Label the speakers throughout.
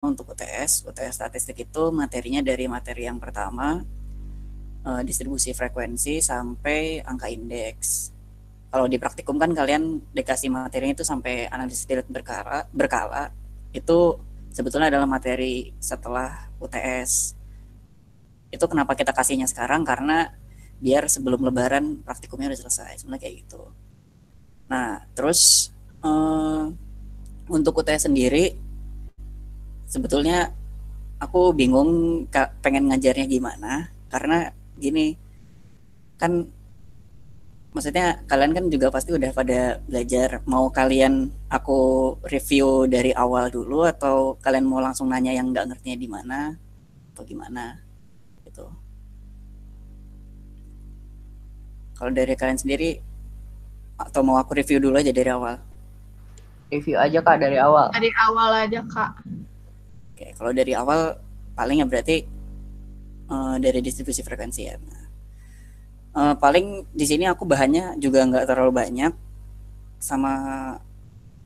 Speaker 1: untuk UTS statistik itu materinya dari materi yang pertama, distribusi frekuensi sampai angka indeks. Kalau di praktikum kan kalian dikasih materinya itu sampai analisis delete berkala, itu sebetulnya adalah materi setelah UTS. Itu kenapa kita kasihnya sekarang, karena biar sebelum lebaran praktikumnya udah selesai, sebenarnya kayak gitu. Nah, terus untuk UTS sendiri, sebetulnya aku bingung pengen ngajarnya gimana, karena gini, kan maksudnya kalian kan juga pasti udah pada belajar, mau kalian aku review dari awal dulu atau kalian mau langsung nanya yang nggak ngertinya di mana atau gimana gitu. Kalau dari kalian sendiri, atau mau aku review dulu aja dari awal?
Speaker 2: Review aja Kak dari awal.
Speaker 3: Dari awal aja Kak.
Speaker 1: Oke, kalau dari awal paling ya berarti dari distribusi frekuensi ya. Paling di sini aku bahannya juga nggak terlalu banyak, sama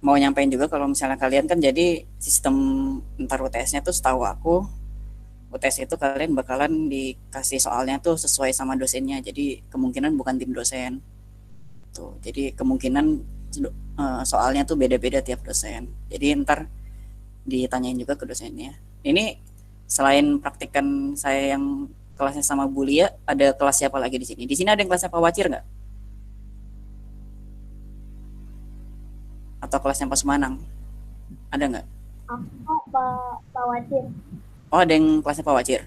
Speaker 1: mau nyampein juga kalau misalnya kalian kan jadi sistem ntar UTS-nya tuh setahu aku UTS itu kalian bakalan dikasih soalnya tuh sesuai sama dosennya, jadi kemungkinan bukan tim dosen tuh, jadi kemungkinan soalnya tuh beda-beda tiap dosen, jadi ntar ditanyain juga ke dosennya. Ini selain praktikan saya yang kelasnya sama Bu Lia, ada kelas siapa lagi di sini? Di sini ada yang kelasnya Pak Wacir nggak? Atau kelasnya Pak Sumanang? Ada nggak?
Speaker 4: Aku Pak Wacir.
Speaker 1: Oh, ada yang kelasnya Pak Wacir?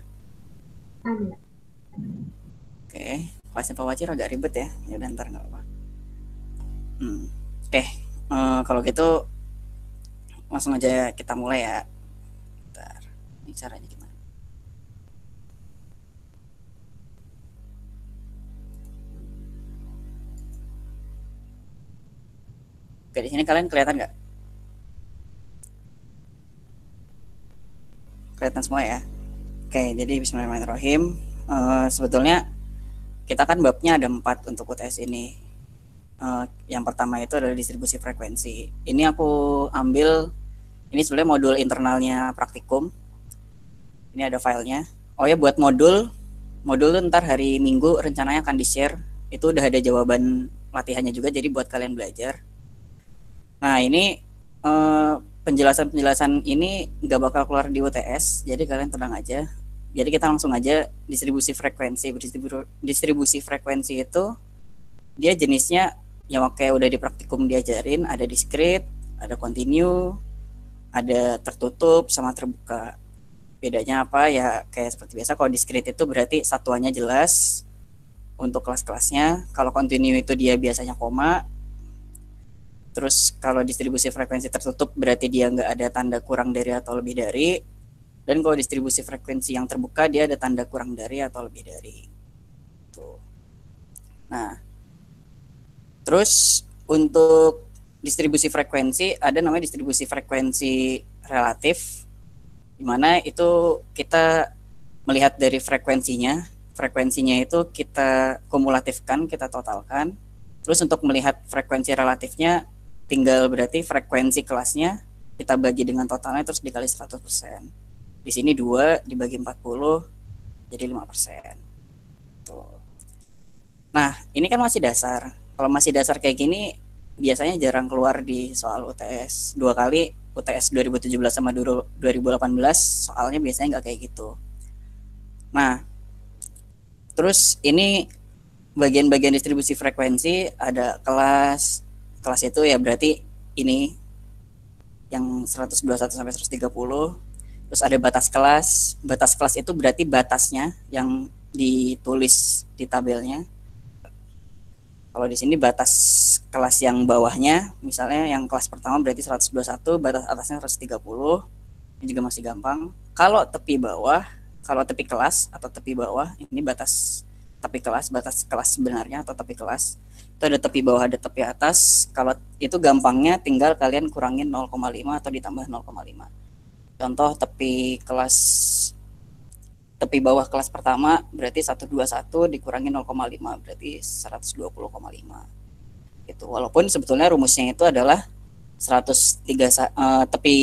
Speaker 4: Ada.
Speaker 1: Oke, kelasnya Pak Wacir agak ribet ya. Ya udah, ntar nggak apa-apa. Oke, kalau gitu langsung aja kita mulai ya. Bentar, ini caranya gimana? Oke, di sini kalian kelihatan nggak? Kelihatan semua ya? Oke, jadi bismillahirrahmanirrahim. Sebetulnya kita kan babnya ada 4 untuk UTS ini. Yang pertama itu adalah distribusi frekuensi. Ini aku ambil, ini sebenarnya modul internalnya praktikum. Ini ada filenya. Oh ya, buat modul tuh ntar hari Minggu rencananya akan di-share. Itu udah ada jawaban latihannya juga, jadi buat kalian belajar. Nah, ini penjelasan ini nggak bakal keluar di UTS, jadi kalian tenang aja. Jadi kita langsung aja distribusi frekuensi. Distribusi frekuensi itu dia jenisnya yang kayak udah di praktikum diajarin, ada discrete, ada continue, ada tertutup sama terbuka. Bedanya apa ya, kayak seperti biasa, kalau discrete itu berarti satuannya jelas untuk kelas-kelasnya. Kalau continue itu dia biasanya koma. Terus kalau distribusi frekuensi tertutup berarti dia nggak ada tanda kurang dari atau lebih dari. Dan kalau distribusi frekuensi yang terbuka dia ada tanda kurang dari atau lebih dari. Tuh. Nah, terus untuk distribusi frekuensi ada namanya distribusi frekuensi relatif, di mana itu kita melihat dari frekuensinya itu kita kumulatifkan, kita totalkan. Terus untuk melihat frekuensi relatifnya tinggal berarti frekuensi kelasnya kita bagi dengan totalnya terus dikali 100%. Di sini 2 dibagi 40 jadi 5%. Tuh. Nah, ini kan masih dasar. Kalau masih dasar kayak gini biasanya jarang keluar di soal UTS. 2 kali UTS 2017 sama 2018 soalnya biasanya nggak kayak gitu. Nah, terus ini bagian-bagian distribusi frekuensi ada kelas itu ya berarti ini yang 121 sampai 130. Terus ada batas kelas itu berarti batasnya yang ditulis di tabelnya. Kalau di sini batas kelas yang bawahnya, misalnya yang kelas pertama berarti 121, batas atasnya 130. Ini juga masih gampang. Kalau tepi kelas atau tepi bawah, ini batas tepi kelas, batas kelas sebenarnya atau tepi kelas. Itu ada tepi bawah, ada tepi atas. Kalau itu gampangnya tinggal kalian kurangin 0,5 atau ditambah 0,5. Contoh tepi bawah kelas pertama berarti 121 dikurangi 0,5 berarti 120,5 gitu. Walaupun sebetulnya rumusnya itu adalah tepi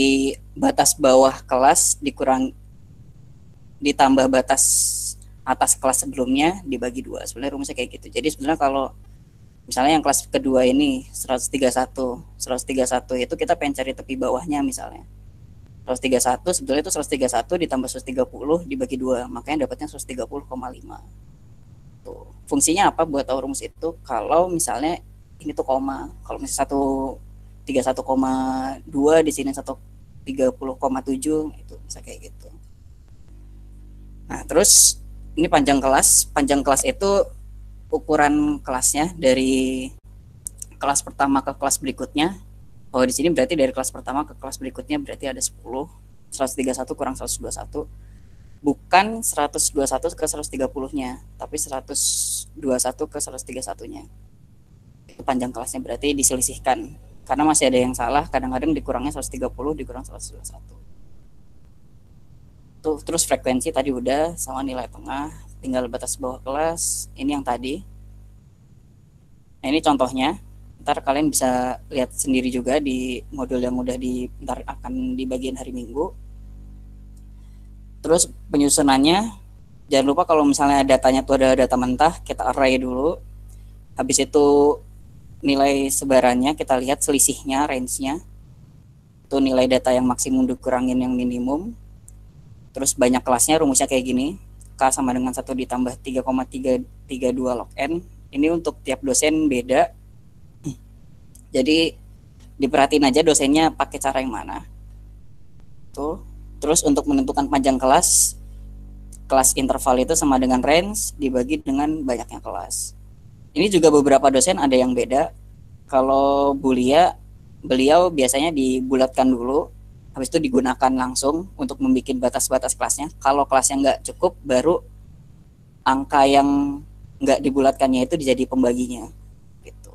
Speaker 1: batas bawah kelas ditambah batas atas kelas sebelumnya dibagi 2. Sebenarnya rumusnya kayak gitu. Jadi sebenarnya kalau misalnya yang kelas kedua ini 131 itu kita pengen cari tepi bawahnya misalnya. 131 sebetulnya itu 131 ditambah 130 dibagi 2, makanya dapatnya 130,5. Tuh. Fungsinya apa buat tahu rumus itu? Kalau misalnya ini tuh koma, kalau misalnya 131,2 di sini 130,7 itu bisa kayak gitu. Nah, terus ini panjang kelas. Panjang kelas itu ukuran kelasnya dari kelas pertama ke kelas berikutnya. Oh, di sini berarti dari kelas pertama ke kelas berikutnya berarti ada 10. 131 kurang 121. Bukan 121 ke 130-nya, tapi 121 ke 131-nya. Itu panjang kelasnya, berarti diselisihkan. Karena masih ada yang salah, kadang-kadang dikurangnya 130, dikurang 121. Tuh, terus frekuensi tadi udah sama nilai tengah, tinggal batas bawah kelas. Ini yang tadi. Nah, ini contohnya. Ntar kalian bisa lihat sendiri juga di modul yang udah ntar akan di bagian hari Minggu. Terus penyusunannya, jangan lupa kalau misalnya datanya tuh ada data mentah, kita array dulu. Habis itu nilai sebarannya kita lihat selisihnya, range-nya. Itu nilai data yang maksimum dikurangin yang minimum. Terus banyak kelasnya, rumusnya kayak gini. K sama dengan 1 ditambah 3,332 log N. Ini untuk tiap dosen beda. Jadi diperhatiin aja dosennya pakai cara yang mana. Tuh. Terus untuk menentukan panjang kelas interval itu sama dengan range dibagi dengan banyaknya kelas. Ini juga beberapa dosen ada yang beda. Kalau Bulia, beliau biasanya dibulatkan dulu, habis itu digunakan langsung untuk membuat batas-batas kelasnya. Kalau kelasnya nggak cukup, baru angka yang nggak dibulatkannya itu dijadi pembaginya. Gitu.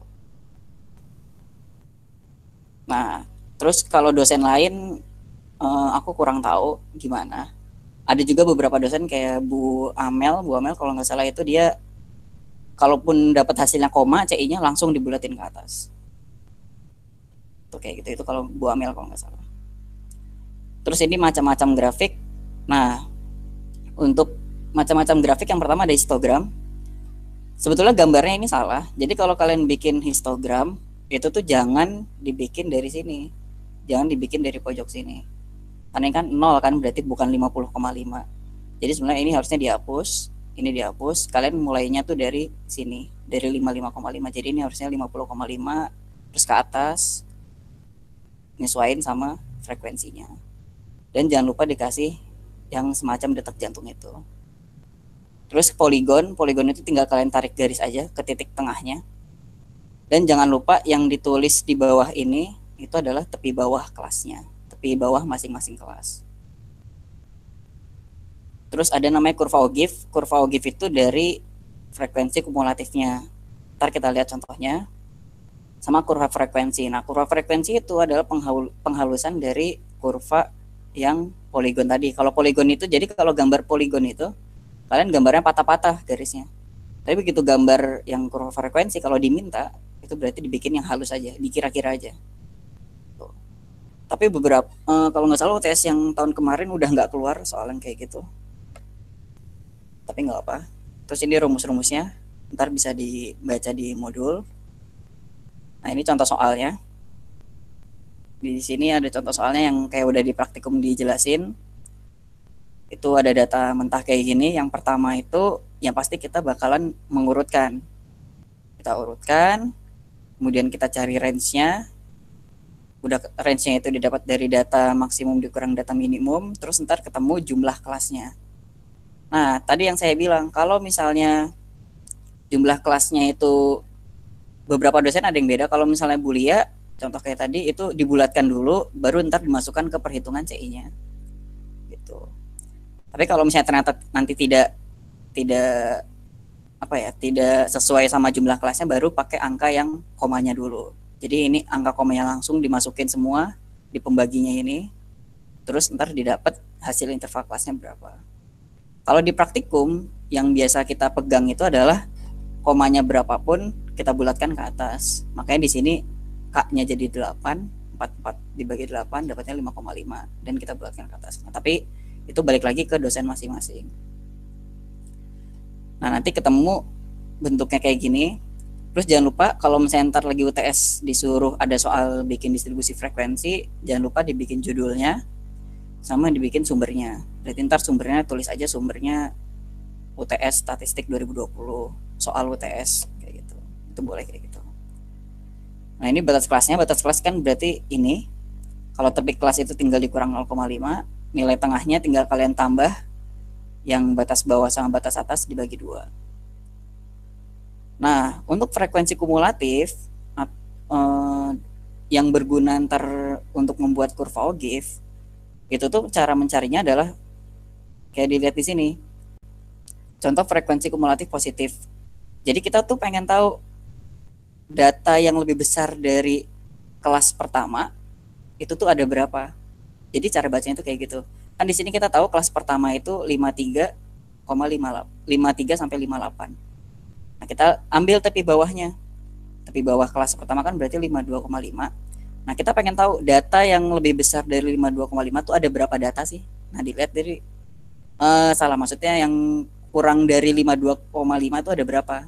Speaker 1: Nah, terus kalau dosen lain, aku kurang tahu gimana. Ada juga beberapa dosen kayak Bu Amel kalau nggak salah itu dia kalaupun dapat hasilnya koma, CI-nya langsung dibulatin ke atas. Tuh kayak gitu, itu kalau Bu Amel kalau nggak salah. Terus ini macam-macam grafik. Nah, untuk macam-macam grafik yang pertama ada histogram. Sebetulnya gambarnya ini salah. Jadi kalau kalian bikin histogram, itu tuh jangan dibikin dari sini. Jangan dibikin dari pojok sini. Karena ini kan 0 kan, berarti bukan 50,5. Jadi sebenarnya ini harusnya dihapus. Ini dihapus. Kalian mulainya tuh dari sini, dari 55,5. Jadi ini harusnya 50,5 terus ke atas. Nyesuaiin sama frekuensinya. Dan jangan lupa dikasih yang semacam detak jantung itu. Terus poligon itu tinggal kalian tarik garis aja ke titik tengahnya. Dan jangan lupa yang ditulis di bawah ini itu adalah tepi bawah kelasnya, tepi bawah masing-masing kelas. Terus ada namanya kurva Ogif. Kurva Ogif itu dari frekuensi kumulatifnya. Ntar kita lihat contohnya. Sama kurva frekuensi. Nah, kurva frekuensi itu adalah penghalusan dari kurva yang poligon tadi. Kalau poligon itu, jadi kalau gambar poligon itu, kalian gambarnya patah-patah garisnya. Tapi begitu gambar yang kurva frekuensi, kalau diminta, itu berarti dibikin yang halus aja, dikira-kira aja. Tuh. Tapi beberapa, kalau nggak salah UTS yang tahun kemarin udah nggak keluar soal yang kayak gitu. Tapi nggak apa. Terus ini rumus-rumusnya, ntar bisa dibaca di modul. Nah, ini contoh soalnya. Di sini ada contoh soalnya yang kayak udah di praktikum dijelasin. Itu ada data mentah kayak gini. Yang pertama itu yang pasti kita bakalan mengurutkan. Kita urutkan, kemudian kita cari range-nya. Udah range-nya itu didapat dari data maksimum dikurang data minimum, terus ntar ketemu jumlah kelasnya. Nah, tadi yang saya bilang, kalau misalnya jumlah kelasnya itu beberapa dosen ada yang beda. Kalau misalnya Bulia, contoh kayak tadi itu dibulatkan dulu, baru ntar dimasukkan ke perhitungan CI-nya. Gitu. Tapi kalau misalnya ternyata nanti tidak sesuai sama jumlah kelasnya, baru pakai angka yang komanya dulu. Jadi ini angka komanya langsung dimasukin semua di pembaginya ini, terus ntar didapat hasil interval kelasnya berapa. Kalau di praktikum yang biasa kita pegang itu adalah komanya berapapun kita bulatkan ke atas. Makanya di sini K-nya jadi 8, 44 dibagi 8 dapatnya 5,5 dan kita bulatkan ke atas. Nah, tapi itu balik lagi ke dosen masing-masing. Nah, nanti ketemu bentuknya kayak gini. Terus jangan lupa kalau misalnya ntar lagi UTS disuruh ada soal bikin distribusi frekuensi, jangan lupa dibikin judulnya sama dibikin sumbernya. Berarti ntar sumbernya tulis aja sumbernya UTS statistik 2020, soal UTS kayak gitu. Itu boleh kayak gitu. Nah, ini batas kelasnya. Batas kelas kan berarti ini. Kalau topik kelas itu tinggal dikurang 0,5, nilai tengahnya tinggal kalian tambah yang batas bawah sama batas atas dibagi 2. Nah, untuk frekuensi kumulatif yang berguna ntar untuk membuat kurva OGIF, itu tuh cara mencarinya adalah kayak dilihat di sini. Contoh frekuensi kumulatif positif. Jadi kita tuh pengen tahu data yang lebih besar dari kelas pertama itu tuh ada berapa. Jadi cara bacanya itu kayak gitu. Kan di sini kita tahu kelas pertama itu 53,58 sampai 58. Nah, kita ambil tepi bawahnya. Tepi bawah kelas pertama kan berarti 52,5. Nah, kita pengen tahu data yang lebih besar dari 52,5 tuh ada berapa data sih? Nah, dilihat dari maksudnya yang kurang dari 52,5 itu ada berapa?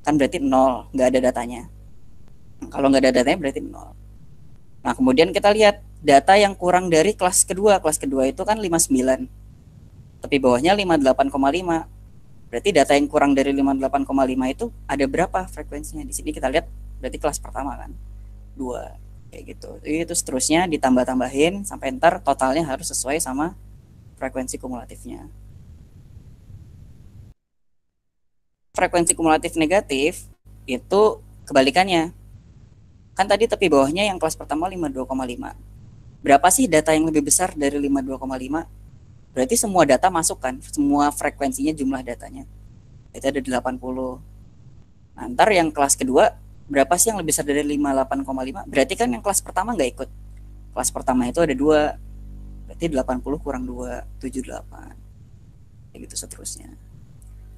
Speaker 1: Kan berarti 0, nggak ada datanya. Kalau nggak ada datanya berarti 0. Nah, kemudian kita lihat data yang kurang dari kelas kedua. Kelas kedua itu kan 59. Tepi bawahnya 58,5. Berarti data yang kurang dari 58,5 itu ada berapa frekuensinya? Di sini kita lihat berarti kelas pertama kan 2 kayak gitu. Itu seterusnya ditambah-tambahin sampai ntar totalnya harus sesuai sama frekuensi kumulatifnya. Frekuensi kumulatif negatif itu kebalikannya. Kan tadi tepi bawahnya yang kelas pertama 52,5. Berapa sih data yang lebih besar dari 52,5? Berarti semua data masuk kan, semua frekuensinya jumlah datanya. Itu ada 80. Nah, ntar yang kelas kedua, berapa sih yang lebih besar dari 58,5? Berarti kan yang kelas pertama nggak ikut. Kelas pertama itu ada 2. Berarti 80 kurang 2, 78. Kayak gitu seterusnya.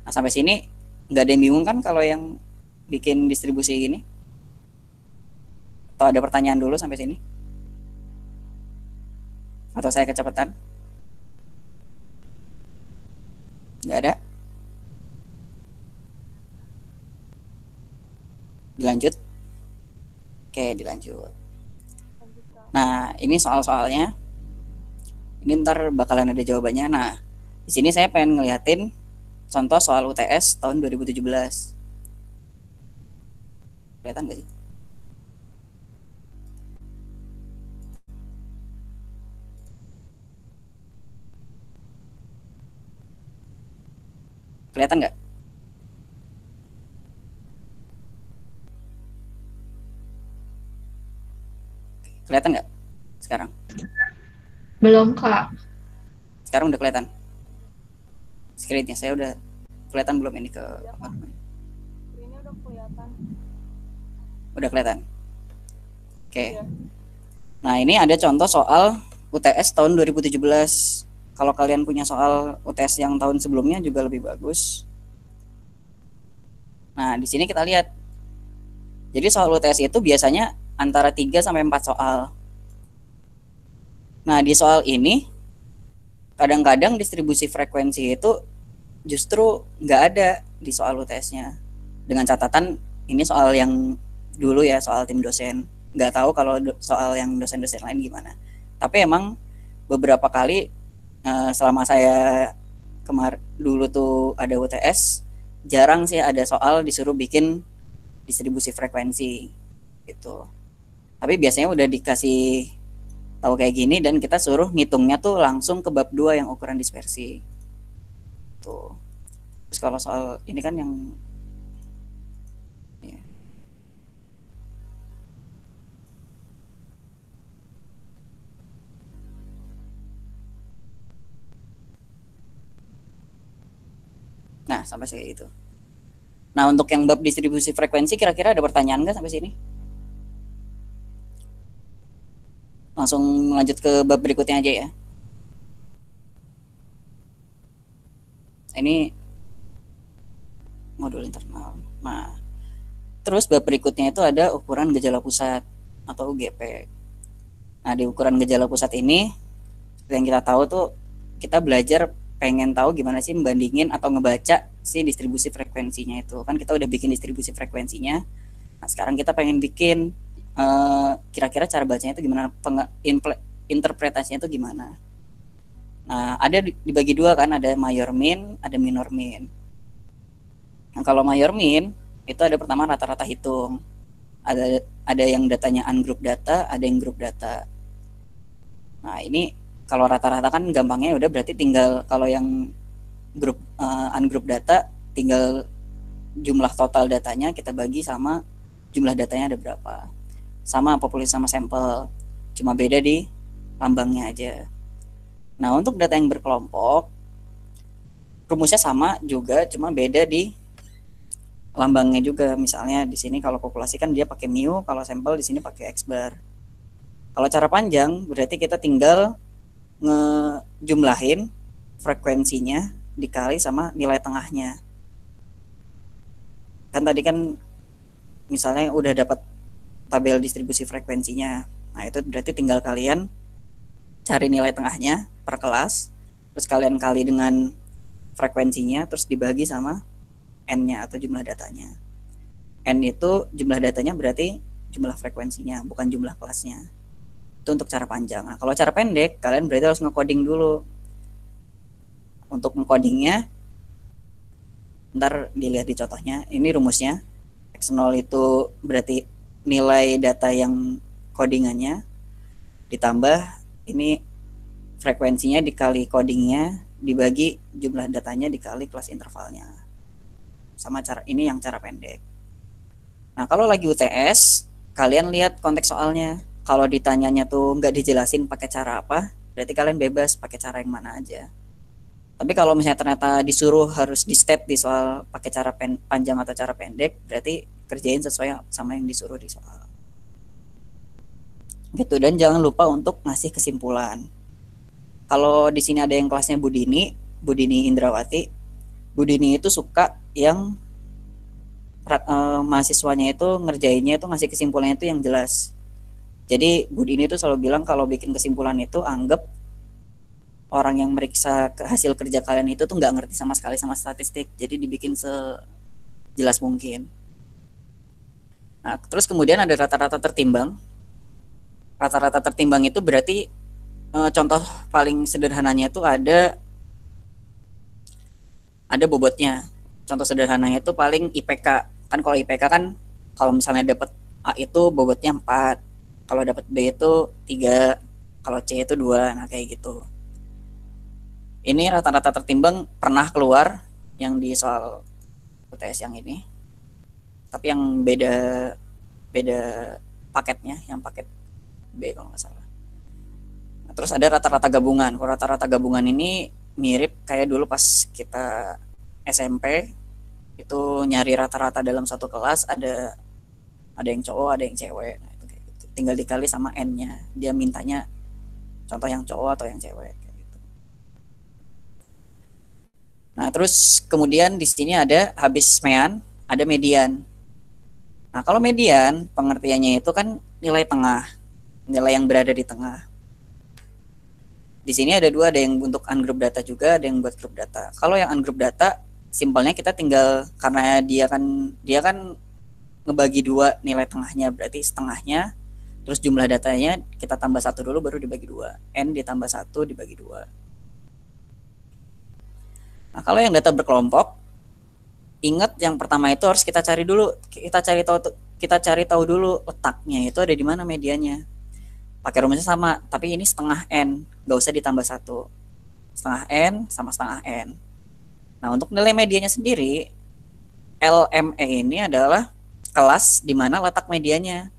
Speaker 1: Nah, sampai sini nggak ada yang bingung kan kalau yang bikin distribusi ini? Atau ada pertanyaan dulu sampai sini? Atau saya kecepatan? Nggak ada? Dilanjut? Oke, dilanjut. Nah, ini soal-soalnya. Ini ntar bakalan ada jawabannya. Nah, di sini saya pengen ngeliatin contoh soal UTS tahun 2017. Kelihatan nggak sih? Kelihatan nggak? Kelihatan nggak sekarang?
Speaker 3: Belum, Kak.
Speaker 1: Sekarang udah kelihatan? Screen-nya saya udah kelihatan belum ini ke
Speaker 5: Ini udah kelihatan.
Speaker 1: Udah kelihatan? Oke. Nah, ini ada contoh soal UTS tahun 2017. Kalau kalian punya soal UTS yang tahun sebelumnya juga lebih bagus. Nah, di sini kita lihat. Jadi soal UTS itu biasanya antara 3 sampai 4 soal. Nah, di soal ini kadang-kadang distribusi frekuensi itu justru nggak ada di soal UTS-nya. Dengan catatan ini soal yang dulu ya, soal tim dosen. Nggak tahu kalau soal yang dosen-dosen lain gimana. Tapi emang beberapa kali selama saya dulu tuh ada UTS, jarang sih ada soal disuruh bikin distribusi frekuensi gitu. Tapi biasanya udah dikasih tahu kayak gini dan kita suruh ngitungnya tuh langsung ke bab 2 yang ukuran dispersi. Tuh. Terus kalau soal ini kan yang ya. Nah, sampai kayak itu. Nah, untuk yang bab distribusi frekuensi kira-kira ada pertanyaan nggak sampai sini? Langsung lanjut ke bab berikutnya aja ya. Ini modul internal. Nah, terus bab berikutnya itu ada ukuran gejala pusat atau UGP. Nah, di ukuran gejala pusat ini yang kita tahu tuh kita belajar pengen tahu gimana sih membandingin atau ngebaca si distribusi frekuensinya itu. Kan kita udah bikin distribusi frekuensinya. Nah, sekarang kita pengen bikin kira-kira cara bacanya itu gimana, interpretasinya itu gimana. Nah, ada dibagi dua kan, ada mayor min, ada minor min. Nah, kalau mayor min itu ada pertama rata-rata hitung. Ada yang datanya ungroup data, ada yang group data. Nah, ini kalau rata-rata kan gampangnya udah berarti tinggal kalau yang grup ungroup data tinggal jumlah total datanya kita bagi sama jumlah datanya ada berapa. Sama populasi sama sampel. Cuma beda di lambangnya aja. Nah, untuk data yang berkelompok rumusnya sama juga, cuma beda di lambangnya juga. Misalnya di sini kalau populasi kan dia pakai mu, kalau sampel di sini pakai X bar. Kalau cara panjang berarti kita tinggal ngejumlahin frekuensinya dikali sama nilai tengahnya. Kan tadi kan misalnya udah dapat tabel distribusi frekuensinya. Nah, itu berarti tinggal kalian cari nilai tengahnya per kelas, terus kalian kali dengan frekuensinya, terus dibagi sama N-nya atau jumlah datanya. N itu jumlah datanya berarti jumlah frekuensinya, bukan jumlah kelasnya. Itu untuk cara panjang. Nah, kalau cara pendek, kalian berarti harus nge-coding dulu. Untuk nge-codingnya, ntar dilihat di contohnya, ini rumusnya. X0 itu berarti nilai data yang codingannya, ditambah ini frekuensinya dikali codingnya, dibagi jumlah datanya dikali kelas intervalnya. Sama cara ini yang cara pendek. Nah, kalau lagi UTS, kalian lihat konteks soalnya. Kalau ditanyanya tuh nggak dijelasin pakai cara apa, berarti kalian bebas pakai cara yang mana aja. Tapi kalau misalnya ternyata disuruh harus di state di soal pakai cara panjang atau cara pendek, berarti kerjain sesuai sama yang disuruh di soal. Gitu, dan jangan lupa untuk ngasih kesimpulan. Kalau di sini ada yang kelasnya Budini Indrawati. Budini itu suka yang mahasiswanya itu ngerjainnya itu ngasih kesimpulannya itu yang jelas. Jadi Budini itu selalu bilang kalau bikin kesimpulan itu anggap orang yang meriksa hasil kerja kalian itu tuh nggak ngerti sama sekali sama statistik. Jadi dibikin sejelas mungkin. Nah, terus kemudian ada rata-rata tertimbang. Rata-rata tertimbang itu berarti contoh paling sederhananya itu ada bobotnya. Contoh sederhananya itu paling IPK. Kan kalau IPK kan kalau misalnya dapat A itu bobotnya 4. Kalau dapat B itu 3, kalau C itu 2, nah kayak gitu. Ini rata-rata tertimbang pernah keluar yang di soal UTS yang ini. Tapi yang beda paketnya, yang paket B kalau nggak salah. Nah, terus ada rata-rata gabungan. Kalau rata-rata gabungan ini mirip kayak dulu pas kita SMP, itu nyari rata-rata dalam satu kelas, ada yang cowok, ada yang cewek. Nah, tinggal dikali sama N-nya. Dia mintanya contoh yang cowok atau yang cewek kayak gitu. Nah, terus kemudian di sini ada habis mean, ada median. Nah, kalau median pengertiannya itu kan nilai tengah, nilai yang berada di tengah. Di sini ada dua, ada yang untuk ungroup data juga, ada yang buat group data. Kalau yang ungroup data, simpelnya kita tinggal karena dia kan ngebagi dua nilai tengahnya, berarti setengahnya. Terus jumlah datanya kita tambah 1 dulu baru dibagi 2. N ditambah 1 dibagi 2. Nah, kalau yang data berkelompok, ingat yang pertama itu harus kita cari dulu. Kita cari tahu dulu letaknya itu ada di mana medianya. Pakai rumusnya sama, tapi ini setengah N, nggak usah ditambah 1. Setengah N sama setengah N. Nah, untuk nilai medianya sendiri, LME ini adalah kelas di mana letak medianya.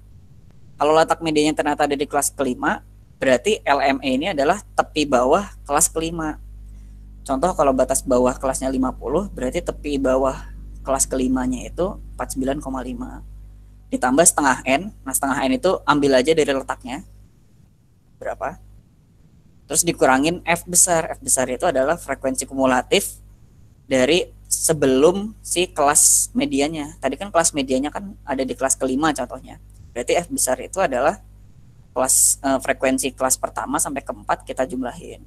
Speaker 1: Kalau letak medianya ternyata ada di kelas kelima, berarti LME ini adalah tepi bawah kelas kelima. Contoh kalau batas bawah kelasnya 50, berarti tepi bawah kelas kelimanya itu 49,5. Ditambah setengah N, nah setengah N itu ambil aja dari letaknya. Berapa? Terus dikurangin F besar. F besar itu adalah frekuensi kumulatif dari sebelum si kelas medianya. Tadi kan kelas medianya kan ada di kelas kelima contohnya. Berarti F besar itu adalah frekuensi kelas pertama sampai keempat kita jumlahin.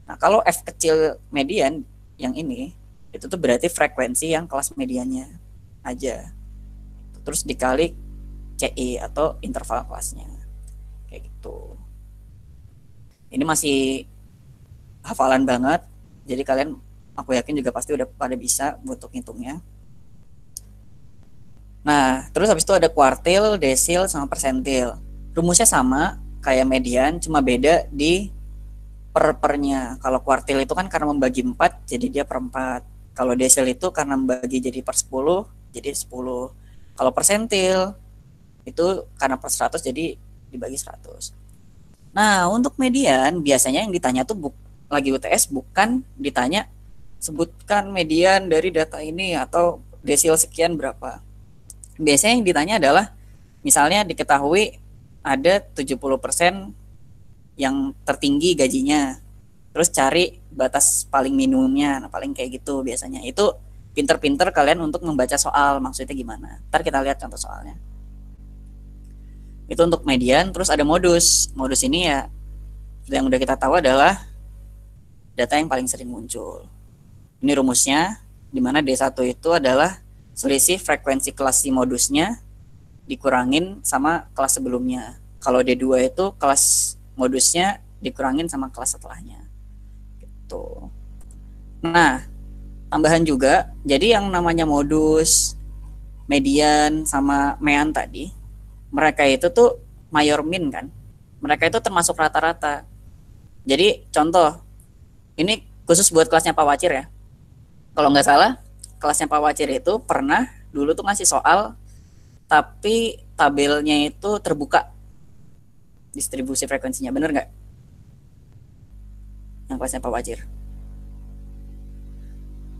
Speaker 1: Nah, kalau F kecil median yang ini, itu tuh berarti frekuensi yang kelas mediannya aja. Terus dikali CI atau interval kelasnya. Kayak gitu. Ini masih hafalan banget. Jadi kalian, aku yakin juga pasti udah pada bisa untuk ngitungnya. Nah, terus habis itu ada kuartil, desil, sama persentil. Rumusnya sama kayak median, cuma beda di pernya. Kalau kuartil itu kan karena membagi 4, jadi dia per 4. Kalau desil itu karena membagi jadi per 10, jadi 10. Kalau persentil itu karena per 100, jadi dibagi 100. Nah, untuk median biasanya yang ditanya tuh lagi UTS bukan ditanya sebutkan median dari data ini atau desil sekian berapa. Biasanya yang ditanya adalah misalnya diketahui ada 70% yang tertinggi gajinya. Terus cari batas paling minimumnya. Nah, paling kayak gitu biasanya. Itu pinter-pinter kalian untuk membaca soal, maksudnya gimana. Ntar kita lihat contoh soalnya. Itu untuk median. Terus ada modus. Modus ini ya yang udah kita tahu adalah data yang paling sering muncul. Ini rumusnya, di mana D1 itu adalah selisih frekuensi kelas si modusnya dikurangin sama kelas sebelumnya. Kalau D2 itu kelas modusnya dikurangin sama kelas setelahnya. Gitu. Nah, tambahan juga, jadi yang namanya modus, median, sama mean tadi, mereka itu tuh mayor min kan. Mereka itu termasuk rata-rata. Jadi contoh, ini khusus buat kelasnya Pak Wacir ya. Kalau nggak salah, kelasnya Pak Wacir itu pernah dulu tuh ngasih soal, tapi tabelnya itu terbuka distribusi frekuensinya, bener nggak? Yang kelasnya Pak Wacir.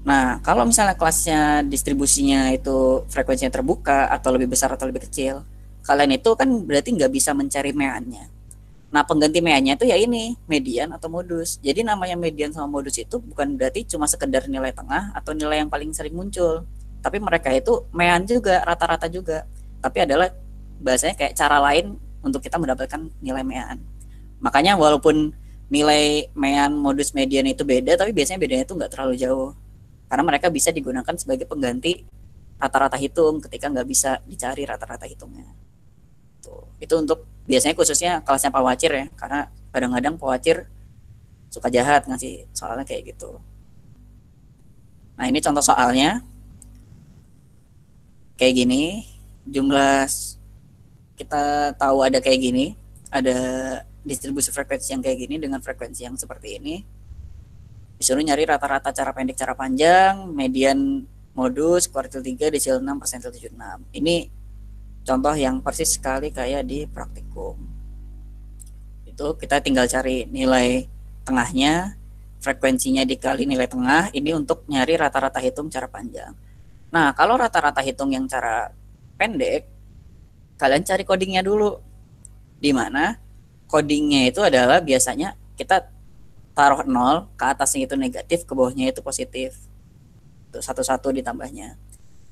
Speaker 1: Nah, kalau misalnya kelasnya distribusinya itu frekuensinya terbuka atau lebih besar atau lebih kecil, kalian itu kan berarti nggak bisa mencari meannya. Nah, pengganti meannya itu ya ini, median atau modus. Jadi namanya median sama modus itu bukan berarti cuma sekedar nilai tengah atau nilai yang paling sering muncul. Tapi mereka itu mean juga, rata-rata juga. Tapi adalah bahasanya kayak cara lain untuk kita mendapatkan nilai mean. Makanya walaupun nilai mean, modus, median itu beda, tapi biasanya bedanya itu nggak terlalu jauh. Karena mereka bisa digunakan sebagai pengganti rata-rata hitung ketika nggak bisa dicari rata-rata hitungnya. Tuh. Itu untuk biasanya khususnya kelasnya Pak Wacir ya, karena kadang-kadang Pak Wacir suka jahat ngasih soalnya kayak gitu. Nah, ini contoh soalnya kayak gini, jumlah kita tahu ada kayak gini, ada distribusi frekuensi yang kayak gini dengan frekuensi yang seperti ini. Disuruh nyari rata-rata cara pendek, cara panjang, median, modus, kuartil 3, desil 6, persentil 76. Ini contoh yang persis sekali kayak di praktikum. Itu kita tinggal cari nilai tengahnya, frekuensinya dikali nilai tengah, ini untuk nyari rata-rata hitung cara panjang. Nah, kalau rata-rata hitung yang cara pendek, kalian cari codingnya dulu. Di mana codingnya itu adalah biasanya kita taruh 0, ke atasnya itu negatif, ke bawahnya itu positif. Itu satu-satu ditambahnya.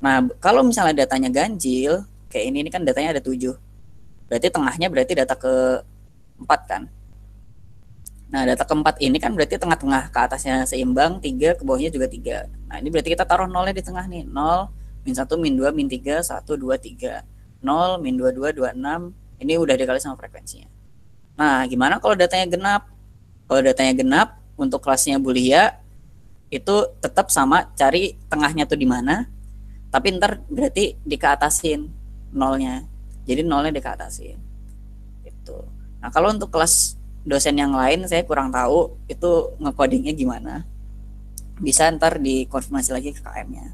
Speaker 1: Nah, kalau misalnya datanya ganjil, kayak ini kan datanya ada 7. Berarti tengahnya berarti data ke-4 kan. Nah, data ke-4 ini kan berarti tengah-tengah, ke atasnya seimbang, 3, ke bawahnya juga 3. Nah, ini berarti kita taruh 0-nya di tengah nih. 0, min 1, min 2, min 3, 1, 2, 3. 0, min 2, 2, 26. Ini udah dikali sama frekuensinya. Nah, gimana kalau datanya genap? Kalau datanya genap, untuk kelasnya Boolean, itu tetap sama, cari tengahnya tuh di mana. Tapi ntar berarti dikeatasin 0-nya. Jadi 0-nya dikeatasin. Gitu. Nah, kalau untuk kelas dosen yang lain saya kurang tahu itu ngekodingnya gimana. Bisa ntar dikonfirmasi lagi ke KM-nya.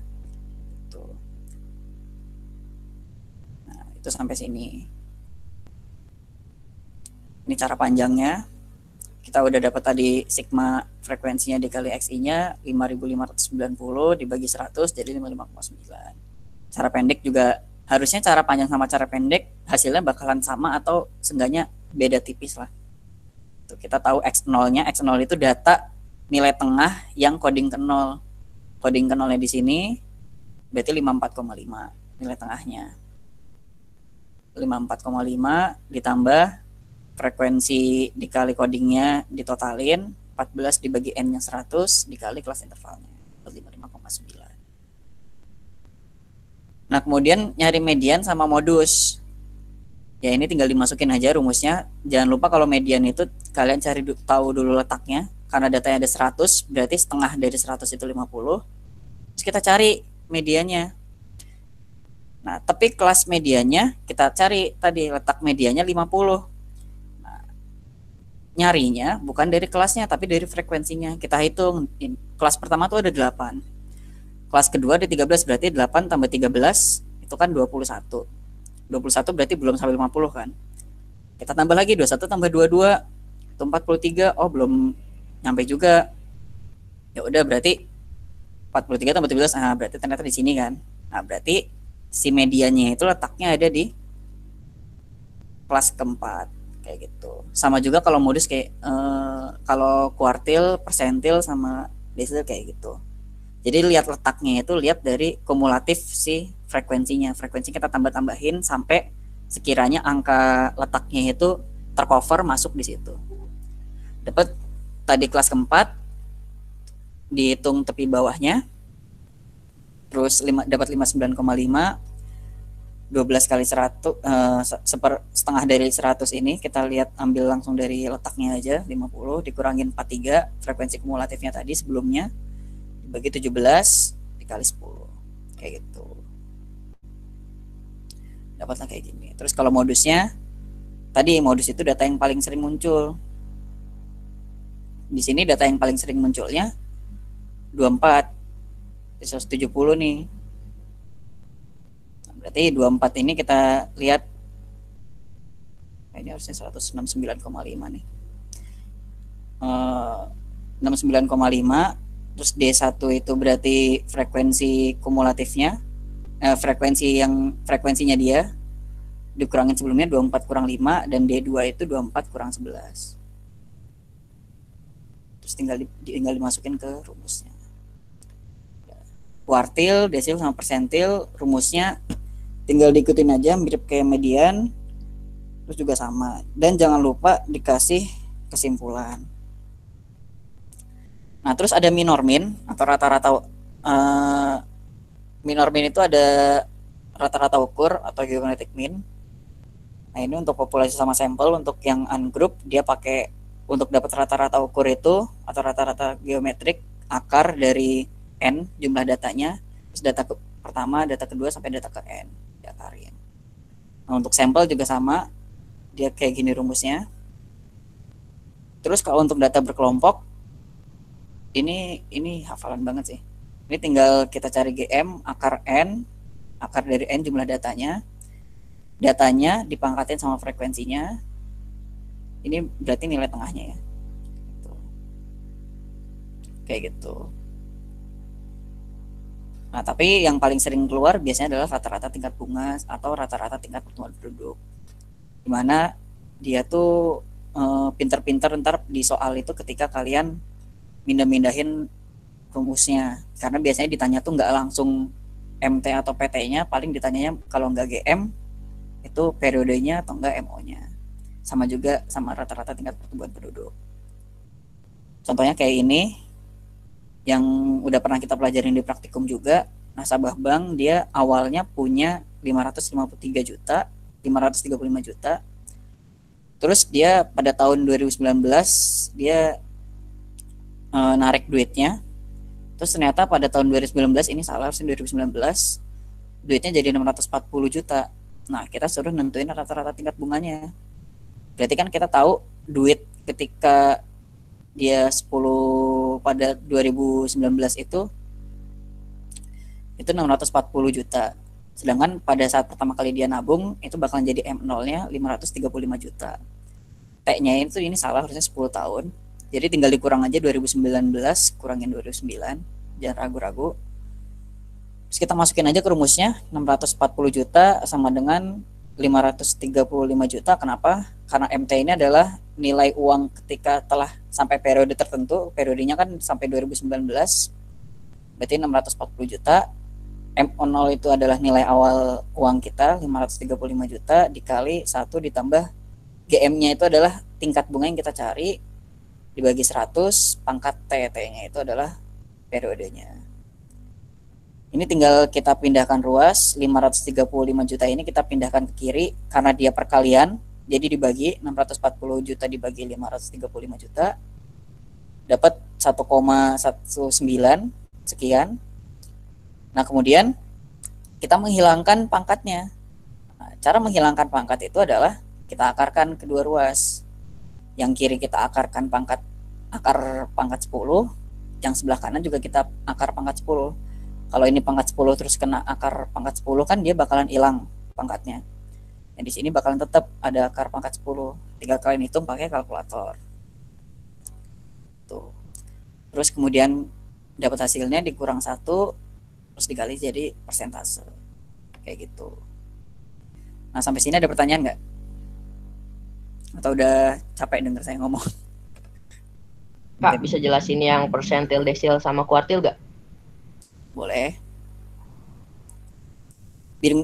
Speaker 1: Gitu. Nah, itu sampai sini. Ini cara panjangnya. Kita udah dapat tadi sigma frekuensinya dikali XI-nya 5590 dibagi 100 jadi 55,9. Cara pendek juga harusnya cara panjang sama cara pendek hasilnya bakalan sama atau seenggaknya beda tipis lah. Tuh, kita tahu X0-nya, X0 itu data nilai tengah yang coding ke 0. Coding ke 0-nya di sini berarti 54,5 nilai tengahnya. 54,5 ditambah frekuensi dikali codingnya ditotalin, 14 dibagi N-nya 100 dikali kelas intervalnya, 45,9. Nah, kemudian nyari median sama modus. Ya, ini tinggal dimasukin aja rumusnya. Jangan lupa kalau median itu kalian cari tahu dulu letaknya. Karena datanya ada 100, berarti setengah dari 100 itu 50. Terus kita cari mediannya. Nah, tapi kelas mediannya kita cari tadi letak mediannya 50. Nyarinya bukan dari kelasnya tapi dari frekuensinya. Kita hitung kelas pertama tuh ada 8, kelas kedua ada 13, berarti 8 tambah 13 itu kan 21 berarti belum sampai 50 kan. Kita tambah lagi 21 tambah 22 itu 43, oh belum nyampe juga. Ya udah berarti 43 tambah 17, berarti ternyata di sini kan. Nah, berarti si mediannya itu letaknya ada di kelas keempat kayak gitu. Sama juga kalau modus kayak kalau kuartil, persentil sama desil kayak gitu. Jadi lihat letaknya itu lihat dari kumulatif si frekuensinya. Frekuensi kita tambah-tambahin sampai sekiranya angka letaknya itu tercover masuk di situ. Dapat tadi kelas keempat, dihitung tepi bawahnya. Terus dapat 59,5, 12 kali 100, setengah dari 100 ini kita lihat ambil langsung dari letaknya aja, 50 dikurangin 43 frekuensi kumulatifnya tadi sebelumnya, dibagi 17 dikali 10 kayak gitu, dapatlah kayak gini. Terus kalau modusnya tadi, modus itu data yang paling sering muncul. Di sini data yang paling sering munculnya 24 170 nih. Berarti 24 ini kita lihat, ini harusnya 169,5 nih. 69,5, terus D1 itu berarti frekuensi kumulatifnya, frekuensinya dia dikurangin sebelumnya 24 kurang 5, dan D2 itu 24 kurang 11. Terus tinggal dimasukin ke rumusnya. Kuartil, desil sama persentil rumusnya tinggal diikutin aja, mirip kayak median, terus juga sama. Dan jangan lupa dikasih kesimpulan. Nah, terus ada minor min atau rata-rata. Minor min itu ada rata-rata ukur atau geometric mean. Nah, ini untuk populasi sama sampel. Untuk yang ungroup dia pakai, untuk dapat rata-rata ukur itu atau rata-rata geometrik, akar dari N jumlah datanya, terus data pertama, data kedua sampai data ke N diakarin. Nah, untuk sampel juga sama, dia kayak gini rumusnya. Terus kalau untuk data berkelompok, ini hafalan banget sih. Ini tinggal kita cari GM akar N, akar dari N jumlah datanya dipangkatin sama frekuensinya. Ini berarti nilai tengahnya ya. Kayak gitu. Nah, tapi yang paling sering keluar biasanya adalah rata-rata tingkat bunga atau rata-rata tingkat pertumbuhan penduduk. Dimana dia tuh pinter-pinter ntar di soal itu ketika kalian mindahin rumusnya. Karena biasanya ditanya tuh nggak langsung MT atau PT-nya, paling ditanyanya kalau nggak GM itu periodenya atau nggak MO-nya. Sama juga sama rata-rata tingkat pertumbuhan penduduk. Contohnya kayak ini, yang udah pernah kita pelajarin di praktikum juga. Nasabah bank dia awalnya punya 535 juta, 535 juta. Terus dia pada tahun 2019 dia narik duitnya. Terus ternyata pada tahun 2019 ini salah, harusnya 2019 duitnya jadi 640 juta. Nah, kita suruh nentuin rata-rata tingkat bunganya. Berarti kan kita tahu duit ketika dia 10 pada 2019 itu 640 juta. Sedangkan pada saat pertama kali dia nabung itu bakalan jadi M0-nya 535 juta. T-nya itu ini salah, harusnya 10 tahun. Jadi tinggal dikurang aja 2019 kurangin 2009, jangan ragu-ragu. Terus kita masukin aja ke rumusnya, 640 juta sama dengan 535 juta. Kenapa? Karena MT ini adalah nilai uang ketika telah sampai periode tertentu. Periodenya kan sampai 2019, berarti 640 juta. M0 itu adalah nilai awal uang kita, 535 juta dikali 1 ditambah GM-nya itu adalah tingkat bunga yang kita cari dibagi 100 pangkat T-nya itu adalah periodenya. Ini tinggal kita pindahkan ruas 535 juta ini kita pindahkan ke kiri karena dia perkalian, jadi dibagi 640 juta dibagi 535 juta dapat 1,19 sekian. Nah, kemudian kita menghilangkan pangkatnya. Nah, cara menghilangkan pangkat itu adalah kita akarkan kedua ruas. Yang kiri kita akarkan akar pangkat 10, yang sebelah kanan juga kita akar pangkat 10. Kalau ini pangkat 10 terus kena akar pangkat 10 kan dia bakalan hilang pangkatnya. Nah, di sini bakalan tetap ada akar pangkat 10. Tinggal kalian hitung pakai kalkulator. Tuh. Terus kemudian dapat hasilnya dikurang 1 terus dikali jadi persentase. Kayak gitu. Nah, sampai sini ada pertanyaan nggak? Atau udah capek denger saya ngomong?
Speaker 2: Kak, bisa jelasin yang persentil, desil, sama kuartil gak?
Speaker 1: Boleh.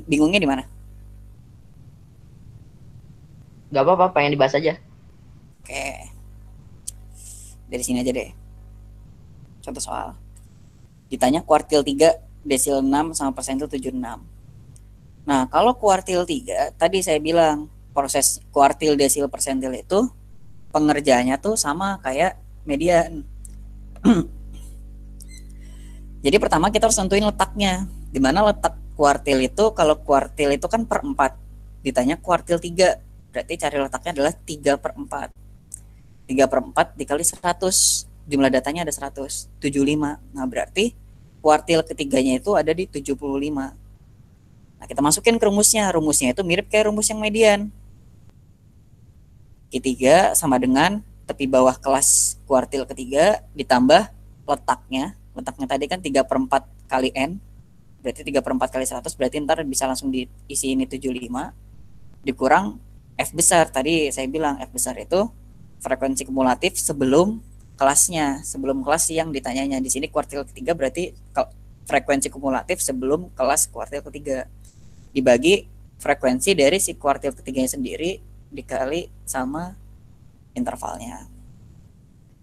Speaker 1: Bingungnya di mana?
Speaker 2: Gak apa-apa, pengen dibahas aja.
Speaker 1: Oke. Dari sini aja deh. Contoh soal. Ditanya kuartil 3, desil 6, sama persentil 76. Nah, kalau kuartil 3, tadi saya bilang, proses kuartil, desil, persentil itu pengerjaannya tuh sama kayak median. Jadi pertama kita harus tentuin letaknya. Di mana letak kuartil itu? Kalau kuartil itu kan per 4. Ditanya kuartil 3, berarti cari letaknya adalah 3/4. 3/4 dikali 100. Jumlah datanya ada 100, 75. Nah, berarti kuartil ketiganya itu ada di 75. Nah, kita masukin ke rumusnya. Rumusnya itu mirip kayak rumus yang median. Q3 sama dengan tepi bawah kelas kuartil ketiga ditambah letaknya. Letaknya tadi kan 3/4 kali N. Berarti 3/4 kali 100. Berarti ntar bisa langsung diisi ini 75. Dikurang F besar. Tadi saya bilang F besar itu frekuensi kumulatif sebelum kelasnya. Sebelum kelas yang ditanyanya. Di sini kuartil ketiga berarti frekuensi kumulatif sebelum kelas kuartil ketiga. Dibagi frekuensi dari si kuartil ketiganya sendiri dikali sama intervalnya.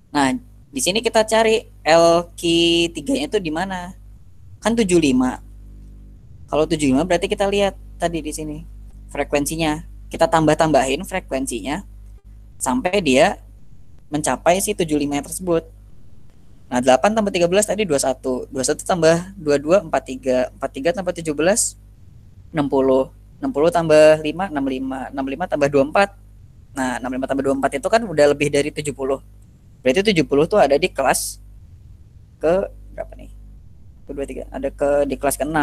Speaker 1: Nah, di sini kita cari LQ3-nya itu di mana? Kan 75. Kalau 75 berarti kita lihat tadi di sini frekuensinya. Kita tambah-tambahin frekuensinya sampai dia mencapai si 75 tersebut. Nah, 8 tambah 13 tadi 21. 21 tambah 22 43. 43 tambah 17 60. 60 tambah 5 65. 65 tambah 24. Nah, 65 tambah 24 itu kan udah lebih dari 70. Berarti 70 tuh ada di kelas ke berapa nih? Ke 23. Ada di kelas ke-6.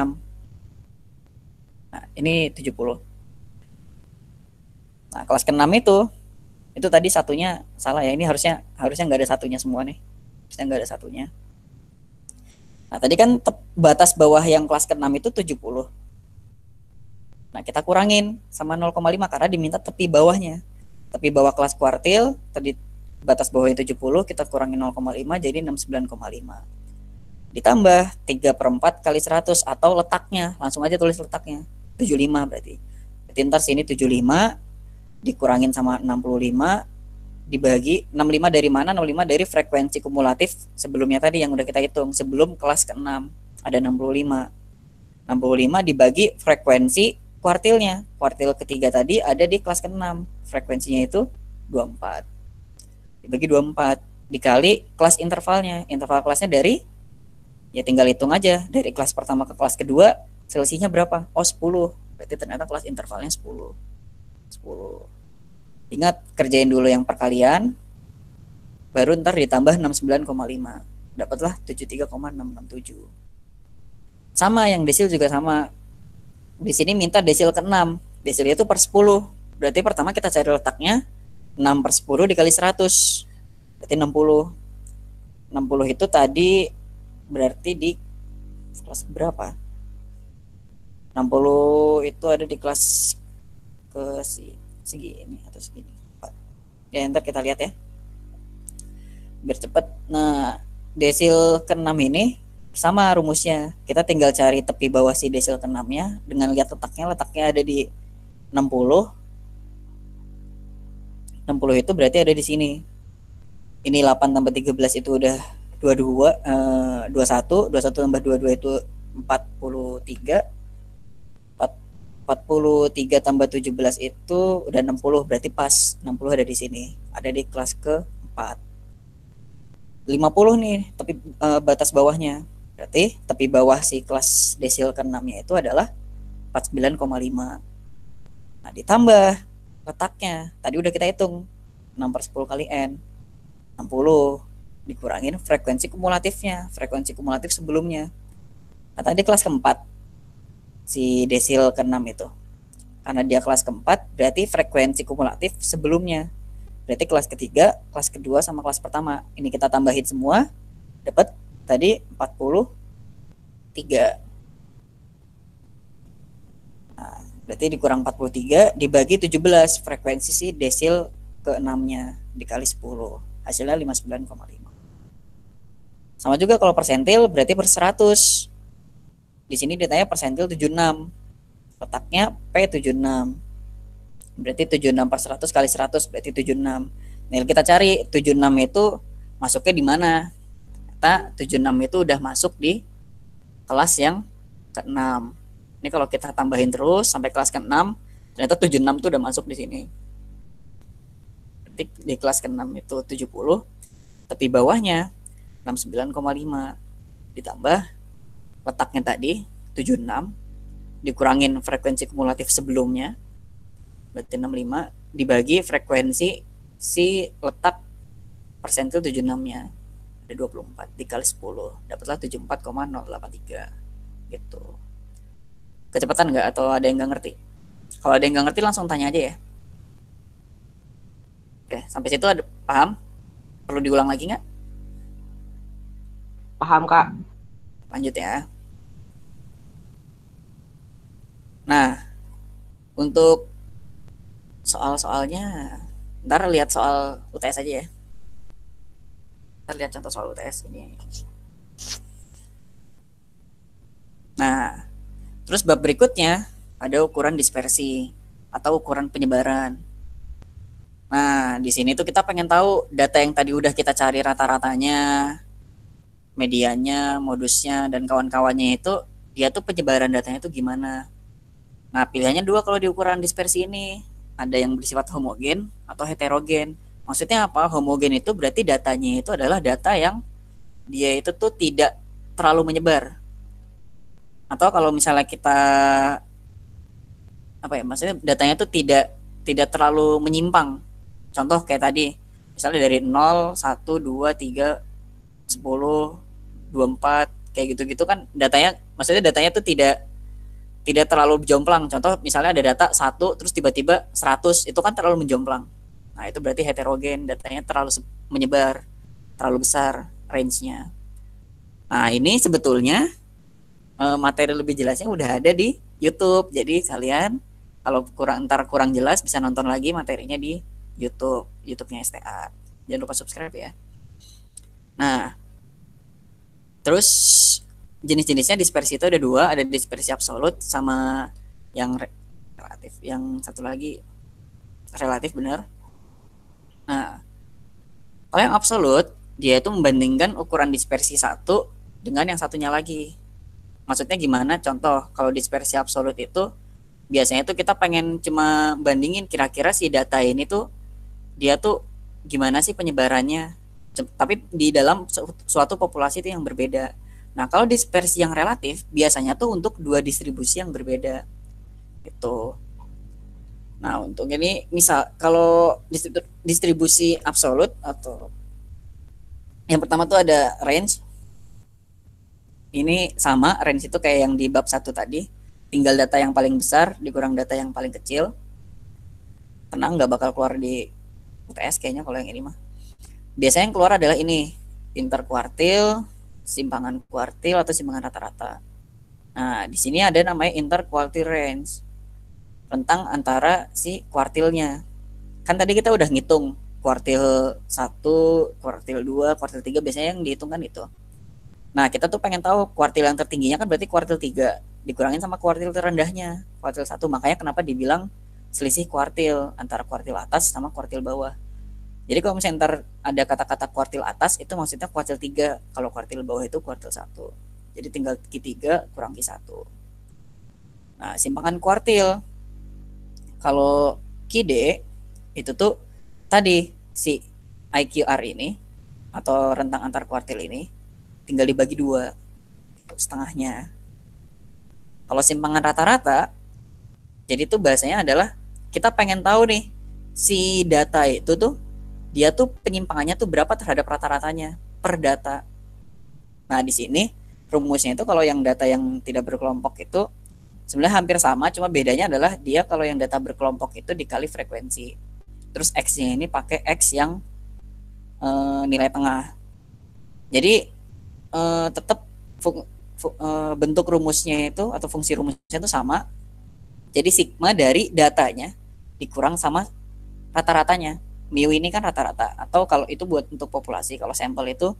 Speaker 1: Nah, ini 70. Nah, kelas ke-6 itu tadi satunya salah ya. Ini harusnya nggak ada satunya semua nih. Harusnya nggak ada satunya. Nah, tadi kan batas bawah yang kelas ke-6 itu 70. Nah, kita kurangin sama 0,5 karena diminta tepi bawahnya. Tepi bawah kelas kuartil, tadi batas bawahnya 70, kita kurangin 0,5 jadi 69,5. Ditambah 3/4 kali 100 atau letaknya. Langsung aja tulis letaknya. 75 berarti. Berarti ntar sini 75 dikurangin sama 65 dibagi 65 dari mana? 65 dari frekuensi kumulatif sebelumnya tadi yang udah kita hitung. Sebelum kelas ke-6 ada 65. 65 dibagi frekuensi kuartilnya. Kuartil ketiga tadi ada di kelas ke-6. Frekuensinya itu 24. Dibagi 24 dikali kelas intervalnya. Interval kelasnya dari ya tinggal hitung aja. Dari kelas pertama ke kelas kedua selisihnya berapa? Oh, 10. Berarti ternyata kelas intervalnya 10. 10. Ingat kerjain dulu yang perkalian. Baru ntar ditambah 69,5. Dapatlah 73,667. Sama yang desil juga sama. Di sini minta desil ke-6. Desilnya itu per 10. Berarti pertama kita cari letaknya 6/10 dikali 100. Berarti 60. 60 itu tadi berarti di kelas berapa? 60 itu ada di kelas ke segini atau segini. Ya, ntar kita lihat ya. Biar cepat. Nah, desil ke-6 ini sama rumusnya. Kita tinggal cari tepi bawah si desil ke-6-nya dengan lihat letaknya. Letaknya ada di 60. 60 itu berarti ada di sini. Ini 8 tambah 13 itu udah 22, 21 tambah 22 itu 43. 43 tambah 17 itu udah 60, berarti pas 60 ada di sini. Ada di kelas ke-4. 50 nih, tapi batas bawahnya. Berarti tepi bawah si kelas desil ke-6-nya itu adalah 49,5. Nah, ditambah letaknya. Tadi udah kita hitung 6/10 kali N. 60 dikurangin frekuensi kumulatifnya, frekuensi kumulatif sebelumnya. Nah, tadi kelas ke-4 si desil ke-6 itu. Karena dia kelas ke-4 berarti frekuensi kumulatif sebelumnya. Berarti kelas ketiga, kelas kedua sama kelas pertama. Ini kita tambahin semua, dapat tadi 43. Nah, berarti dikurang 43 dibagi 17 frekuensi si desil ke-6-nya dikali 10. Hasilnya 59,5. Sama juga kalau persentil berarti per 100. Di sini ditanya persentil 76. Letaknya P76. Berarti 76 per 100 kali 100 berarti 76. Nah, kita cari 76 itu masuknya di mana? Ternyata 76 itu udah masuk di kelas yang ke-6. Ini kalau kita tambahin terus sampai kelas ke-6, ternyata 76 itu udah masuk di sini. Berarti di kelas ke-6 itu 70, tapi bawahnya 69,5 ditambah letaknya tadi 76 dikurangin frekuensi kumulatif sebelumnya berarti 65 dibagi frekuensi si letak persentil 76-nya ada 24 dikali 10 dapatlah 74,083 gitu. Kecepatan nggak atau ada yang nggak ngerti? Kalau ada yang nggak ngerti langsung tanya aja ya. Oke, sampai situ ada paham? Perlu diulang lagi nggak?
Speaker 2: Paham, Kak.
Speaker 1: Lanjut ya. Nah, untuk soal-soalnya, ntar lihat soal UTS aja ya. Ntar lihat contoh soal UTS ini. Nah, terus bab berikutnya ada ukuran dispersi atau ukuran penyebaran. Nah, di sini tuh kita pengen tahu data yang tadi udah kita cari rata-ratanya, medianya, modusnya, dan kawan-kawannya itu, dia tuh penyebaran datanya itu gimana. Nah, pilihannya dua kalau di ukuran dispersi ini. Ada yang bersifat homogen atau heterogen. Maksudnya apa? Homogen itu berarti datanya itu adalah data yang dia itu tuh tidak terlalu menyebar. Atau kalau misalnya kita apa ya? Maksudnya datanya tuh tidak terlalu menyimpang. Contoh kayak tadi, misalnya dari 0, 1, 2, 3, 10, 24 kayak gitu-gitu kan datanya, maksudnya datanya tuh tidak terlalu jomplang. Contoh misalnya ada data 1 terus tiba-tiba 100, itu kan terlalu menjomplang. Nah, itu berarti heterogen, datanya terlalu menyebar, terlalu besar range-nya. Nah, ini sebetulnya materi lebih jelasnya udah ada di YouTube. Jadi kalian kalau kurang jelas bisa nonton lagi materinya di YouTube-nya STA. Jangan lupa subscribe ya. Nah, terus jenis-jenisnya dispersi itu ada dua, ada dispersi absolut sama yang relatif. Yang satu lagi relatif, benar. Nah, kalau yang absolut dia itu membandingkan ukuran dispersi satu dengan yang satunya lagi. Maksudnya gimana? Contoh, kalau dispersi absolut itu biasanya tuh kita pengen cuma bandingin kira-kira si data ini tuh dia tuh gimana sih penyebarannya, tapi di dalam suatu populasi itu yang berbeda. Nah, kalau dispersi yang relatif biasanya tuh untuk dua distribusi yang berbeda gitu. Nah, untuk ini misal kalau distribusi absolut atau yang pertama tuh ada range. Ini sama, range itu kayak yang di bab 1 tadi, tinggal data yang paling besar dikurang data yang paling kecil. Tenang, nggak bakal keluar di UTS kayaknya kalau yang ini mah. Biasanya yang keluar adalah ini, interkuartil, simpangan kuartil atau simpangan rata-rata. Nah, di sini ada namanya interkuartil range. Rentang antara si kuartilnya. Kan tadi kita udah ngitung kuartil 1, kuartil 2, kuartil 3 biasanya yang dihitung kan itu. Nah, kita tuh pengen tahu kuartil yang tertingginya kan berarti kuartil 3 dikurangin sama kuartil terendahnya, kuartil 1. Makanya kenapa dibilang selisih kuartil antara kuartil atas sama kuartil bawah. Jadi kalau misalnya ntar ada kata-kata kuartil atas itu maksudnya kuartil 3, kalau kuartil bawah itu kuartil 1. Jadi tinggal Q3 kurang Q1. Nah, simpangan kuartil. Kalau QD itu tuh tadi si IQR ini atau rentang antar kuartil ini tinggal dibagi 2, setengahnya. Kalau simpangan rata-rata, jadi tuh bahasanya adalah kita pengen tahu nih si data itu tuh dia tuh penyimpangannya tuh berapa terhadap rata-ratanya per data. Nah, di sini rumusnya itu kalau yang data yang tidak berkelompok itu sebenarnya hampir sama, cuma bedanya adalah dia kalau yang data berkelompok itu dikali frekuensi. Terus X-nya ini pakai X yang nilai tengah. Jadi tetap bentuk rumusnya itu atau fungsi rumusnya itu sama. Jadi sigma dari datanya dikurang sama rata-ratanya. Mu ini kan rata-rata, atau kalau itu buat untuk populasi, kalau sampel itu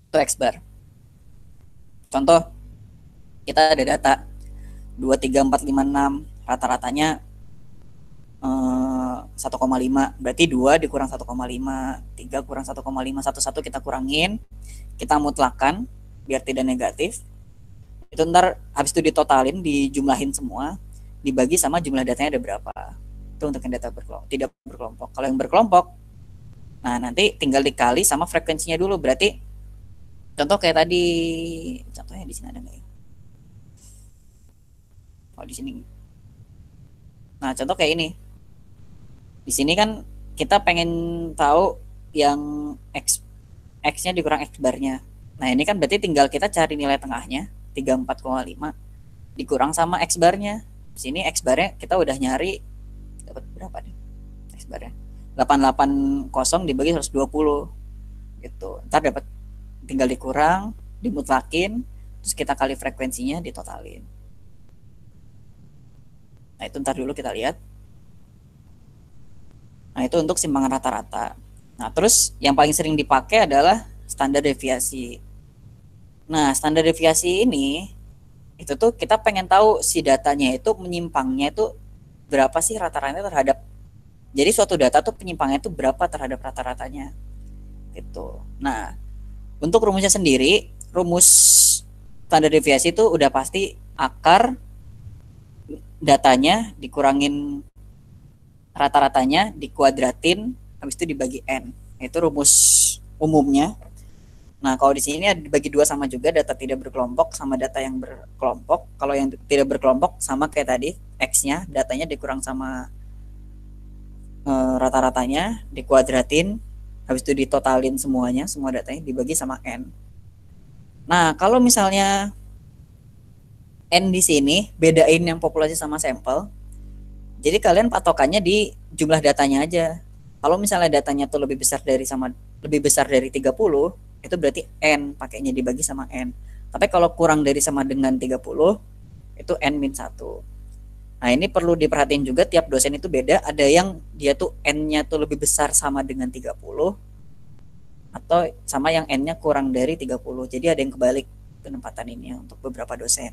Speaker 1: itu X bar. Contoh, kita ada data 2, 3, 4, 5, 6, rata-ratanya 1,5, berarti 2 dikurang 1,5, 3 kurang 1,5, 1 kita kurangin, kita mutlakan biar tidak negatif. Itu ntar habis itu ditotalin, dijumlahin semua, dibagi sama jumlah datanya ada berapa. Itu untuk yang data tidak berkelompok. Kalau yang berkelompok, nah nanti tinggal dikali sama frekuensinya dulu. Berarti contoh kayak tadi, contohnya di sini ada nggak ya? Oh, di sini. Nah, contoh kayak ini. Di sini kan kita pengen tahu yang X-nya dikurang X barnya. Nah, ini kan berarti tinggal kita cari nilai tengahnya, 34,5 dikurang sama X barnya. Di sini X barnya kita udah nyari dapat berapa nih? X barnya 880 dibagi 120 gitu. Ntar dapat, tinggal dikurang, dimutlakin, terus kita kali frekuensinya, ditotalin. Nah, itu ntar dulu kita lihat. Nah, itu untuk simpangan rata-rata. Nah, terus yang paling sering dipakai adalah standar deviasi. Nah, standar deviasi ini itu tuh kita pengen tahu si datanya itu menyimpangnya itu berapa sih rata-ratanya terhadap, jadi suatu data tuh penyimpangannya itu berapa terhadap rata-ratanya gitu. Nah, untuk rumusnya sendiri, rumus standar deviasi itu udah pasti akar datanya dikurangin rata-ratanya, dikuadratin, habis itu dibagi N. Itu rumus umumnya. Nah, kalau di sini dibagi 2 sama juga, data tidak berkelompok sama data yang berkelompok. Kalau yang tidak berkelompok sama kayak tadi, X-nya, datanya dikurang sama rata-ratanya, dikuadratin, habis itu ditotalin semuanya, semua datanya dibagi sama N. Nah, kalau misalnya N di sini bedain yang populasi sama sampel, jadi kalian patokannya di jumlah datanya aja. Kalau misalnya datanya tuh lebih besar dari 30, itu berarti N pakainya dibagi sama N. Tapi kalau kurang dari sama dengan 30, itu N-1. Nah, ini perlu diperhatiin juga, tiap dosen itu beda. Ada yang dia tuh N-nya tuh lebih besar sama dengan 30, atau sama yang N-nya kurang dari 30. Jadi ada yang kebalik penempatan ini untuk beberapa dosen.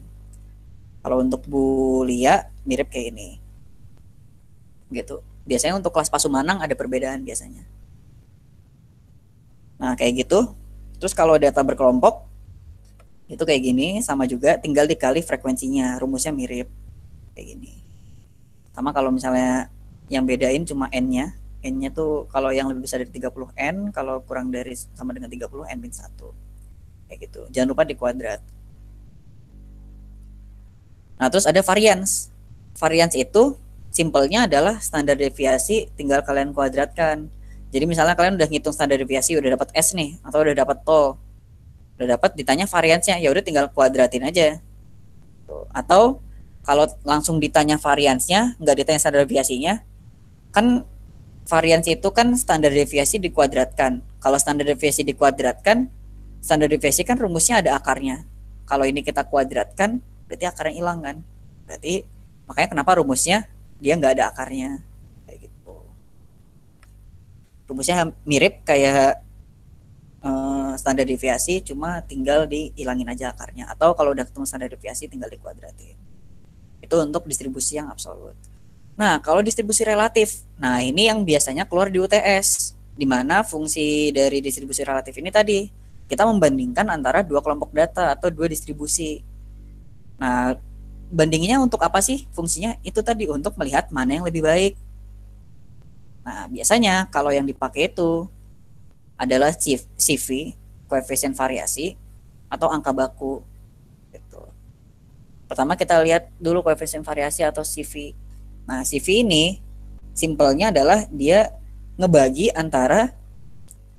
Speaker 1: Kalau untuk Bu Lia mirip kayak ini. Gitu. Biasanya untuk kelas Pasumanang ada perbedaan biasanya. Nah, kayak gitu. Terus kalau data berkelompok itu kayak gini, sama juga, tinggal dikali frekuensinya, rumusnya mirip kayak gini. Sama kalau misalnya yang bedain cuma N-nya. N-nya tuh kalau yang lebih besar dari 30 N, kalau kurang dari sama dengan 30 N-1. Kayak gitu. Jangan lupa dikuadrat. Nah, terus ada varians. Varians itu simpelnya adalah standar deviasi tinggal kalian kuadratkan. Jadi misalnya kalian udah ngitung standar deviasi, udah dapat S nih, atau udah dapat tol, udah dapat, ditanya variansnya, ya udah tinggal kuadratin aja. Atau kalau langsung ditanya variansnya, nggak ditanya standar deviasinya, kan varians itu kan standar deviasi dikuadratkan. Kalau standar deviasi dikuadratkan, standar deviasi kan rumusnya ada akarnya. Kalau ini kita kuadratkan, berarti akarnya hilang kan. Berarti makanya kenapa rumusnya dia nggak ada akarnya. Kayak gitu. Rumusnya mirip kayak standar deviasi, cuma tinggal dihilangin aja akarnya. Atau kalau udah ketemu standar deviasi tinggal dikuadratin. Itu untuk distribusi yang absolut. Nah, kalau distribusi relatif, nah ini yang biasanya keluar di UTS, di mana fungsi dari distribusi relatif ini tadi, kita membandingkan antara dua kelompok data atau dua distribusi. Nah, bandingnya untuk apa sih fungsinya? Itu tadi untuk melihat mana yang lebih baik. Nah, biasanya kalau yang dipakai itu adalah CV, koefisien variasi, atau angka baku. Gitu. Pertama kita lihat dulu koefisien variasi atau CV. Nah, CV ini simpelnya adalah dia ngebagi antara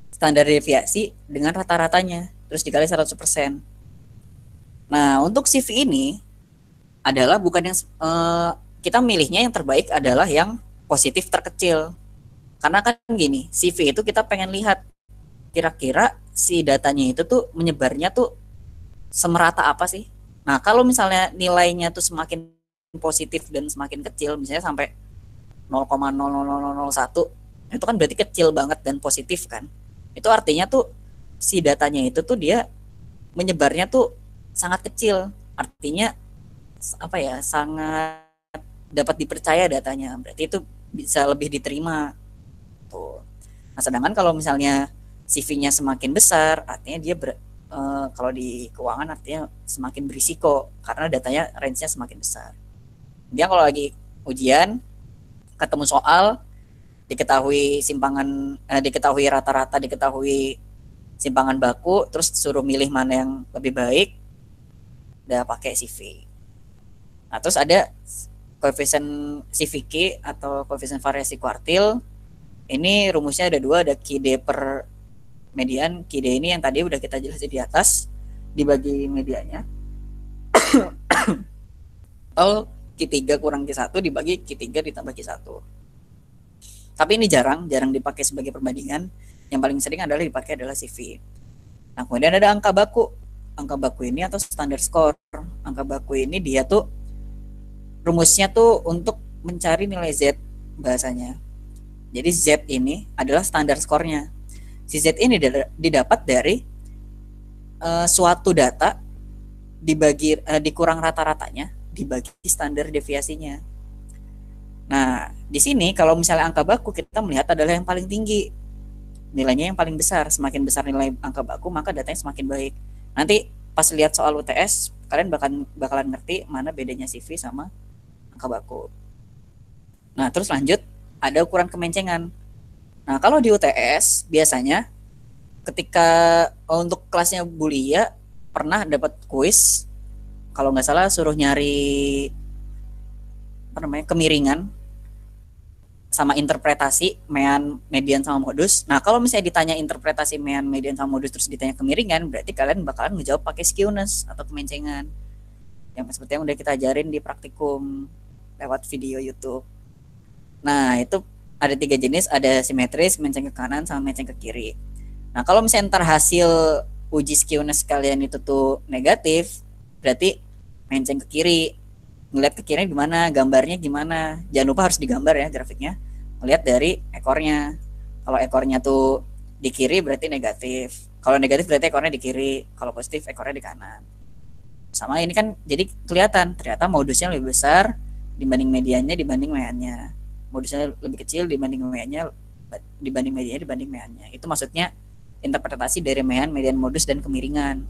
Speaker 1: standar deviasi dengan rata-ratanya, terus dikali 100%. Nah, untuk CV ini adalah bukan yang kita milihnya yang terbaik adalah yang positif terkecil. Karena kan gini, CV itu kita pengen lihat kira-kira si datanya itu tuh menyebarnya tuh semerata apa sih. Nah, kalau misalnya nilainya tuh semakin positif dan semakin kecil, misalnya sampai 0,00001, itu kan berarti kecil banget dan positif kan. Itu artinya tuh si datanya itu tuh dia menyebarnya tuh sangat kecil. Artinya apa ya, sangat dapat dipercaya datanya. Berarti itu bisa lebih diterima. Tuh. Nah, sedangkan kalau misalnya CV-nya semakin besar, artinya dia kalau di keuangan artinya semakin berisiko karena datanya range-nya semakin besar. Dia kalau lagi ujian ketemu soal diketahui simpangan diketahui rata-rata, diketahui simpangan baku, terus suruh milih mana yang lebih baik, udah pakai CV. Nah, terus ada koefisien CVK atau koefisien variasi kuartil. Ini rumusnya ada dua, ada QD per median. QD ini yang tadi udah kita jelasin di atas, dibagi mediannya. Atau Q3 kurang Q1 dibagi Q3 ditambah Q1. Tapi ini jarang dipakai sebagai perbandingan. Yang paling sering dipakai adalah CV. Nah, kemudian ada angka baku. Angka baku ini atau standar score. Angka baku ini dia tuh rumusnya tuh untuk mencari nilai Z bahasanya. Jadi Z ini adalah standar skornya. Si Z ini didapat dari suatu data dibagi dikurang rata-ratanya dibagi standar deviasinya. Nah, di sini kalau misalnya angka baku kita melihat adalah yang paling tinggi. Nilainya yang paling besar. Semakin besar nilai angka baku, maka datanya semakin baik. Nanti pas lihat soal UTS, kalian bakalan ngerti mana bedanya CV sama angka baku. Nah, terus lanjut, ada ukuran kemencengan. Nah, kalau di UTS biasanya ketika untuk kelasnya Bulia pernah dapat kuis, kalau nggak salah suruh nyari kemiringan sama interpretasi mean, median sama modus. Nah, kalau misalnya ditanya interpretasi mean, median sama modus terus ditanya kemiringan, berarti kalian bakalan ngejawab pakai skewness atau kemencengan. Yang seperti yang udah kita ajarin di praktikum lewat video YouTube. Nah, itu ada 3 jenis, ada simetris, menceng ke kanan sama menceng ke kiri. Nah, kalau misalnya ntar hasil uji skewness kalian itu tuh negatif, berarti menceng ke kiri. Ngeliat ke kiri gimana, gambarnya gimana. Jangan lupa harus digambar ya grafiknya. Ngeliat dari ekornya. Kalau ekornya tuh di kiri berarti negatif. Kalau negatif berarti ekornya di kiri. Kalau positif ekornya di kanan. Sama ini kan jadi kelihatan ternyata modusnya lebih besar dibanding mediannya dibanding meannya. Modusnya lebih kecil dibanding meannya dibanding mediannya dibanding meannya. Itu maksudnya interpretasi dari mean, median, modus dan kemiringan.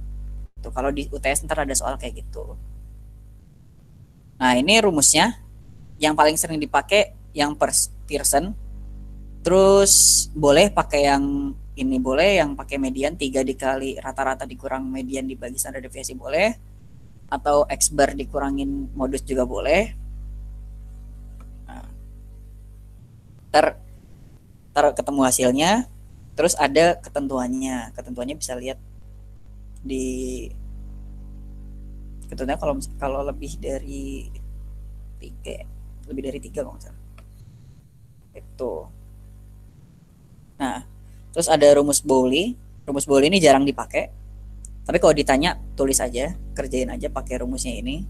Speaker 1: Tuh kalau di UTS ntar ada soal kayak gitu. Nah, ini rumusnya. Yang paling sering dipakai yang Pearson. Terus boleh pakai yang ini, boleh yang pakai median 3 dikali rata-rata dikurang median dibagi standar deviasi boleh. Atau X bar dikurangin modus juga boleh. Nah, ntar ketemu hasilnya. Terus ada ketentuannya. Ketentuannya bisa lihat di ketentuannya kalau lebih dari 3 kalau nggak salah. Itu. Nah, terus ada rumus Bowley. Rumus Bowley ini jarang dipakai. Tapi kalau ditanya tulis aja, kerjain aja pakai rumusnya ini.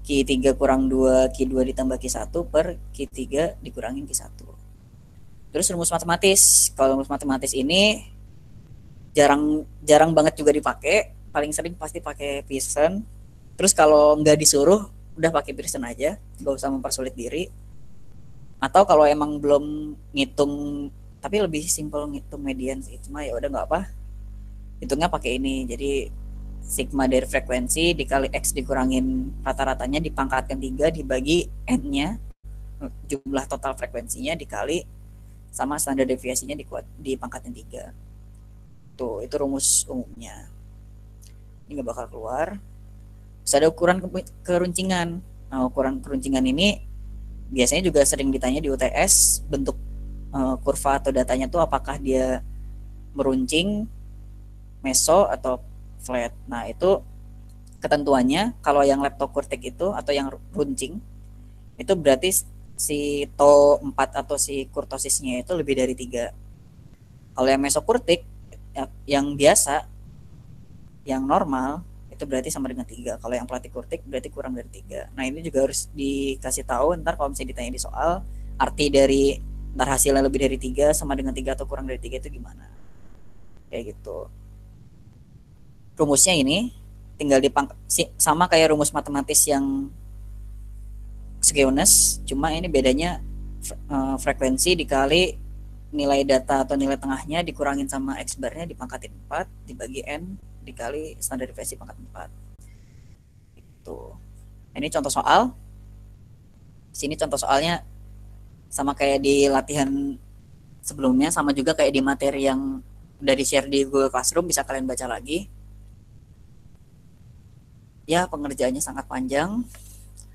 Speaker 1: Q3 kurang 2 Q2 ditambah Q1 per Q3 dikurangin Q1. Terus rumus matematis. Kalau rumus matematis ini jarang banget juga dipakai. Paling sering pasti pakai Pearson. Terus kalau nggak disuruh udah pakai Pearson aja, nggak usah mempersulit diri. Atau kalau emang belum ngitung, tapi lebih simpel ngitung median sih, cuma ya udah nggak apa, hitungnya pakai ini. Jadi sigma dari frekuensi dikali X dikurangin rata-ratanya dipangkatkan 3 dibagi N-nya, jumlah total frekuensinya dikali sama standar deviasinya dipangkatin 3. Tuh, itu rumus umumnya. Ini nggak bakal keluar. Terus ada ukuran keruncingan. Nah, ukuran keruncingan ini biasanya juga sering ditanya di UTS, bentuk kurva atau datanya tuh apakah dia meruncing, meso, atau flat. Nah, itu ketentuannya kalau yang leptokurtik itu atau yang runcing itu berarti si to 4 atau si kurtosisnya itu lebih dari 3. Kalau yang mesokurtik yang biasa, yang normal itu berarti sama dengan 3. Kalau yang platikurtik berarti kurang dari 3. Nah, ini juga harus dikasih tahu ntar kalau misalnya ditanya di soal, arti dari ntar hasilnya lebih dari 3 sama dengan 3 atau kurang dari 3 itu gimana. Kayak gitu. Rumusnya ini tinggal sama kayak rumus matematis yang skewness, cuma ini bedanya frekuensi dikali nilai data atau nilai tengahnya dikurangin sama X barnya dipangkatin 4 dibagi N dikali standar deviasi pangkat 4. Itu. Ini contoh soal. Sini contoh soalnya sama kayak di latihan sebelumnya, sama juga kayak di materi yang udah di-share di Google Classroom, bisa kalian baca lagi. Ya, pengerjaannya sangat panjang.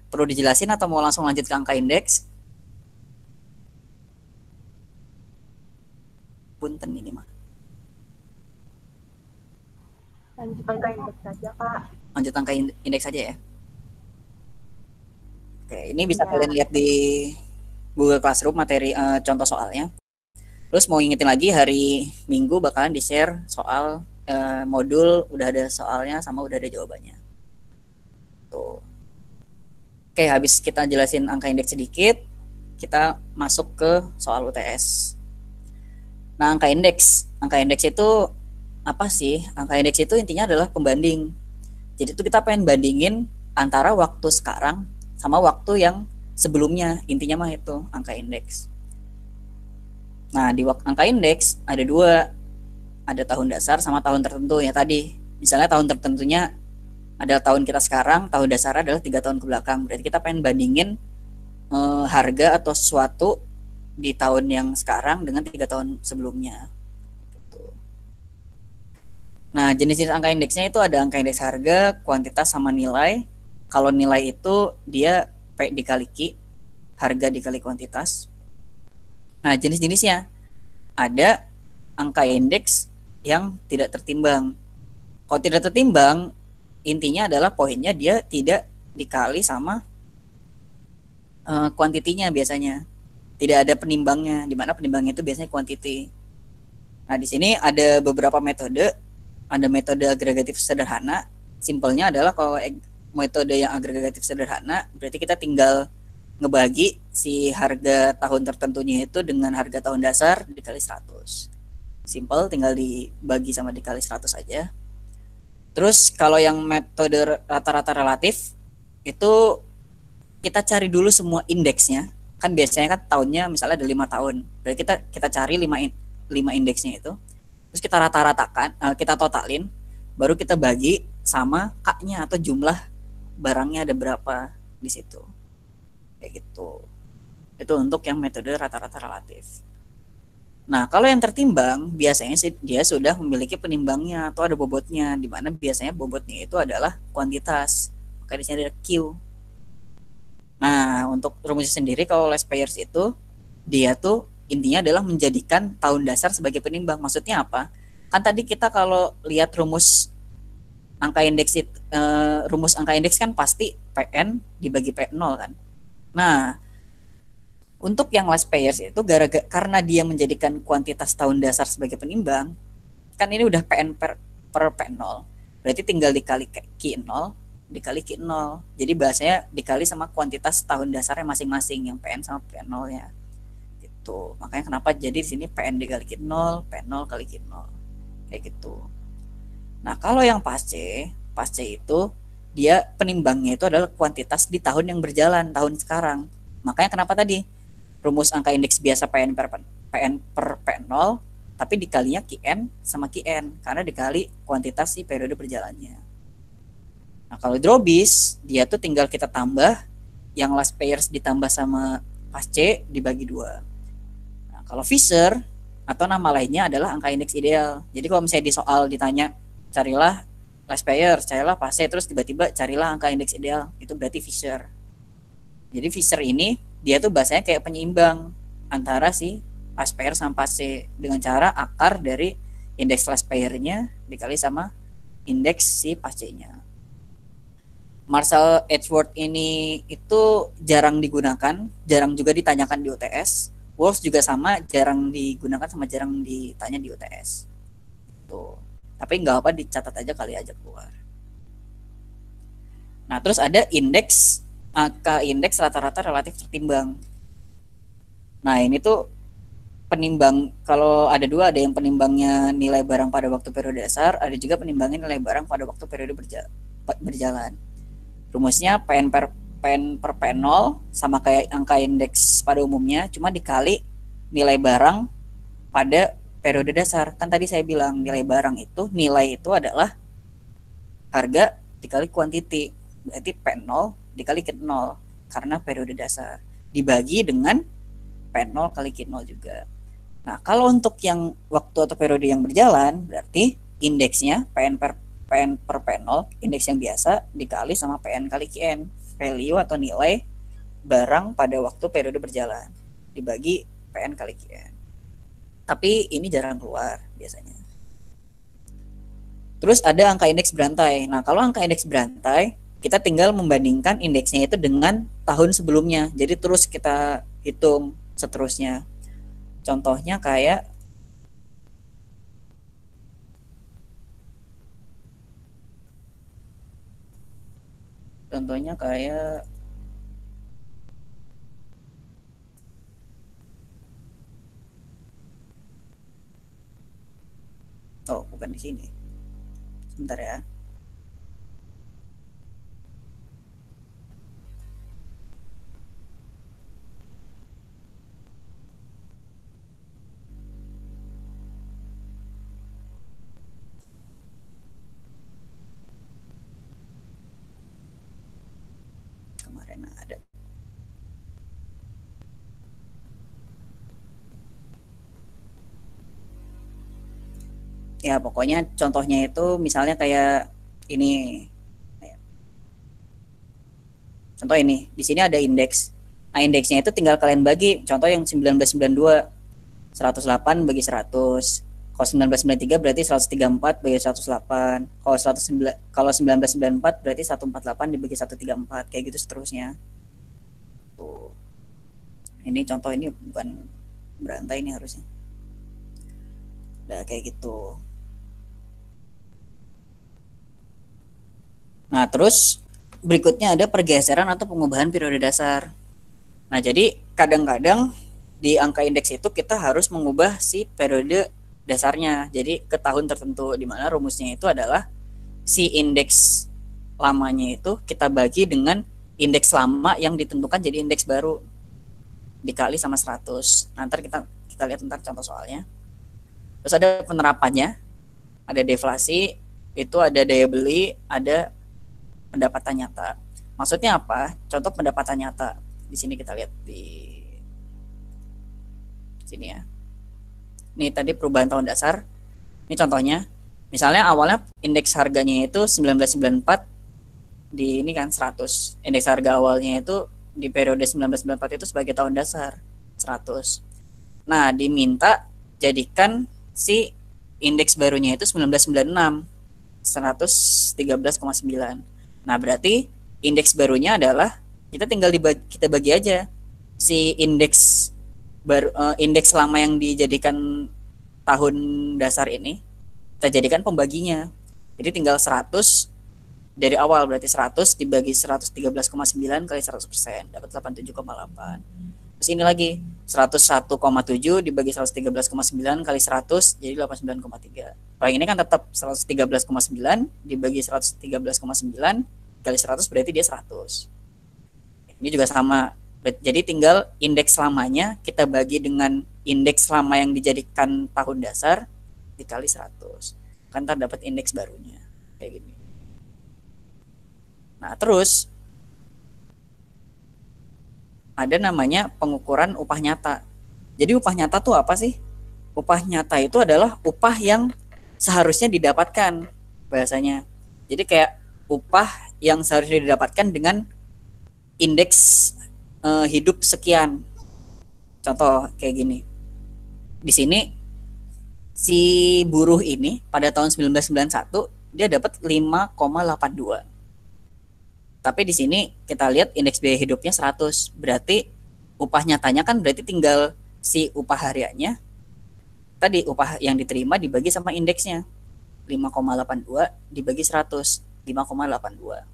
Speaker 1: Perlu dijelasin atau mau langsung lanjut ke angka indeks? Punten ini mah.
Speaker 5: Lanjut angka indeks saja, Kak.
Speaker 1: Lanjut angka indeks saja ya. Oke, ini bisa kalian lihat di Google Classroom materi contoh soalnya. Terus mau ingetin lagi, hari Minggu bakalan di-share soal modul, udah ada soalnya sama udah ada jawabannya. Tuh. Oke, habis kita jelasin angka indeks sedikit, kita masuk ke soal UTS. Nah, angka indeks itu apa sih? Angka indeks itu intinya adalah pembanding. Jadi itu kita pengen bandingin antara waktu sekarang sama waktu yang sebelumnya. Intinya mah itu angka indeks. Nah, di angka indeks ada 2. Ada tahun dasar sama tahun tertentu ya tadi. Misalnya tahun tertentunya adalah tahun kita sekarang, tahun dasar adalah 3 tahun ke belakang. Berarti kita pengen bandingin harga atau sesuatu di tahun yang sekarang dengan 3 tahun sebelumnya. Gitu. Nah, jenis-jenis angka indeksnya itu ada angka indeks harga, kuantitas, sama nilai. Kalau nilai itu dia P dikali Q, harga dikali kuantitas. Nah, jenis-jenisnya ada angka indeks yang tidak tertimbang. Kalau tidak tertimbang, intinya adalah poinnya dia tidak dikali sama kuantitinya biasanya. Tidak ada penimbangnya, di mana penimbangnya itu biasanya kuantiti. Nah, di sini ada beberapa metode. Ada metode agregatif sederhana. Simpelnya adalah kalau metode yang agregatif sederhana, berarti kita tinggal ngebagi si harga tahun tertentunya itu dengan harga tahun dasar dikali 100. Simpel, tinggal dibagi sama dikali 100 aja. Terus kalau yang metode rata-rata relatif itu kita cari dulu semua indeksnya. Kan biasanya kan tahunnya misalnya ada 5 tahun. Berarti kita cari 5 indeksnya itu. Terus kita rata-ratakan, kita totalin, baru kita bagi sama K-nya atau jumlah barangnya ada berapa di situ. Kayak gitu. Itu untuk yang metode rata-rata relatif. Nah, kalau yang tertimbang biasanya dia sudah memiliki penimbangnya atau ada bobotnya, di mana biasanya bobotnya itu adalah kuantitas. Maka di sini ada Q. Nah, untuk rumusnya sendiri kalau Les Payers itu dia tuh intinya adalah menjadikan tahun dasar sebagai penimbang. Maksudnya apa? Kan tadi kita kalau lihat rumus angka indeks rumus angka indeks kan pasti PN dibagi P0 kan. Nah, untuk yang last payers itu karena dia menjadikan kuantitas tahun dasar sebagai penimbang, kan ini udah PN per P0. Berarti tinggal dikali Q0 dikali Q0. Jadi bahasanya dikali sama kuantitas tahun dasarnya masing-masing, yang PN sama P0-nya. Gitu. Makanya kenapa jadi di sini PN dikali Q0, P0 kali Q0. Kayak gitu. Nah, kalau yang pas C itu dia penimbangnya itu adalah kuantitas di tahun yang berjalan, tahun sekarang. Makanya kenapa tadi rumus angka indeks biasa PN per P0 tapi dikalinya QN sama QN karena dikali kuantitas si periode berjalannya. Nah, kalau Drobis dia tuh tinggal kita tambah yang last payers ditambah sama pas C dibagi 2. Nah, kalau Fisher atau nama lainnya adalah angka indeks ideal. Jadi kalau misalnya di soal ditanya carilah last payers, carilah pas C, terus tiba-tiba carilah angka indeks ideal, itu berarti Fisher. Jadi Fisher ini dia tuh bahasanya kayak penyeimbang antara si last payer sama pas C dengan cara akar dari indeks last payer-nya dikali sama indeks si pas C-nya. Marshall Edgeworth ini itu jarang digunakan, jarang juga ditanyakan di UTS. Wolf juga sama, jarang digunakan sama jarang ditanya di UTS. Tuh. Tapi nggak apa dicatat aja kali aja keluar. Nah, terus ada indeks angka indeks rata-rata relatif tertimbang. Nah, ini tuh penimbang, kalau ada dua, ada yang penimbangnya nilai barang pada waktu periode dasar, ada juga penimbangnya nilai barang pada waktu periode berjalan. Rumusnya PN per P0 sama kayak angka indeks pada umumnya, cuma dikali nilai barang pada periode dasar. Kan tadi saya bilang nilai barang itu, nilai itu adalah harga dikali kuantiti, berarti P0 dikali Q0 karena periode dasar, dibagi dengan P0 kali Q0 juga. Nah, kalau untuk yang waktu atau periode yang berjalan, berarti indeksnya PN per P0, indeks yang biasa, dikali sama PN kali QN, value atau nilai barang pada waktu periode berjalan, dibagi PN kali QN. Tapi ini jarang keluar biasanya. Terus ada angka indeks berantai. Nah, kalau angka indeks berantai, kita tinggal membandingkan indeksnya itu dengan tahun sebelumnya. Jadi terus kita hitung seterusnya. Contohnya kayak oh, bukan di sini. Sebentar ya. Kemarin ada. Ya, pokoknya contohnya itu misalnya kayak ini. Contoh ini, di sini ada indeks. Nah, indeksnya itu tinggal kalian bagi. Contoh yang 1992, 108 bagi 100. Kalau 1993 berarti 134 bagi 108. Kalau 1994 berarti 148 dibagi 134, kayak gitu seterusnya. Tuh. Ini contoh, ini bukan berantai ini harusnya. Udah kayak gitu. Nah, terus berikutnya ada pergeseran atau pengubahan periode dasar. Nah, jadi kadang-kadang di angka indeks itu kita harus mengubah si periode dasarnya. Jadi ke tahun tertentu, di mana rumusnya itu adalah si indeks lamanya itu kita bagi dengan indeks lama yang ditentukan jadi indeks baru dikali sama 100. Nanti kita lihat ntar contoh soalnya. Terus ada penerapannya, ada deflasi, itu ada daya beli, ada pendapatan nyata. Maksudnya apa? Contoh pendapatan nyata. Di sini kita lihat di sini ya. Ini tadi perubahan tahun dasar. Ini contohnya. Misalnya awalnya indeks harganya itu 1994 di ini kan 100. Indeks harga awalnya itu di periode 1994 itu sebagai tahun dasar 100. Nah, diminta jadikan si indeks barunya itu 1996 113,9. Nah, berarti indeks barunya adalah kita tinggal kita bagi aja si indeks baru, indeks lama yang dijadikan tahun dasar ini kita jadikan pembaginya. Jadi tinggal 100 dari awal, berarti 100 dibagi 113,9 kali 100% dapat 87,8. Terus ini lagi 101,7 dibagi 113,9 kali 100 jadi 89,3. Kalau ini kan tetap 113,9 dibagi 113,9 kali 100 berarti dia 100. Ini juga sama. Jadi tinggal indeks lamanya kita bagi dengan indeks lama yang dijadikan tahun dasar dikali 100. Kan ntar dapat indeks barunya. Kayak gini. Nah, terus ada namanya pengukuran upah nyata. Jadi upah nyata tuh apa sih? Upah nyata itu adalah upah yang seharusnya didapatkan bahasanya. Jadi kayak upah yang seharusnya didapatkan dengan indeks hidup sekian. Contoh kayak gini. Di sini si buruh ini pada tahun 1991 dia dapat 5,82. Tapi di sini kita lihat indeks biaya hidupnya 100. Berarti upah nyatanya kan berarti tinggal si upah hariannya. Tadi upah yang diterima dibagi sama indeksnya. 5,82 dibagi 100. 5,82.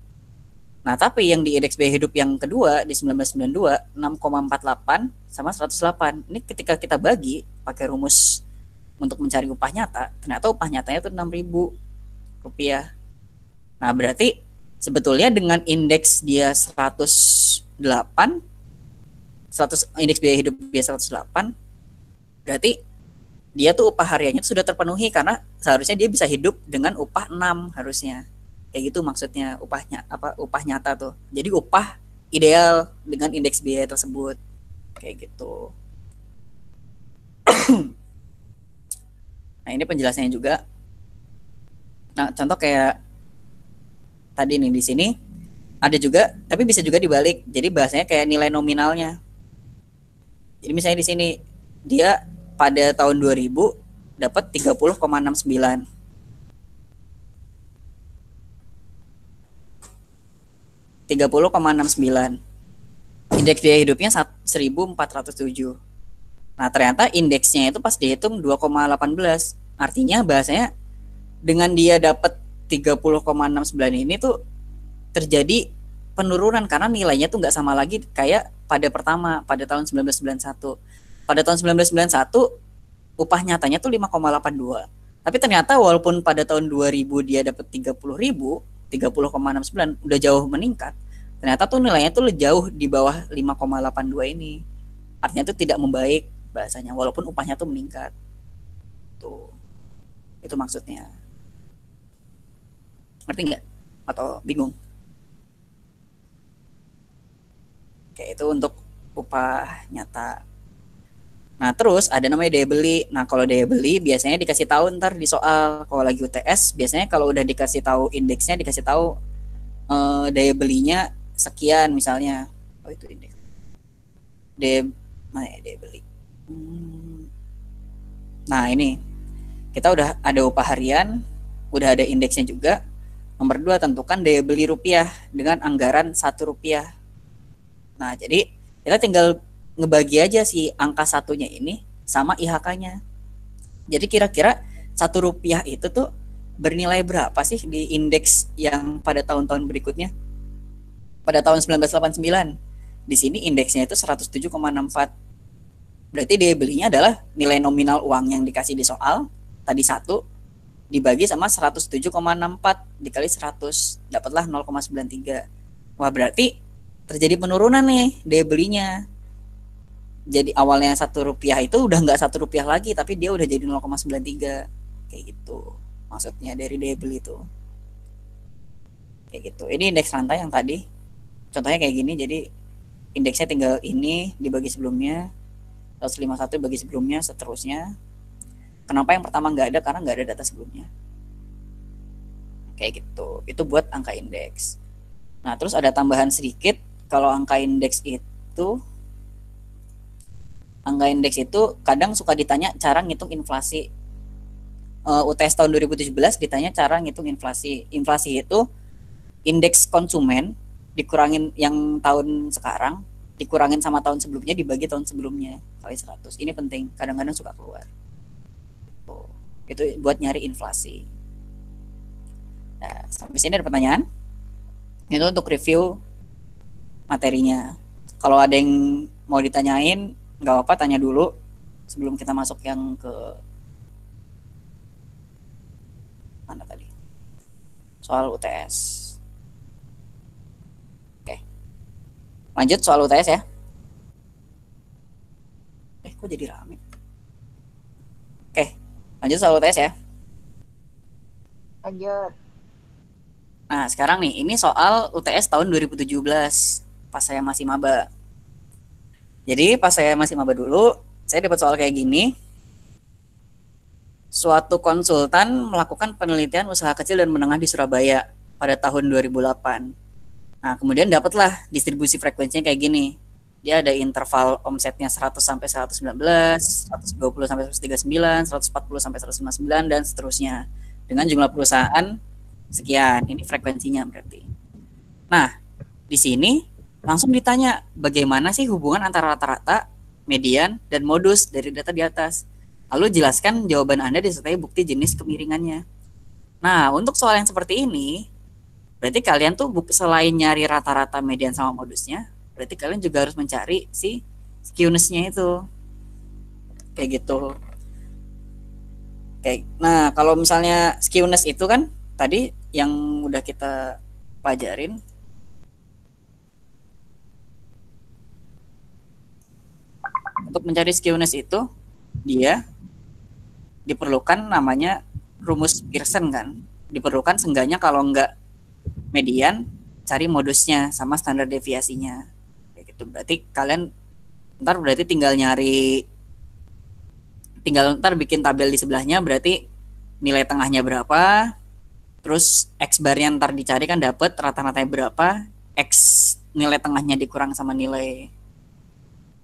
Speaker 1: Nah, tapi yang di indeks biaya hidup yang kedua di 1992 6,48 sama 108. Ini ketika kita bagi pakai rumus untuk mencari upah nyata, ternyata upah nyatanya itu Rp6.000. Nah, berarti sebetulnya dengan indeks dia 108, indeks biaya hidup dia 108, berarti dia tuh upah hariannya sudah terpenuhi karena seharusnya dia bisa hidup dengan upah 6 harusnya. Kayak gitu maksudnya upah nyata tuh. Jadi upah ideal dengan indeks biaya tersebut. Kayak gitu. Nah, ini penjelasannya juga. Nah, contoh kayak tadi nih di sini ada juga, tapi bisa juga dibalik. Jadi bahasanya kayak nilai nominalnya. Jadi misalnya di sini dia pada tahun 2000 dapat 30,69. Indeks biaya hidupnya 1407. Nah, ternyata indeksnya itu pas dihitung 2,18. Artinya bahasanya dengan dia dapat 30,69 ini tuh terjadi penurunan karena nilainya tuh nggak sama lagi kayak pada tahun 1991. Pada tahun 1991 upah nyatanya tuh 5,82. Tapi ternyata walaupun pada tahun 2000 dia dapat 30,69 udah jauh meningkat. Ternyata tuh nilainya tuh jauh di bawah 5,82 ini. Artinya tuh tidak membaik bahasanya walaupun upahnya tuh meningkat. Tuh. Itu maksudnya. Ngerti nggak? Atau bingung? Oke, itu untuk upah nyata. Nah, terus ada namanya daya beli. Nah, kalau daya beli biasanya dikasih tahu ntar di soal. Kalau lagi UTS, biasanya kalau udah dikasih tahu indeksnya, dikasih tahu daya belinya sekian misalnya. Oh, itu indeks. Mana ya daya beli? Nah, ini kita udah ada upah harian, udah ada indeksnya juga. Nomor 2, tentukan daya beli rupiah dengan anggaran Rp1. Nah, jadi kita tinggal ngebagi aja si angka satunya ini sama IHK-nya. Jadi kira-kira Rp1 itu tuh bernilai berapa sih di indeks yang pada tahun-tahun berikutnya? Pada tahun 1989, di sini indeksnya itu 107,64. Berarti daya belinya adalah nilai nominal uang yang dikasih di soal, tadi 1, dibagi sama 107,64 dikali 100, dapatlah 0,93. Wah, berarti terjadi penurunan nih daya belinya. Jadi awalnya Rp1 itu udah nggak Rp1 lagi, tapi dia udah jadi 0,93 kayak gitu. Maksudnya dari daya beli itu. Kayak gitu. Ini indeks rantai yang tadi. Contohnya kayak gini, jadi indeksnya tinggal ini dibagi sebelumnya, 151 dibagi sebelumnya, seterusnya. Kenapa yang pertama nggak ada? Karena nggak ada data sebelumnya. Kayak gitu. Itu buat angka indeks. Nah, terus ada tambahan sedikit. Kalau angka indeks itu kadang suka ditanya cara ngitung inflasi. UTS tahun 2017 ditanya cara ngitung inflasi. Inflasi itu indeks konsumen dikurangin yang tahun sekarang, dikurangin sama tahun sebelumnya, dibagi tahun sebelumnya kali 100. Ini penting, kadang-kadang suka keluar. Itu buat nyari inflasi. Nah, sampai sini ada pertanyaan? Itu untuk review materinya. Kalau ada yang mau ditanyain, nggak apa-apa, tanya dulu sebelum kita masuk yang ke mana tadi? Soal UTS. Lanjut soal UTS ya. Kok jadi rame? Oke, lanjut soal UTS ya.
Speaker 5: Lanjut.
Speaker 1: Nah, sekarang nih, ini soal UTS tahun 2017, pas saya masih maba. Jadi, pas saya masih maba dulu, saya dapat soal kayak gini. Suatu konsultan melakukan penelitian usaha kecil dan menengah di Surabaya pada tahun 2008. Nah, kemudian dapatlah distribusi frekuensinya kayak gini. Dia ada interval omsetnya 100 sampai 119, 120 sampai 139, 140 sampai 159 dan seterusnya. Dengan jumlah perusahaan sekian. Ini frekuensinya berarti. Nah, di sini langsung ditanya bagaimana sih hubungan antara rata-rata, median, dan modus dari data di atas. Lalu jelaskan jawaban Anda disertai bukti jenis kemiringannya. Nah, untuk soal yang seperti ini, berarti kalian tuh selain nyari rata-rata, median, sama modusnya, berarti kalian juga harus mencari si skewness-nya itu. Kayak gitu. Oke. Nah, kalau misalnya skewness itu kan tadi yang udah kita pelajarin. Untuk mencari skewness itu, dia diperlukan namanya rumus Pearson kan. Diperlukan seenggaknya kalau enggak median, cari modusnya sama standar deviasinya. Kayak gitu. Berarti kalian ntar berarti tinggal ntar bikin tabel di sebelahnya, berarti nilai tengahnya berapa, terus X barnya ntar dicari kan dapet rata-ratanya berapa, X nilai tengahnya dikurang sama nilai.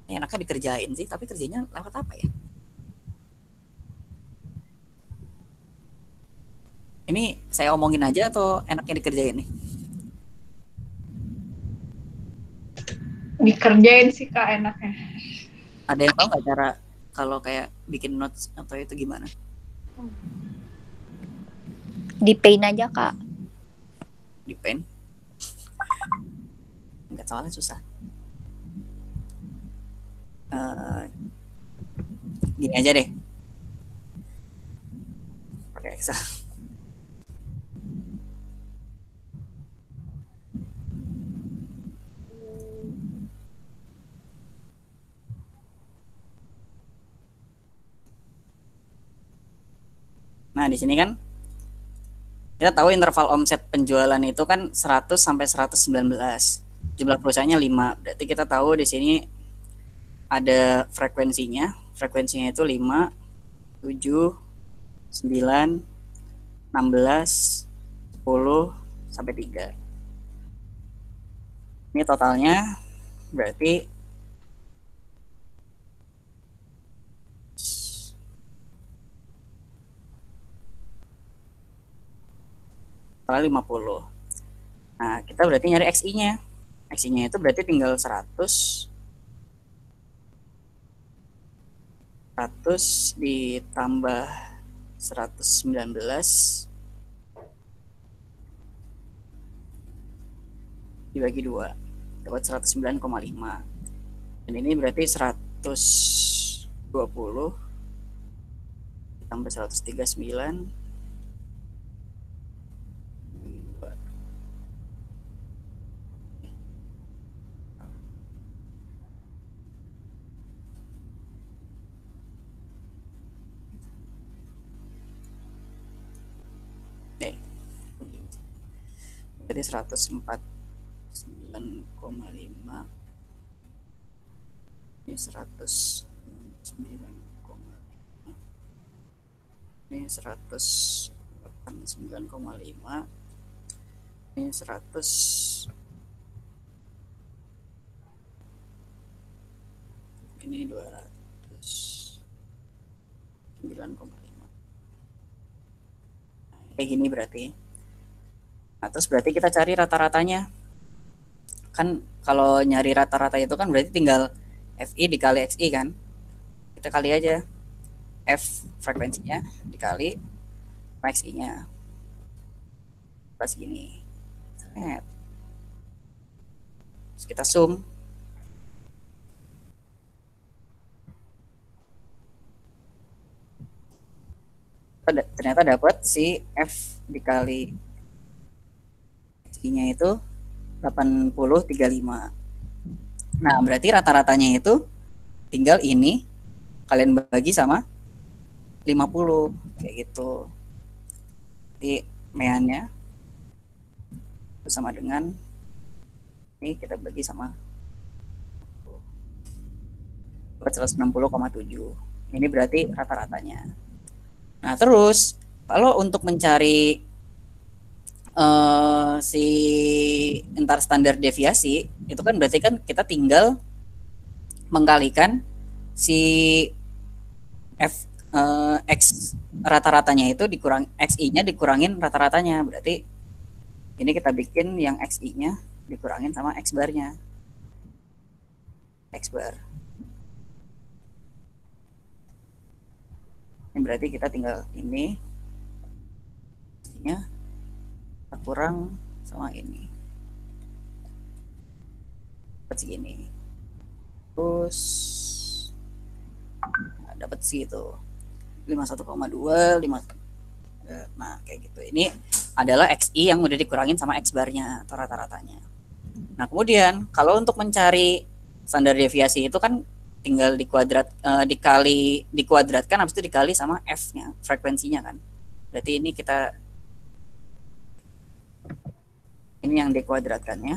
Speaker 1: Ini enaknya dikerjain sih, tapi kerjanya lewat apa ya? Ini saya omongin aja atau enaknya dikerjain nih?
Speaker 3: Dikerjain sih Kak enaknya.
Speaker 1: Ada yang tahu nggak cara kalau kayak bikin notes atau itu gimana?
Speaker 6: Di paint aja Kak.
Speaker 1: Di pen? Nggak, soalnya susah. Gini aja deh. Pakai Excel. Nah, di sini kan kita tahu interval omset penjualan itu kan 100 sampai 119. Jumlah perusahaannya 5. Berarti kita tahu di sini ada frekuensinya. Frekuensinya itu 5, 7, 9, 16, 10 sampai 3. Ini totalnya berarti total 50. Nah, kita berarti nyari XI-nya. XI-nya itu berarti tinggal 100 ditambah 119 dibagi 2 dapat 109,5. Dan ini berarti 120 ditambah 139 jadi 149,5 ini 109,5 ini 149,5 ini 100 ini 209,5 kayak gini berarti. Nah, terus berarti kita cari rata-ratanya. Kan kalau nyari rata-rata itu kan berarti tinggal FI dikali XI kan. Kita kali aja. F frekuensinya dikali XI-nya. Pas gini. Terus kita sum. Ternyata dapat si F dikali nya itu 80,35. Nah, berarti rata-ratanya itu tinggal ini kalian bagi sama 50 kayak gitu. Jadi meannya itu sama dengan ini kita bagi sama 460,7. Ini berarti rata-ratanya. Nah, terus kalau untuk mencari si entar standar deviasi itu kan berarti kan kita tinggal mengkalikan si x rata-ratanya itu dikurang xi-nya dikurangin rata-ratanya. Berarti ini kita bikin yang xi-nya dikurangin sama x bar-nya. X bar. Ini berarti kita tinggal ini xi-nya kurang sama ini. Dapat segini. Terus dapat segitu 51,2 nah kayak gitu. Ini adalah xi yang udah dikurangin sama x barnya atau rata-ratanya. Nah, kemudian kalau untuk mencari standar deviasi itu kan tinggal dikuadratkan habis itu dikali sama f-nya, frekuensinya kan. Berarti ini yang dikuadratkannya.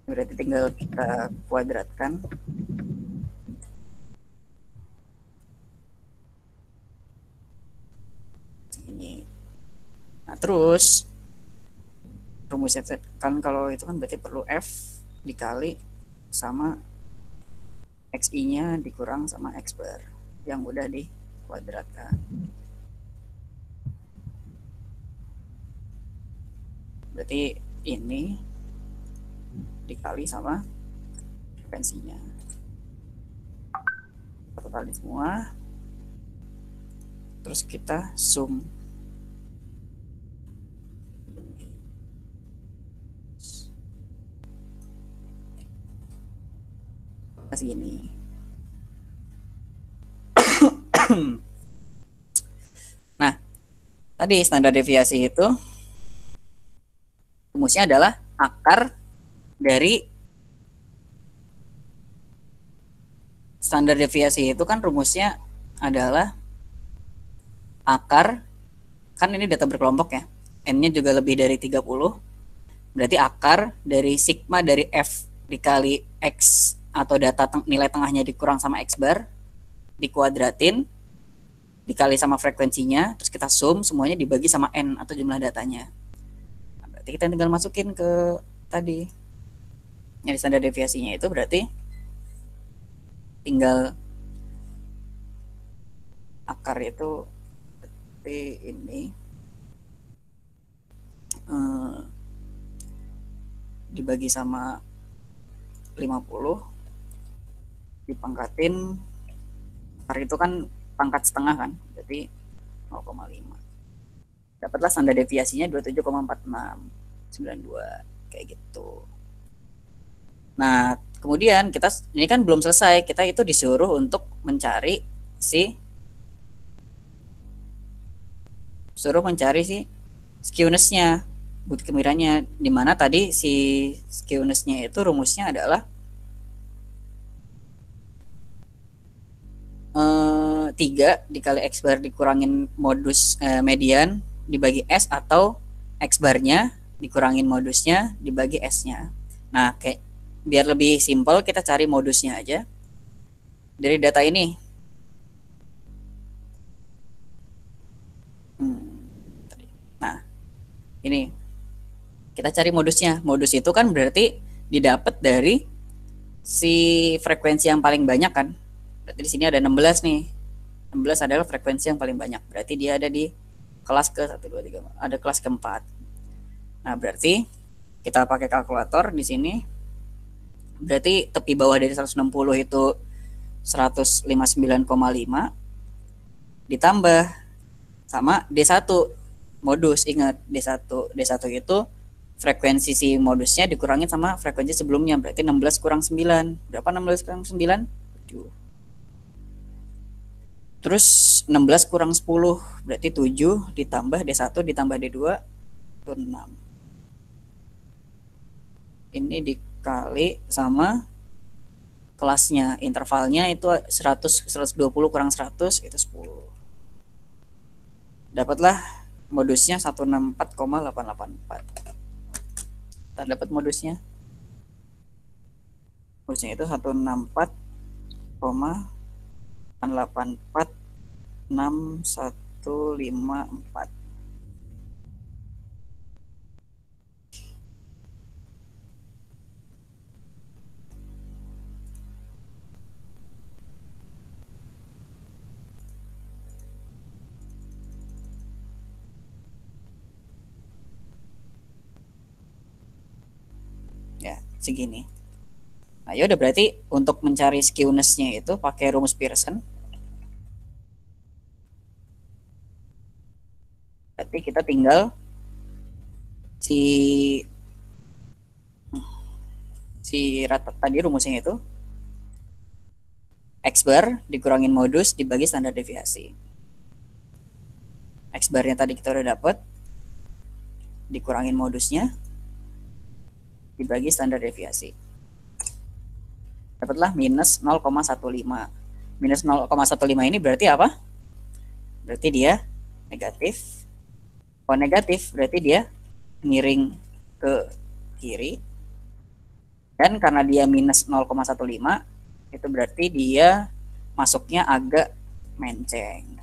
Speaker 1: Berarti tinggal kita kuadratkan. Ini. Nah, terus rumusnya kan kalau itu kan berarti perlu f dikali sama xi-nya dikurang sama x bar yang udah dikuadratkan. Berarti ini dikali sama frekuensinya. Totalin semua. Terus kita sum. Segini. Nah, tadi standar deviasi itu rumusnya adalah akar dari standar deviasi itu kan rumusnya adalah akar, kan ini data berkelompok ya, n-nya juga lebih dari 30, berarti akar dari sigma dari f dikali x atau data nilai tengahnya dikurang sama x bar dikuadratin dikali sama frekuensinya, terus kita sum semuanya dibagi sama n atau jumlah datanya. Nah, berarti kita tinggal masukin ke tadi yang standar deviasinya itu berarti tinggal akar itu seperti ini dibagi sama 50 dipangkatin, akar itu kan pangkat setengah kan, berarti 0,5. Dapatlah standar deviasinya 27,4692 kayak gitu. Nah, kemudian ini kan belum selesai, kita itu disuruh untuk mencari si skewness-nya, bukti kemirannya, di mana tadi si skewness-nya itu rumusnya adalah 3 dikali x bar dikurangin modus median dibagi s atau x barnya dikurangin modusnya dibagi s-nya. Nah, kayak biar lebih simpel kita cari modusnya aja dari data ini. Nah, ini kita cari modusnya. Modus itu kan berarti didapat dari si frekuensi yang paling banyak kan. Berarti di sini ada 16 nih. 16 adalah frekuensi yang paling banyak. Berarti dia ada di kelas ke 1 2 3, ada kelas keempat. Nah, berarti kita pakai kalkulator di sini. Berarti tepi bawah dari 160 itu 159,5 ditambah sama D1 modus. Ingat, D1 itu frekuensi si modusnya dikurangin sama frekuensi sebelumnya. Berarti 16 kurang 9. Berapa 16 kurang 9? 7. Terus 16 kurang 10 berarti 7 ditambah D1 ditambah D2 itu 6. Ini dikali sama kelasnya, intervalnya itu 100, 120 kurang 100 itu 10. Dapatlah modusnya 164,884. Kita dapat modusnya. Modusnya itu 164,8846154. Ya, segini. Nah, ya udah berarti untuk mencari skewness-nya itu pakai rumus Pearson. Berarti kita tinggal si rata tadi rumusnya itu X bar dikurangin modus dibagi standar deviasi. X barnya tadi kita udah dapat, dikurangin modusnya dibagi standar deviasi. Dapatlah minus 0,15. Minus 0,15 ini berarti apa? Berarti dia negatif. Kalau negatif berarti dia miring ke kiri. Dan karena dia minus 0,15 itu berarti dia masuknya agak menceng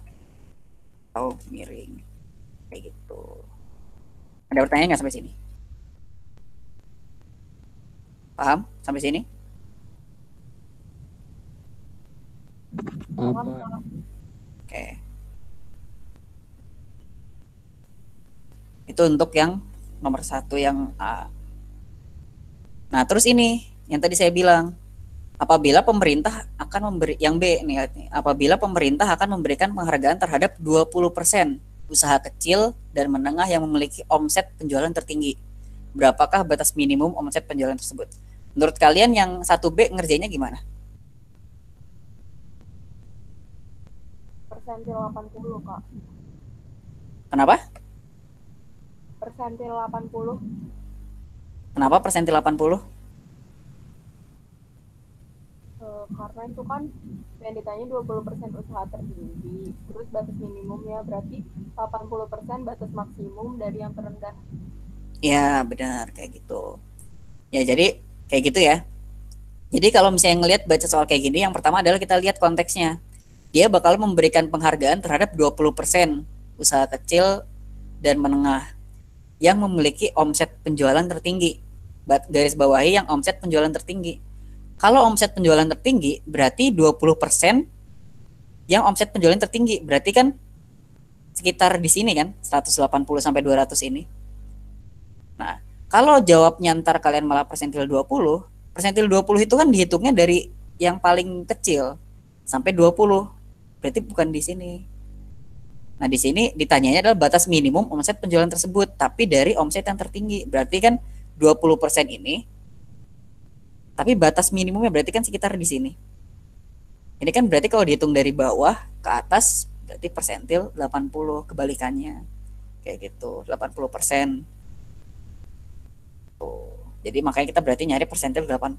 Speaker 1: atau miring kayak gitu. Ada pertanyaan nggak sampai sini? Paham sampai sini? Oke. Itu untuk yang nomor 1 yang A. Nah, terus ini yang tadi saya bilang, apabila pemerintah akan memberi yang B nih, apabila pemerintah akan memberikan penghargaan terhadap 20% usaha kecil dan menengah yang memiliki omset penjualan tertinggi. Berapakah batas minimum omset penjualan tersebut? Menurut kalian yang 1B ngerjainnya gimana?
Speaker 5: Persentil 80, Kak.
Speaker 1: Kenapa?
Speaker 5: Persentil 80.
Speaker 1: Kenapa persentil 80?
Speaker 5: Karena itu kan yang ditanya 20% usaha tertinggi. Terus batas minimumnya berarti 80% batas maksimum dari yang terendah.
Speaker 1: Ya, benar kayak gitu. Ya, jadi kayak gitu ya. Jadi kalau misalnya ngelihat baca soal kayak gini, yang pertama adalah kita lihat konteksnya. Dia bakal memberikan penghargaan terhadap 20% usaha kecil dan menengah yang memiliki omset penjualan tertinggi. Garis bawahi yang omset penjualan tertinggi. Kalau omset penjualan tertinggi berarti 20% yang omset penjualan tertinggi. Berarti kan sekitar di sini kan 180 sampai 200 ini. Nah, kalau jawabnya ntar kalian malah persentil 20 itu kan dihitungnya dari yang paling kecil sampai 20. Berarti bukan di sini. Nah, di sini ditanyanya adalah batas minimum omset penjualan tersebut, tapi dari omset yang tertinggi. Berarti kan 20% ini, tapi batas minimumnya berarti kan sekitar di sini. Ini kan berarti kalau dihitung dari bawah ke atas, berarti persentil 80, kebalikannya. Kayak gitu, 80%. Jadi makanya kita berarti nyari persentil 80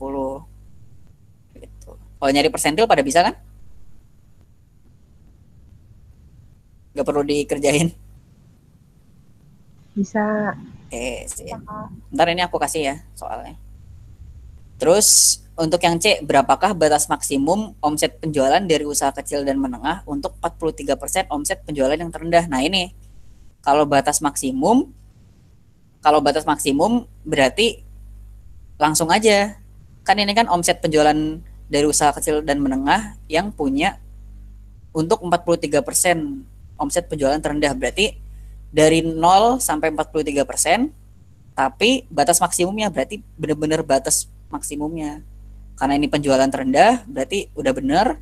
Speaker 1: gitu. Kalau nyari persentil pada bisa kan? Gak perlu dikerjain.
Speaker 3: Bisa.
Speaker 1: Oke, siap. Ntar ini aku kasih ya soalnya. Terus untuk yang C, berapakah batas maksimum omset penjualan dari usaha kecil dan menengah untuk 43% omset penjualan yang terendah? Nah ini, kalau batas maksimum berarti langsung aja. Kan ini kan omset penjualan dari usaha kecil dan menengah yang punya untuk 43% omset penjualan terendah. Berarti dari 0 sampai 43%, tapi batas maksimumnya berarti benar-benar batas maksimumnya. Karena ini penjualan terendah, berarti udah benar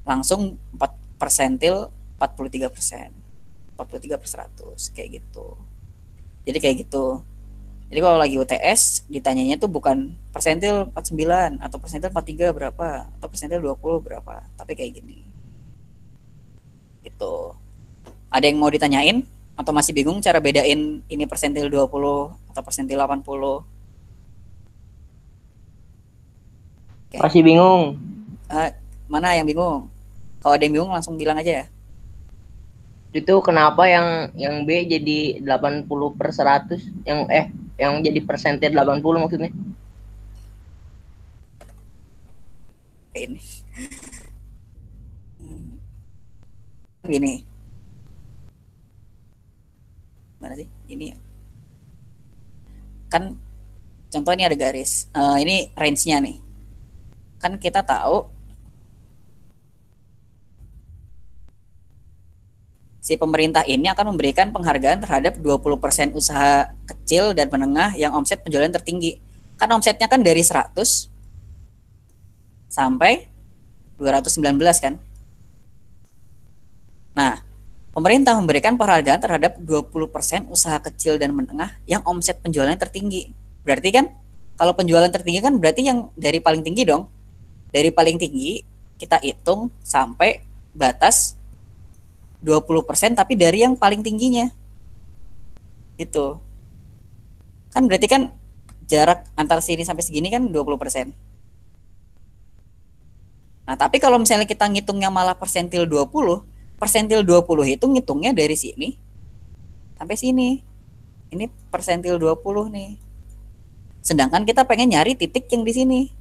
Speaker 1: langsung 4 persentil 43%. 43/100 kayak gitu. Jadi kayak gitu. Jadi kalau lagi UTS ditanyanya tuh bukan persentil 49 atau persentil 43 berapa atau persentil 20 berapa, tapi kayak gini. Gitu. Ada yang mau ditanyain atau masih bingung cara bedain ini persentil 20 atau persentil 80? Oke.
Speaker 2: Masih bingung.
Speaker 1: Mana yang bingung? Kalau ada yang bingung langsung bilang aja ya.
Speaker 2: Itu kenapa yang B jadi 80/100, yang jadi persentil 80 maksudnya?
Speaker 1: Ini. Gini. Mana sih? Ini ya. Kan contoh ini ada garis. Ini range-nya nih. Kan kita tahu si pemerintah ini akan memberikan penghargaan terhadap 20% usaha kecil dan menengah yang omset penjualan tertinggi. Kan omsetnya kan dari 100 sampai 219 kan. Nah, pemerintah memberikan penghargaan terhadap 20% usaha kecil dan menengah yang omset penjualannya tertinggi. Berarti kan kalau penjualan tertinggi kan berarti yang dari paling tinggi dong. Dari paling tinggi kita hitung sampai batas 20% tapi dari yang paling tingginya. Gitu. Kan berarti kan jarak antar sini sampai segini kan 20%. Nah, tapi kalau misalnya kita ngitungnya malah persentil 20 itu ngitungnya dari sini sampai sini. Ini persentil 20 nih. Sedangkan kita pengen nyari titik yang di sini.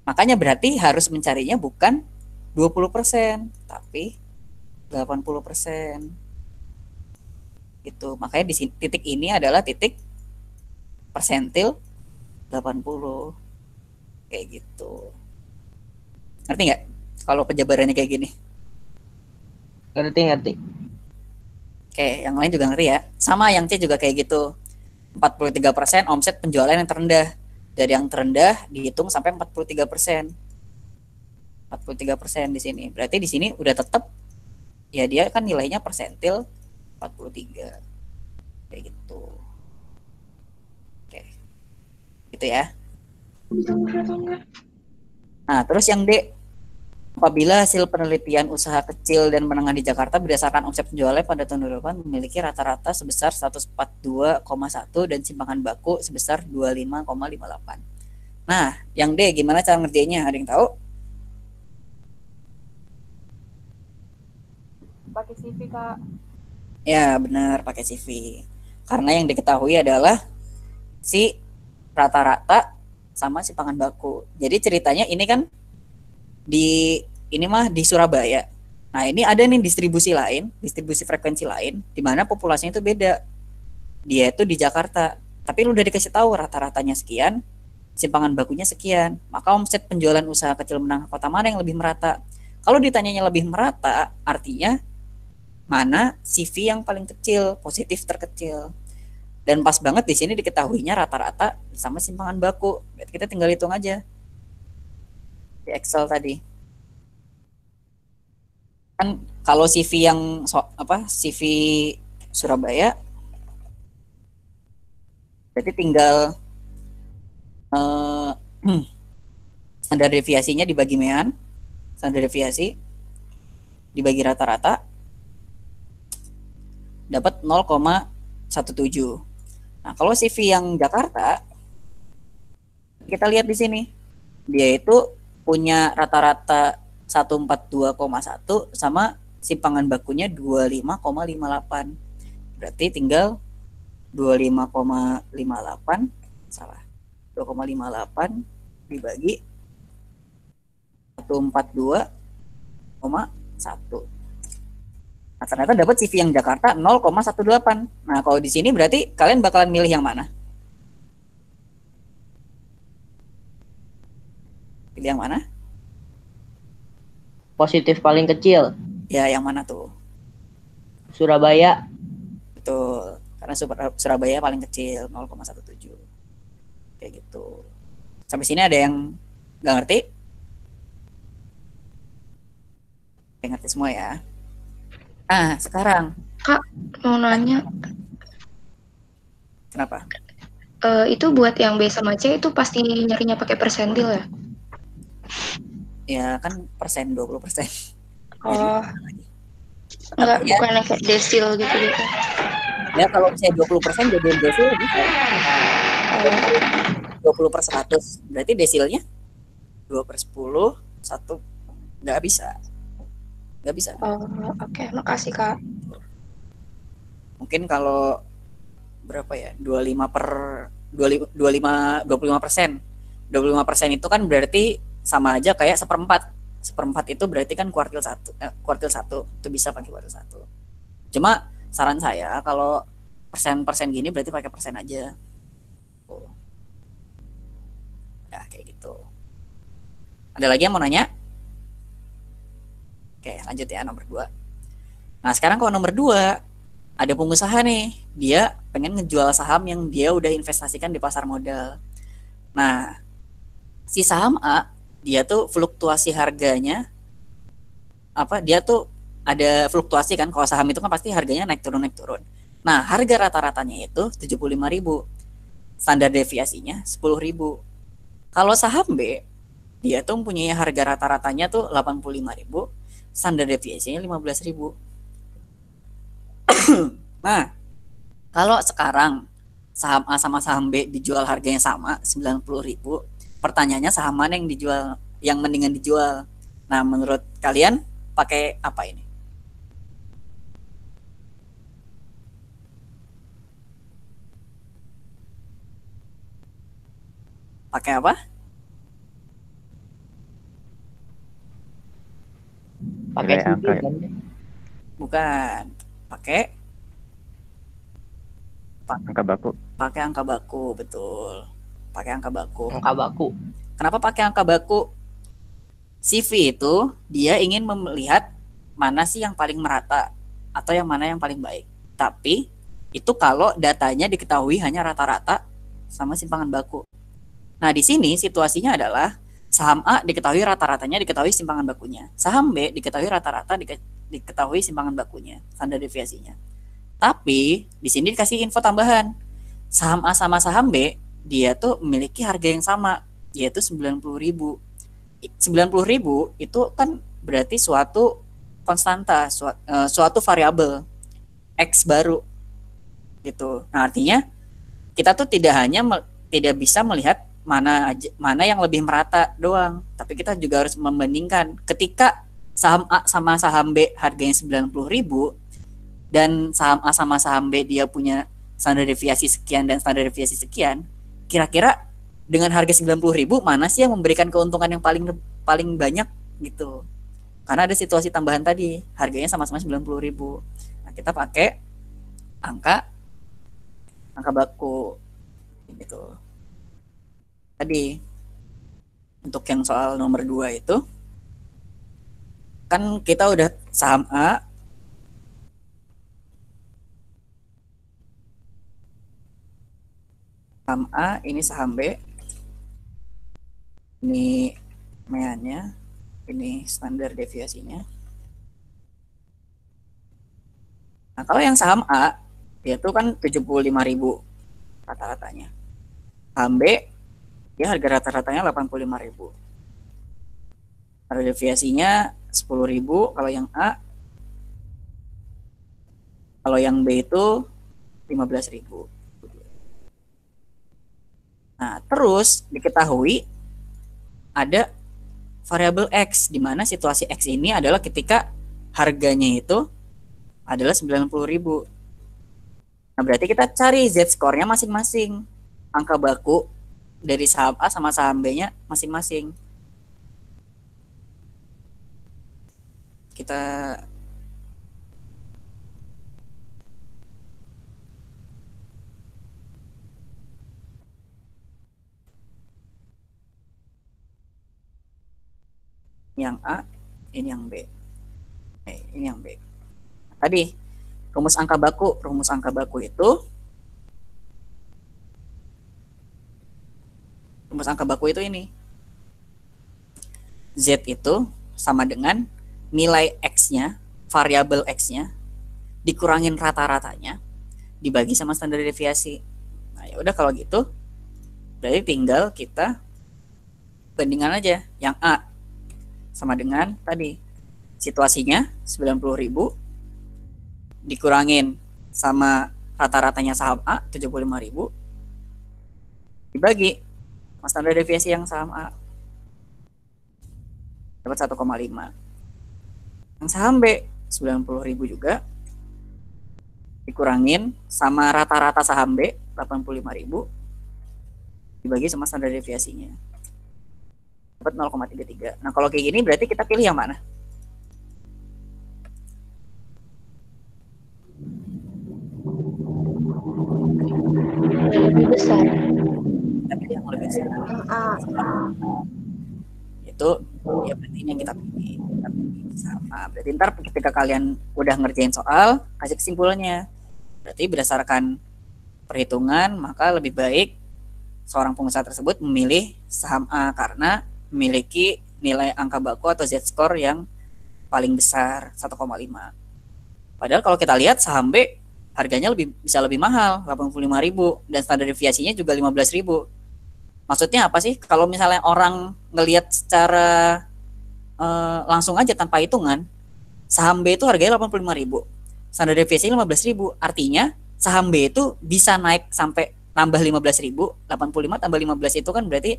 Speaker 1: Makanya berarti harus mencarinya bukan 20%, tapi 80%. Gitu. Makanya di sini, titik ini adalah titik persentil 80. Kayak gitu. Ngerti nggak? Kalau penjabarannya kayak gini.
Speaker 2: Ngerti.
Speaker 1: Oke, yang lain juga ngerti ya. Sama yang C juga kayak gitu. 43% omset penjualan yang terendah. Dari yang terendah dihitung sampai 43%. 43% di sini. Berarti di sini udah tetap ya dia kan nilainya persentil 43. Kayak gitu. Oke. Gitu ya. Nah, terus yang D, apabila hasil penelitian usaha kecil dan menengah di Jakarta berdasarkan omset penjualan pada tahun 2008 memiliki rata-rata sebesar 142,1 dan simpangan baku sebesar 25,58. Nah, yang D gimana cara ngerjainnya? Ada yang tahu?
Speaker 5: Pakai CV, Kak.
Speaker 1: Ya, benar, pakai CV. Karena yang diketahui adalah si rata-rata sama simpangan baku. Jadi ceritanya ini kan ini mah di Surabaya. Nah, ini ada nih distribusi frekuensi lain di mana populasinya itu beda. Dia itu di Jakarta, tapi lu udah dikasih tahu rata-ratanya sekian, simpangan bakunya sekian. Maka omset penjualan usaha kecil menengah kota mana yang lebih merata? Kalau ditanyanya lebih merata, artinya mana CV yang paling kecil, positif terkecil. Dan pas banget di sini diketahuinya rata-rata sama simpangan baku. Berarti kita tinggal hitung aja di Excel tadi. Kan kalau CV yang CV Surabaya berarti tinggal standar deviasinya dibagi mean, standar deviasi dibagi rata-rata dapat 0,17. Nah, kalau CV yang Jakarta kita lihat di sini. Dia itu punya rata-rata 142,1 sama simpangan bakunya 25,58. Berarti tinggal 25,58 2,58 dibagi 142,1. Nah, ternyata dapat CV yang Jakarta 0,18. Nah, kalau di sini berarti kalian bakalan milih yang mana? Pilih yang mana?
Speaker 2: Positif paling kecil.
Speaker 1: Ya, yang mana tuh?
Speaker 2: Surabaya.
Speaker 1: Betul. Karena Surabaya paling kecil 0,17. Kayak gitu. Sampai sini ada yang nggak ngerti? Yang ngerti semua ya. Nah, sekarang.
Speaker 3: Kak, mau nanya.
Speaker 1: Kenapa?
Speaker 3: Itu buat yang B sama C itu pasti nyarinya pakai persentil ya?
Speaker 1: Ya kan persen 20%.
Speaker 3: Oh. Enggak,
Speaker 1: ya,
Speaker 3: bukan yang kayak desil gitu.
Speaker 1: Ya kalau misalnya 20% jadi desil bisa. 20/100. Berarti desilnya 2/10, 1 nggak bisa. Nggak bisa.
Speaker 3: Oh, oke. Makasih, Kak.
Speaker 1: Mungkin kalau berapa ya? 25% itu kan berarti sama aja kayak seperempat itu berarti kan kuartil 1 itu bisa pakai kuartil 1. Cuma saran saya kalau persen gini berarti pakai persen aja. Ya kayak gitu. Ada lagi yang mau nanya? Oke, lanjut ya nomor 2. Nah sekarang kalau nomor 2 ada pengusaha nih, dia pengen ngejual saham yang dia udah investasikan di pasar modal. Nah, si saham A, dia tuh fluktuasi harganya, dia tuh ada fluktuasi kan, kalau saham itu kan pasti harganya naik turun. Nah, harga rata-ratanya itu 75.000, standar deviasinya 10.000. Kalau saham B, dia tuh mempunyai harga rata-ratanya tuh 85.000, standar deviasinya 15.000. Nah, kalau sekarang saham A sama saham B dijual harganya sama 90.000, pertanyaannya saham mana yang dijual, yang mendingan dijual? Nah, menurut kalian pakai apa ini? Pakai apa?
Speaker 2: Pakai
Speaker 7: Nilai angka
Speaker 2: CD
Speaker 7: ya?
Speaker 2: kan?
Speaker 1: Bukan. Pakai
Speaker 7: Angka baku.
Speaker 1: pakai angka baku, betul. Pakai angka baku.
Speaker 2: Angka baku.
Speaker 1: Kenapa pakai angka baku? CV itu dia ingin melihat mana sih yang paling merata atau yang mana yang paling baik. Tapi itu kalau datanya diketahui hanya rata-rata sama simpangan baku. Nah, di sini situasinya adalah saham A diketahui rata-ratanya, diketahui simpangan bakunya. Saham B diketahui rata-rata, diketahui simpangan bakunya, standar deviasinya. Tapi di sini dikasih info tambahan. Saham A sama saham B dia tuh memiliki harga yang sama, yaitu 90.000. 90.000 itu kan berarti suatu konstanta, suatu variabel X baru gitu. Nah, artinya kita tuh tidak bisa melihat mana yang lebih merata doang, tapi kita juga harus membandingkan ketika saham A sama saham B harganya 90.000 dan saham A sama saham B dia punya standar deviasi sekian dan standar deviasi sekian, kira-kira dengan harga 90.000 mana sih yang memberikan keuntungan yang paling banyak gitu. Karena ada situasi tambahan tadi, harganya sama-sama 90.000. Nah, kita pakai angka baku gitu. Tadi untuk yang soal nomor 2 itu kan kita udah saham A ini saham B, ini meannya, ini standar deviasinya. Nah, kalau yang saham A dia tuh kan 75.000 rata-ratanya. Saham B dia harga rata-ratanya 85.000. Standar deviasinya 10.000 kalau yang A. Kalau yang B itu 15.000. Nah, terus diketahui ada variabel X, di mana situasi X ini adalah ketika harganya itu adalah 90.000. Nah, berarti kita cari Z-score-nya masing-masing. Angka baku dari saham A sama saham B-nya masing-masing. Kita yang A, ini yang B. Ini yang B. Tadi rumus angka baku itu ini. Z itu sama dengan nilai X-nya, variabel X-nya dikurangin rata-ratanya dibagi sama standar deviasi. Nah, ya udah kalau gitu berarti tinggal kita bandingan aja. Yang A sama dengan tadi situasinya 90.000 dikurangin sama rata-ratanya saham A 75.000 dibagi sama standar deviasi yang saham A. dapat 1,5. Yang saham B 90.000 juga, dikurangin sama rata-rata saham B 85.000, dibagi sama standar deviasinya, dapat 0,33. Nah kalau kayak gini berarti kita pilih yang mana?
Speaker 3: Lebih besar.
Speaker 1: Kita pilih yang lebih besar. Itu ya berarti ini yang kita pilih. Sama. Berarti ntar ketika kalian udah ngerjain soal, kasih kesimpulannya. Berarti berdasarkan perhitungan, maka lebih baik seorang pengusaha tersebut memilih saham A karena memiliki nilai angka baku atau Z-score yang paling besar 1,5. Padahal kalau kita lihat saham B harganya bisa lebih mahal 85.000 dan standar deviasinya juga 15.000. Maksudnya apa sih? Kalau misalnya orang ngelihat secara langsung aja tanpa hitungan, saham B itu harganya 85.000, standar deviasinya 15.000. Artinya saham B itu bisa naik sampai nambah 15.000, 85 tambah 15 itu kan berarti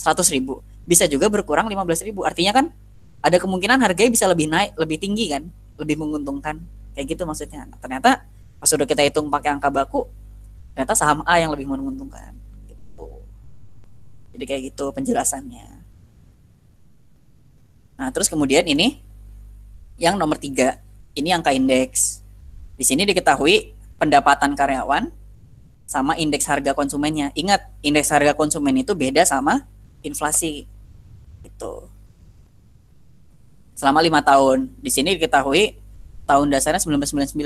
Speaker 1: 100.000. Bisa juga berkurang 15.000. Artinya kan ada kemungkinan harganya bisa lebih naik, lebih tinggi kan, lebih menguntungkan. Kayak gitu maksudnya. Nah, ternyata pas udah kita hitung pakai angka baku, ternyata saham A yang lebih menguntungkan. Gitu. Jadi kayak gitu penjelasannya. Nah, terus kemudian ini yang nomor 3, ini angka indeks. Di sini diketahui pendapatan karyawan sama indeks harga konsumennya. Ingat, indeks harga konsumen itu beda sama inflasi. Gitu. Selama 5 tahun. Di sini diketahui tahun dasarnya 1999.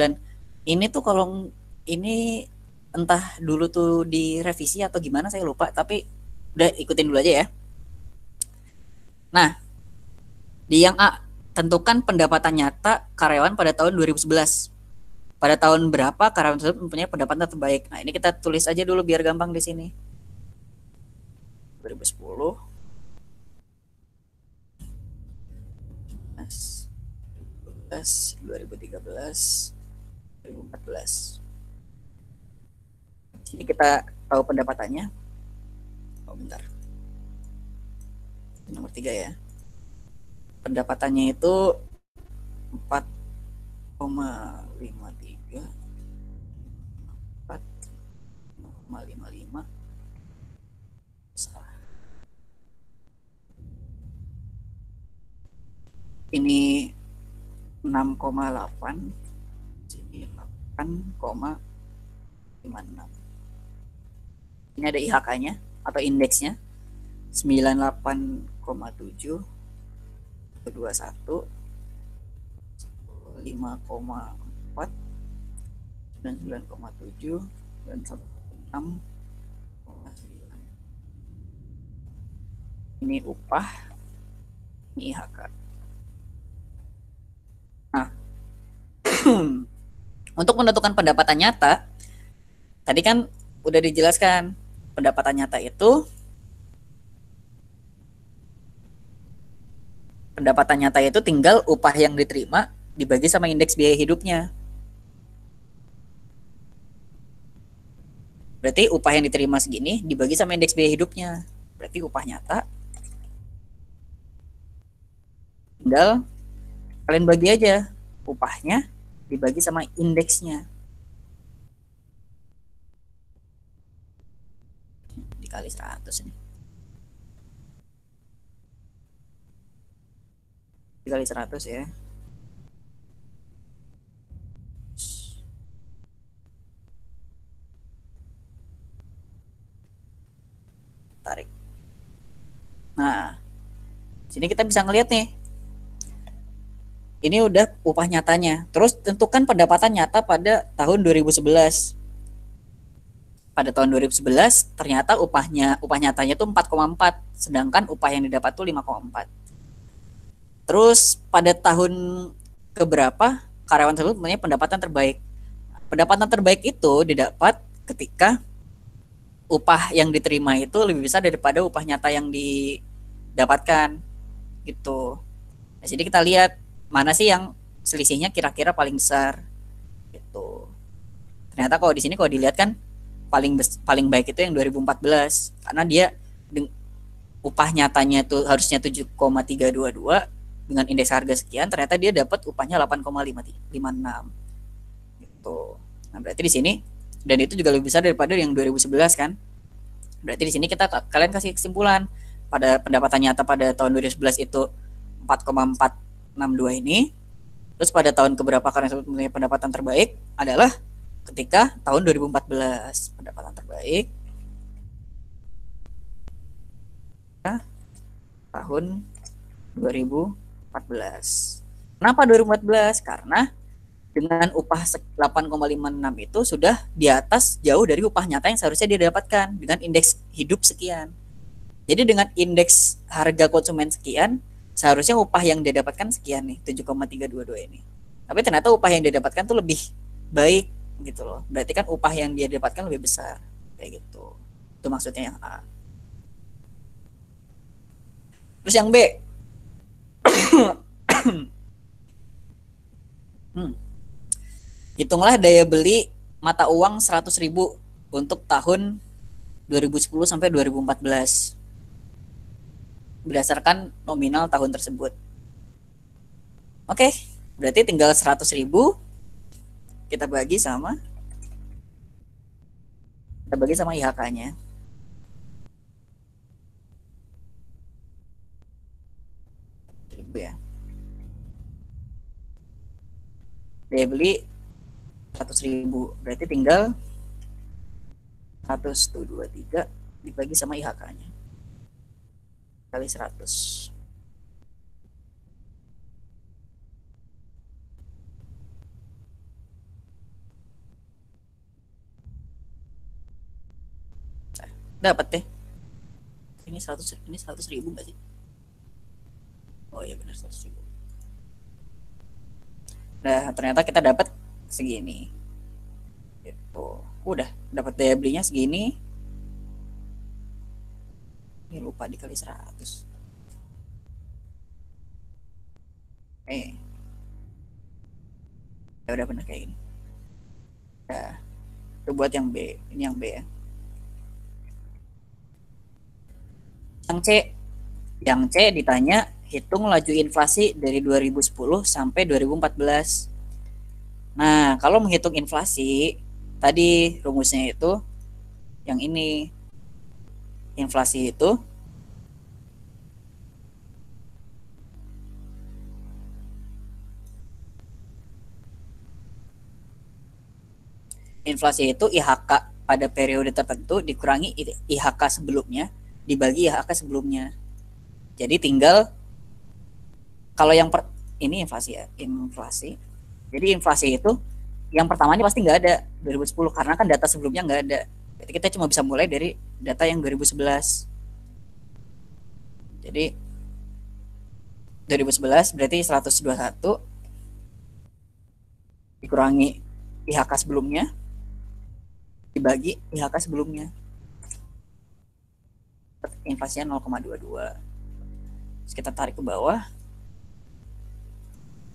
Speaker 1: Ini tuh kalau ini entah dulu tuh direvisi atau gimana saya lupa, tapi udah ikutin dulu aja ya. Nah, di yang A, tentukan pendapatan nyata karyawan pada tahun 2011. Pada tahun berapa karyawan tersebut mempunyai pendapatan terbaik? Nah, ini kita tulis aja dulu biar gampang di sini. 2010. 2013, 2014. Sini kita tahu pendapatannya. Oh, bentar. Nomor 3 ya. Pendapatannya itu 4,53, 4,55. Salah. Ini 6,8, sini 8,56. Ini ada IHK-nya atau indeksnya 98,7, 21, 5,4, 99,7, dan 16,9. Ini upah, ini IHK. Nah, untuk menentukan pendapatan nyata, tadi kan udah dijelaskan pendapatan nyata itu tinggal upah yang diterima dibagi sama indeks biaya hidupnya. Berarti upah yang diterima segini dibagi sama indeks biaya hidupnya. Berarti upah nyata tinggal kalian bagi aja upahnya dibagi sama indeksnya. Dikali 100 nih. Dikali 100 ya. Tarik. Nah, sini kita bisa ngeliat nih. Ini udah upah nyatanya. Terus tentukan pendapatan nyata pada tahun 2011. Pada tahun 2011 ternyata upah nyatanya tuh 4,4, sedangkan upah yang didapat tuh 5,4. Terus pada tahun keberapa karyawan tersebut mempunyai pendapatan terbaik? Pendapatan terbaik itu didapat ketika upah yang diterima itu lebih besar daripada upah nyata yang didapatkan gitu. Nah, jadi kita lihat mana sih yang selisihnya kira-kira paling besar gitu. Ternyata kalau di sini kalau dilihat kan paling baik itu yang 2014 karena dia upah nyatanya tuh harusnya 7,322 dengan indeks harga sekian, ternyata dia dapat upahnya 8,56 gitu. Nah, berarti di sini, dan itu juga lebih besar daripada yang 2011 kan. Berarti di sini kalian kasih kesimpulan pada pendapatan nyata pada tahun 2011 itu 4,462 ini. Terus pada tahun keberapa kalian punya pendapatan terbaik adalah ketika tahun 2014 pendapatan terbaik. Tahun 2014. Kenapa 2014? Karena dengan upah 8,56 itu sudah di atas jauh dari upah nyata yang seharusnya dia dapatkan dengan indeks hidup sekian. Jadi dengan indeks harga konsumen sekian, seharusnya upah yang dia dapatkan sekian nih, 7,322 ini. Tapi ternyata upah yang dia dapatkan tuh lebih baik gitu loh. Berarti kan upah yang dia dapatkan lebih besar kayak gitu. Itu maksudnya yang A. Terus yang B. Hitunglah daya beli mata uang 100.000 untuk tahun 2010 sampai 2014 berdasarkan nominal tahun tersebut. Oke, berarti tinggal 100.000 kita bagi sama IHK-nya. Ya. Daya beli 100.000, berarti tinggal 123 dibagi sama IHK-nya kali 100. Dapat deh. Ini 100.000 nggak sih? Oh iya benar 100.000. Nah ternyata kita dapat segini. Gitu. Udah dapat daya belinya segini. Ini lupa dikali 100. Ya udah benar kayak gini. Nah, itu buat yang B. Ini yang B ya. Yang C ditanya hitung laju inflasi dari 2010 sampai 2014. Nah, kalau menghitung inflasi, tadi rumusnya itu yang ini. Inflasi itu IHK pada periode tertentu dikurangi IHK sebelumnya dibagi IHK sebelumnya. Jadi tinggal kalau yang ini inflasi ya, inflasi. Jadi inflasi itu yang pertamanya pasti nggak ada 2010 karena kan data sebelumnya nggak ada. Jadi kita cuma bisa mulai dari data yang 2011. Jadi 2011 berarti 121 dikurangi IHK sebelumnya dibagi IHK sebelumnya. Inflasinya 0,22. Terus kita tarik ke bawah.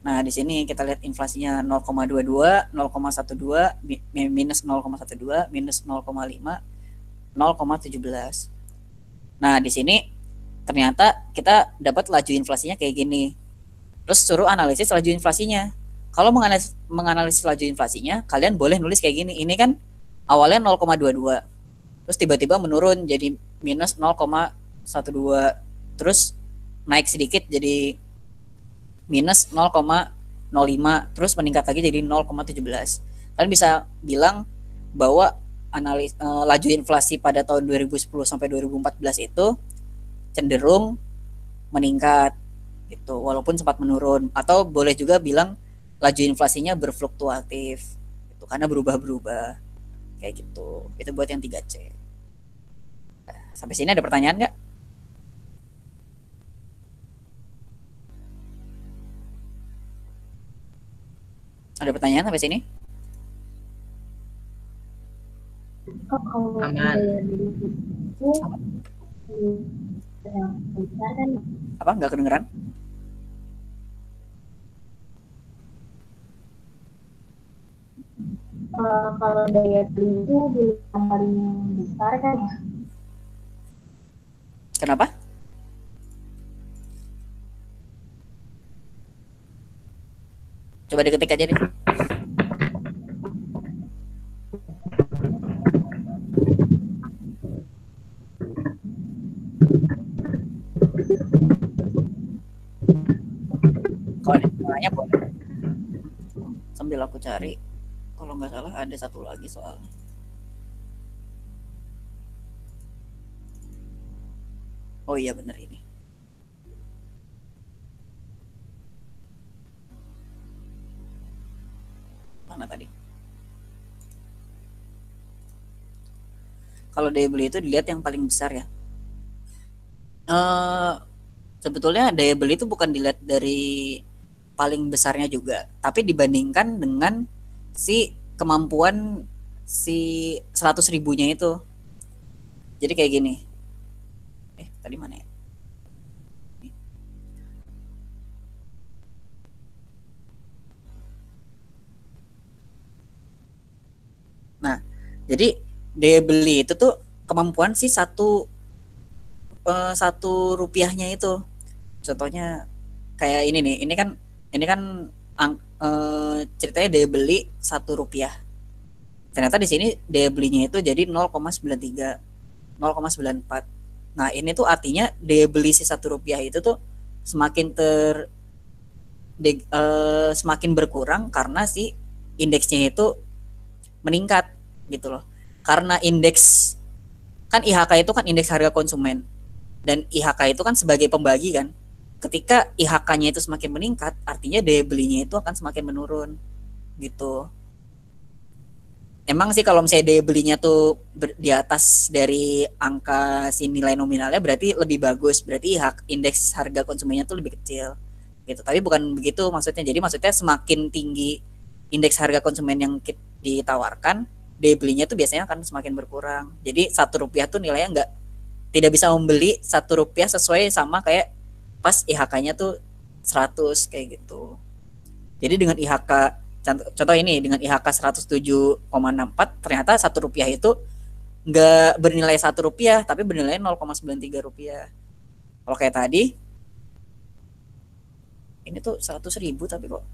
Speaker 1: Nah, di sini kita lihat inflasinya 0,22, 0,12, minus 0,12, minus 0,5, 0,17. Nah, di sini ternyata kita dapat laju inflasinya kayak gini. Terus suruh analisis laju inflasinya. Kalau menganalisis laju inflasinya, kalian boleh nulis kayak gini. Ini kan awalnya 0,22. Terus tiba-tiba menurun jadi minus 0,12. Terus naik sedikit jadi minus 0,05. Terus meningkat lagi jadi 0,17. Kalian bisa bilang bahwa laju inflasi pada tahun 2010 sampai 2014 itu cenderung meningkat gitu, walaupun sempat menurun. Atau boleh juga bilang laju inflasinya berfluktuatif gitu, karena berubah-berubah kayak gitu. Itu buat yang 3C. Sampai sini ada pertanyaan nggak? Ada pertanyaan sampai sini?
Speaker 4: Kalau
Speaker 2: Aman.
Speaker 4: daya beli itu yang besar kan
Speaker 1: Apa? Nggak kedengeran?
Speaker 4: kalau daya beli itu di yang paling besar kan ya.
Speaker 1: Kenapa? Coba diketik aja deh. Kalau ada pertanyaannya boleh. Sambil aku cari. Kalau nggak salah ada satu lagi soalnya. Oh iya bener ini. Mana tadi? Kalau daya beli itu dilihat yang paling besar ya. Sebetulnya daya beli itu bukan dilihat dari paling besarnya juga, tapi dibandingkan dengan si kemampuan si 100 ribunya itu. Jadi kayak gini. Tadi mana ya? Nah, jadi daya beli itu tuh kemampuan si satu rupiahnya itu. Contohnya kayak ini nih, ini kan ceritanya daya beli 1 rupiah. Ternyata di sini daya belinya itu jadi 0,93, 0,94. Nah ini tuh artinya daya beli si 1 rupiah itu tuh semakin semakin berkurang karena si indeksnya itu meningkat gitu loh. Karena indeks kan IHK itu kan indeks harga konsumen, dan IHK itu kan sebagai pembagi kan. Ketika IHK-nya itu semakin meningkat, artinya daya belinya itu akan semakin menurun gitu. Emang sih kalau misalnya daya belinya tuh di atas dari angka si nilai nominalnya berarti lebih bagus, berarti indeks harga konsumennya tuh lebih kecil gitu. Tapi bukan begitu maksudnya. Jadi maksudnya semakin tinggi indeks harga konsumen yang ditawarkan, daya belinya tuh biasanya akan semakin berkurang. Jadi 1 rupiah tuh nilainya tidak bisa membeli 1 rupiah sesuai sama kayak pas IHK-nya tuh 100 kayak gitu. Jadi dengan IHK, contoh ini dengan IHK 107,64, ternyata 1 rupiah itu nggak bernilai 1 rupiah, tapi bernilai 0,93 rupiah. Kalau kayak tadi, ini tuh 100 ribu tapi kok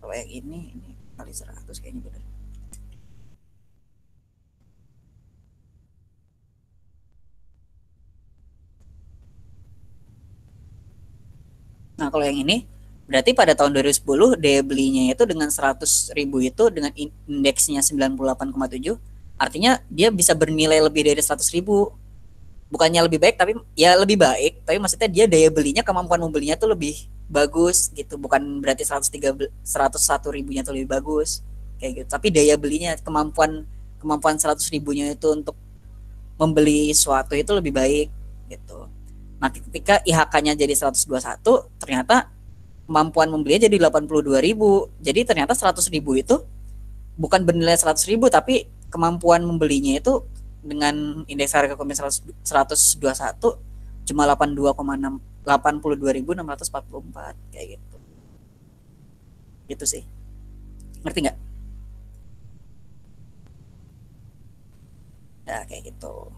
Speaker 1: kalau yang ini kali 100 kayaknya benar. Nah kalau yang ini berarti pada tahun 2010 daya belinya itu dengan 100 ribu itu dengan indeksnya 98,7, artinya dia bisa bernilai lebih dari 100 ribu. Bukannya lebih baik, tapi ya lebih baik, tapi maksudnya dia daya belinya, kemampuan membelinya tuh lebih bagus gitu. Bukan berarti 101 ribunya tuh lebih bagus kayak gitu, tapi daya belinya, kemampuan 100 ribunya itu untuk membeli sesuatu itu lebih baik gitu. Nah ketika IHK-nya jadi 121, ternyata kemampuan membelinya jadi 82 ribu. Jadi ternyata 100 ribu itu bukan bernilai 100 ribu, tapi kemampuan membelinya itu dengan indeks harga konsumen 121 cuma 82.644 kayak gitu. Gitu sih. Ngerti nggak? Nah, kayak gitu.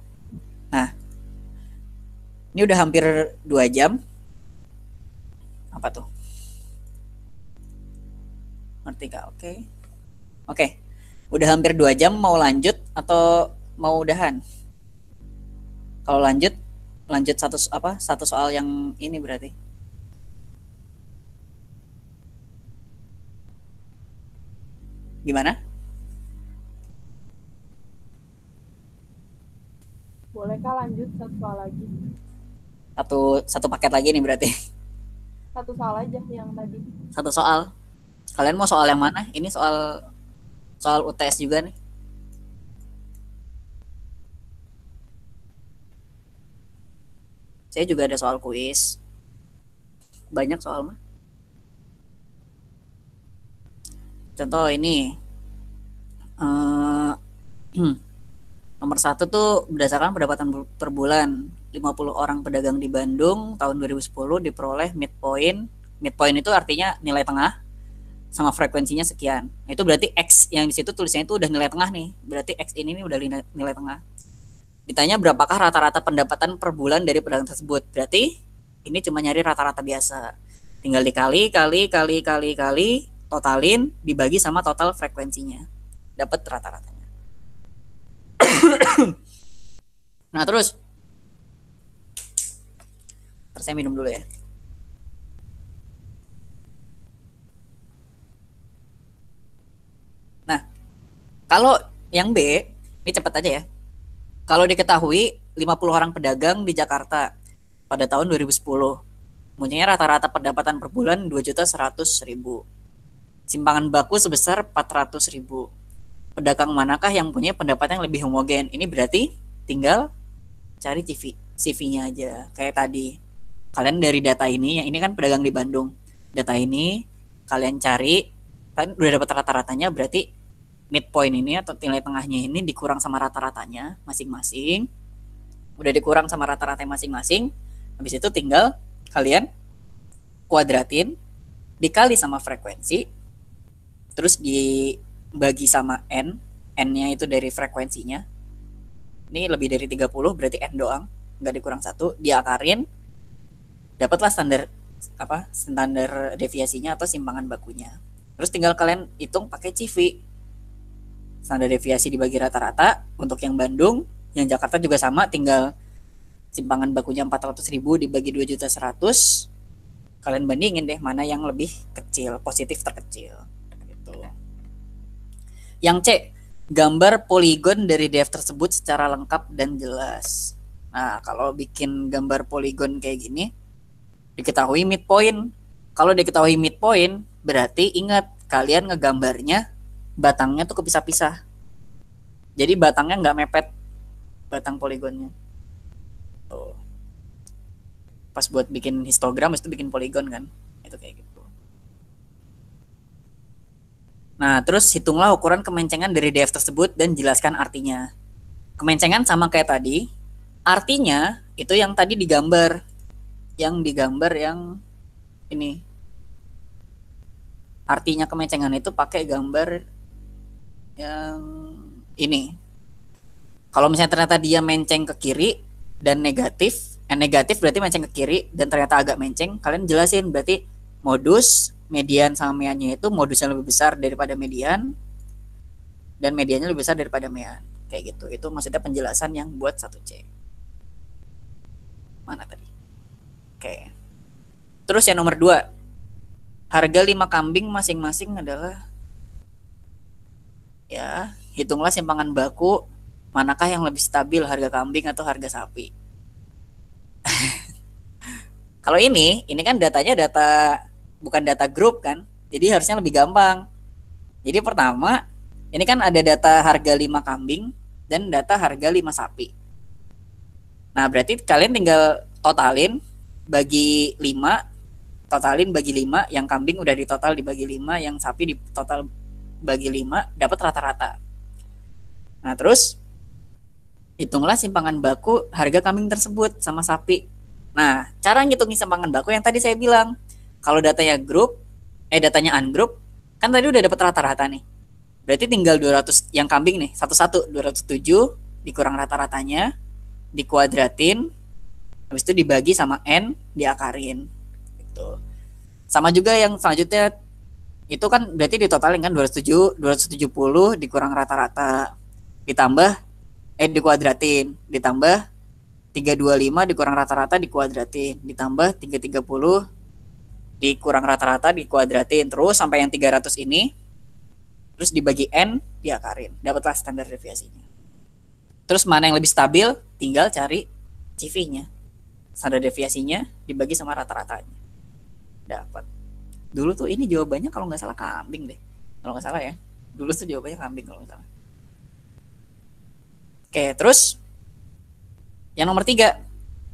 Speaker 1: Nah, ini udah hampir 2 jam. Apa tuh? Ngerti nggak? Oke. Udah hampir 2 jam, mau lanjut atau mau udahan? Kalau lanjut satu soal yang ini berarti. Gimana?
Speaker 5: Bolehkah lanjut 1 soal lagi?
Speaker 1: Satu paket lagi nih berarti.
Speaker 5: 1 soal aja yang tadi.
Speaker 1: 1 soal. Kalian mau soal yang mana? Ini soal UTS juga nih. Saya juga ada soal kuis. Banyak soal mah. Contoh ini. Nomor 1 tuh berdasarkan pendapatan per bulan. 50 orang pedagang di Bandung tahun 2010 diperoleh midpoint. Midpoint itu artinya nilai tengah sama frekuensinya sekian. Itu berarti X yang di situ tulisannya itu udah nilai tengah nih. Berarti X ini udah nilai tengah. Ditanya berapakah rata-rata pendapatan per bulan dari pedagang tersebut. Berarti ini cuma nyari rata-rata biasa. Tinggal dikali, totalin, dibagi sama total frekuensinya. Dapat rata-ratanya. Nah, terus saya minum dulu ya. Nah, kalau yang B, ini cepat aja ya. Kalau diketahui 50 orang pedagang di Jakarta pada tahun 2010 mempunyai rata-rata pendapatan per bulan 2.100.000. Simpangan baku sebesar 400.000. Pedagang manakah yang punya pendapatan yang lebih homogen? Ini berarti tinggal cari CV-nya aja. Kayak tadi. Kalian dari data ini, yang ini kan pedagang di Bandung. Data ini kalian cari, kan udah dapat rata-ratanya, berarti midpoint ini atau nilai tengahnya ini dikurang sama rata-ratanya masing-masing. Udah dikurang sama rata-ratanya masing-masing. Habis itu tinggal kalian kuadratin, dikali sama frekuensi, terus dibagi sama N-nya itu dari frekuensinya. Ini lebih dari 30, berarti N doang, nggak dikurang 1, diakarin, dapatlah standar deviasinya atau simpangan bakunya. Terus tinggal kalian hitung pakai CV. Standar deviasi dibagi rata-rata untuk yang Bandung, yang Jakarta juga sama, tinggal simpangan bakunya 400.000 dibagi 2.100.000. Kalian bandingin deh mana yang lebih kecil, positif terkecil. Gitu. Yang C, gambar poligon dari DF tersebut secara lengkap dan jelas. Nah, kalau bikin gambar poligon kayak gini, diketahui midpoint. Kalau diketahui midpoint, berarti ingat kalian ngegambarnya batangnya tuh kepisah-pisah. Jadi batangnya nggak mepet, batang poligonnya. Tuh. Pas buat bikin histogram itu bikin poligon kan, itu kayak gitu. Nah, terus hitunglah ukuran kemencengan dari DF tersebut dan jelaskan artinya. Kemencengan sama kayak tadi, artinya itu yang tadi digambar. Yang ini. Artinya kemencengan itu pakai gambar yang ini. Kalau misalnya ternyata dia menceng ke kiri dan negatif berarti menceng ke kiri dan ternyata agak menceng, kalian jelasin berarti modus median sama meannya itu modusnya lebih besar daripada median dan mediannya lebih besar daripada mean. Kayak gitu. Itu maksudnya penjelasan yang buat 1C. Mana tadi? Oke. Terus yang nomor 2. Harga 5 kambing masing-masing adalah, ya, hitunglah simpangan baku manakah yang lebih stabil, harga kambing atau harga sapi. Kalau ini kan datanya bukan data grup kan. Jadi harusnya lebih gampang. Jadi pertama, ini kan ada data harga 5 kambing dan data harga 5 sapi. Nah, berarti kalian tinggal totalin bagi 5, yang kambing udah ditotal dibagi 5, yang sapi ditotal bagi 5, dapat rata-rata. Nah, terus hitunglah simpangan baku harga kambing tersebut sama sapi. Nah, cara ngitungin simpangan baku yang tadi saya bilang, kalau datanya datanya ungroup, kan tadi udah dapat rata-rata nih. Berarti tinggal 200 yang kambing nih, 207 dikurang rata-ratanya, dikuadratin, habis itu dibagi sama N, diakarin. Gitu. Sama juga yang selanjutnya, itu kan berarti ditotalin kan 270 dikurang rata-rata, dikuadratin, ditambah 325 dikurang rata-rata dikuadratin, ditambah 330 dikurang rata-rata dikuadratin, terus sampai yang 300 ini, terus dibagi N, diakarin, dapatlah standar deviasinya. Terus mana yang lebih stabil, tinggal cari CV-nya, standar deviasinya dibagi sama rata-ratanya, dapat. Dulu tuh ini jawabannya kalau nggak salah kambing deh, kalau nggak salah ya, dulu tuh jawabannya kambing kalau nggak salah. Oke, terus yang nomor 3,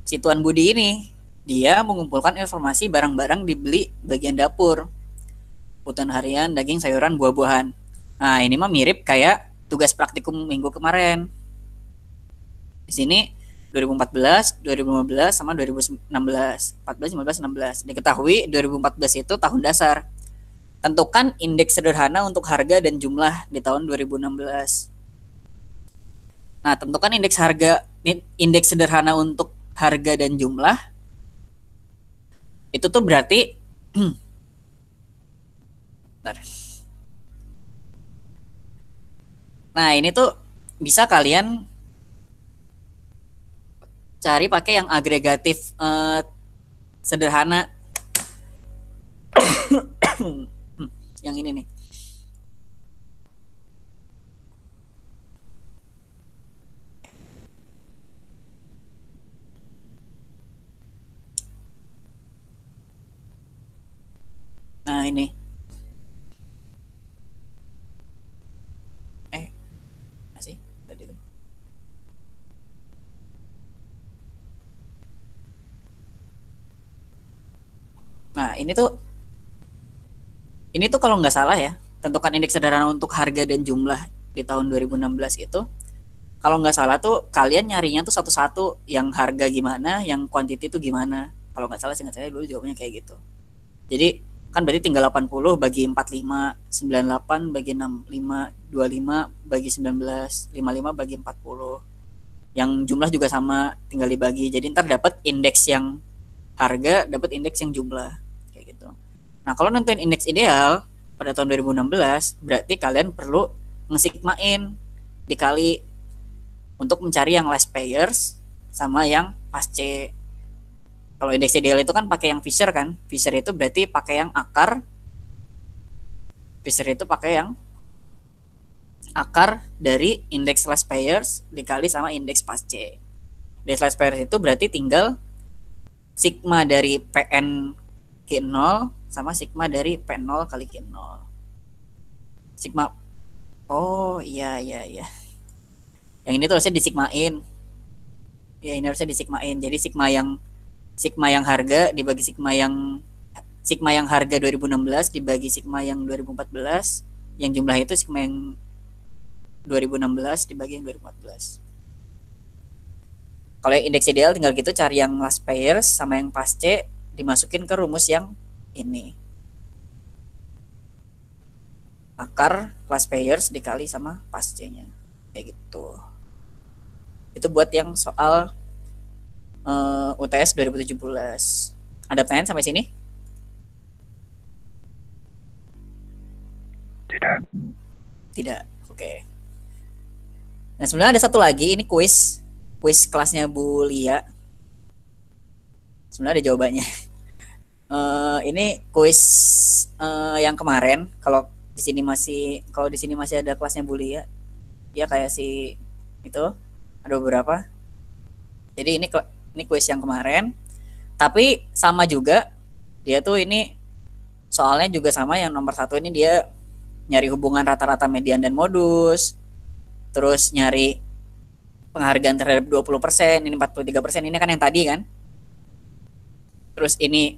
Speaker 1: si Tuan Budi ini, dia mengumpulkan informasi barang-barang dibeli bagian dapur, kebutuhan harian, daging, sayuran, buah-buahan. Nah, ini mah mirip kayak tugas praktikum minggu kemarin. Di sini 2014, 2015, sama 2016. 14, 15, 16. Diketahui 2014 itu tahun dasar. Tentukan indeks sederhana untuk harga dan jumlah di tahun 2016. Nah, tentukan indeks harga indeks sederhana untuk harga dan jumlah, itu tuh berarti bentar. Nah, ini tuh bisa kalian cari pakai yang agregatif sederhana. Yang ini nih. Nah, ini. Masih tadi tuh. Nah, ini tuh kalau nggak salah ya, tentukan indeks sederhana untuk harga dan jumlah di tahun 2016 itu, kalau nggak salah tuh kalian nyarinya tuh satu-satu, yang harga gimana, yang quantity itu gimana. Kalau nggak salah, seingat saya dulu jawabannya kayak gitu. Jadi kan berarti tinggal 80 bagi 45, 98 bagi 65, 25 bagi 19, 55 bagi 40. Yang jumlah juga sama, tinggal dibagi. Jadi ntar dapat indeks yang harga, dapat indeks yang jumlah. Kayak gitu. Nah, kalau nentuin indeks ideal pada tahun 2016, berarti kalian perlu ngesigmain dikali untuk mencari yang last payers sama yang pas C. Kalau indeks ideal itu kan pakai yang Fisher kan. Fisher itu berarti pakai yang akar. Fisher itu pakai yang akar dari indeks last payers dikali sama indeks pas C. Indeks last payers itu berarti tinggal sigma dari PN Q0 sama sigma dari P0 kali Q0. Sigma. Oh, iya. Yang ini tuh harusnya disigmain. Ya, ini harusnya disigmain. Jadi sigma yang harga dibagi sigma yang harga 2016 dibagi sigma yang 2014, yang jumlah itu sigma yang 2016 dibagi yang 2014. Kalau yang indeks ideal tinggal gitu, cari yang last payers sama yang pas C, dimasukin ke rumus yang ini. Akar last payers dikali sama pas C-nya. Kayak gitu. Itu buat yang soal UTS 2017. Ada pertanyaan sampai sini? Tidak. Oke. Nah, sebenarnya ada satu lagi, ini kuis kelasnya Bu Lia. Sebenarnya ada jawabannya. Ini kuis yang kemarin. Kalau di sini masih ada kelasnya Bu Lia. Ya kayak si itu ada beberapa. Jadi ini kuis yang kemarin, tapi sama juga, dia tuh ini soalnya juga sama, yang nomor 1 ini dia nyari hubungan rata-rata median dan modus, terus nyari penghargaan terhadap 20%, ini 43%, ini kan yang tadi kan. Terus ini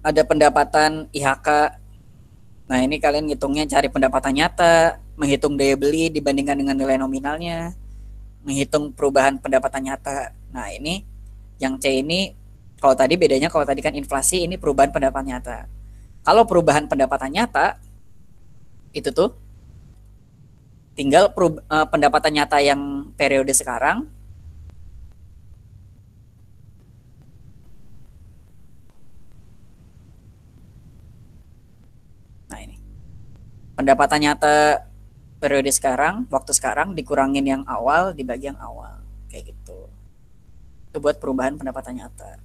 Speaker 1: ada pendapatan IHK. Nah, ini kalian ngitungnya cari pendapatan nyata, menghitung daya beli dibandingkan dengan nilai nominalnya, menghitung perubahan pendapatan nyata. Nah, ini yang C ini, kalau tadi bedanya, kalau tadi kan inflasi, ini perubahan pendapatan nyata. Kalau perubahan pendapatan nyata itu tuh tinggal pendapatan nyata yang periode sekarang nah, ini pendapatan nyata periode sekarang, waktu sekarang, dikurangin yang awal dibagi yang awal, kayak gitu. Itu buat perubahan pendapatan nyata.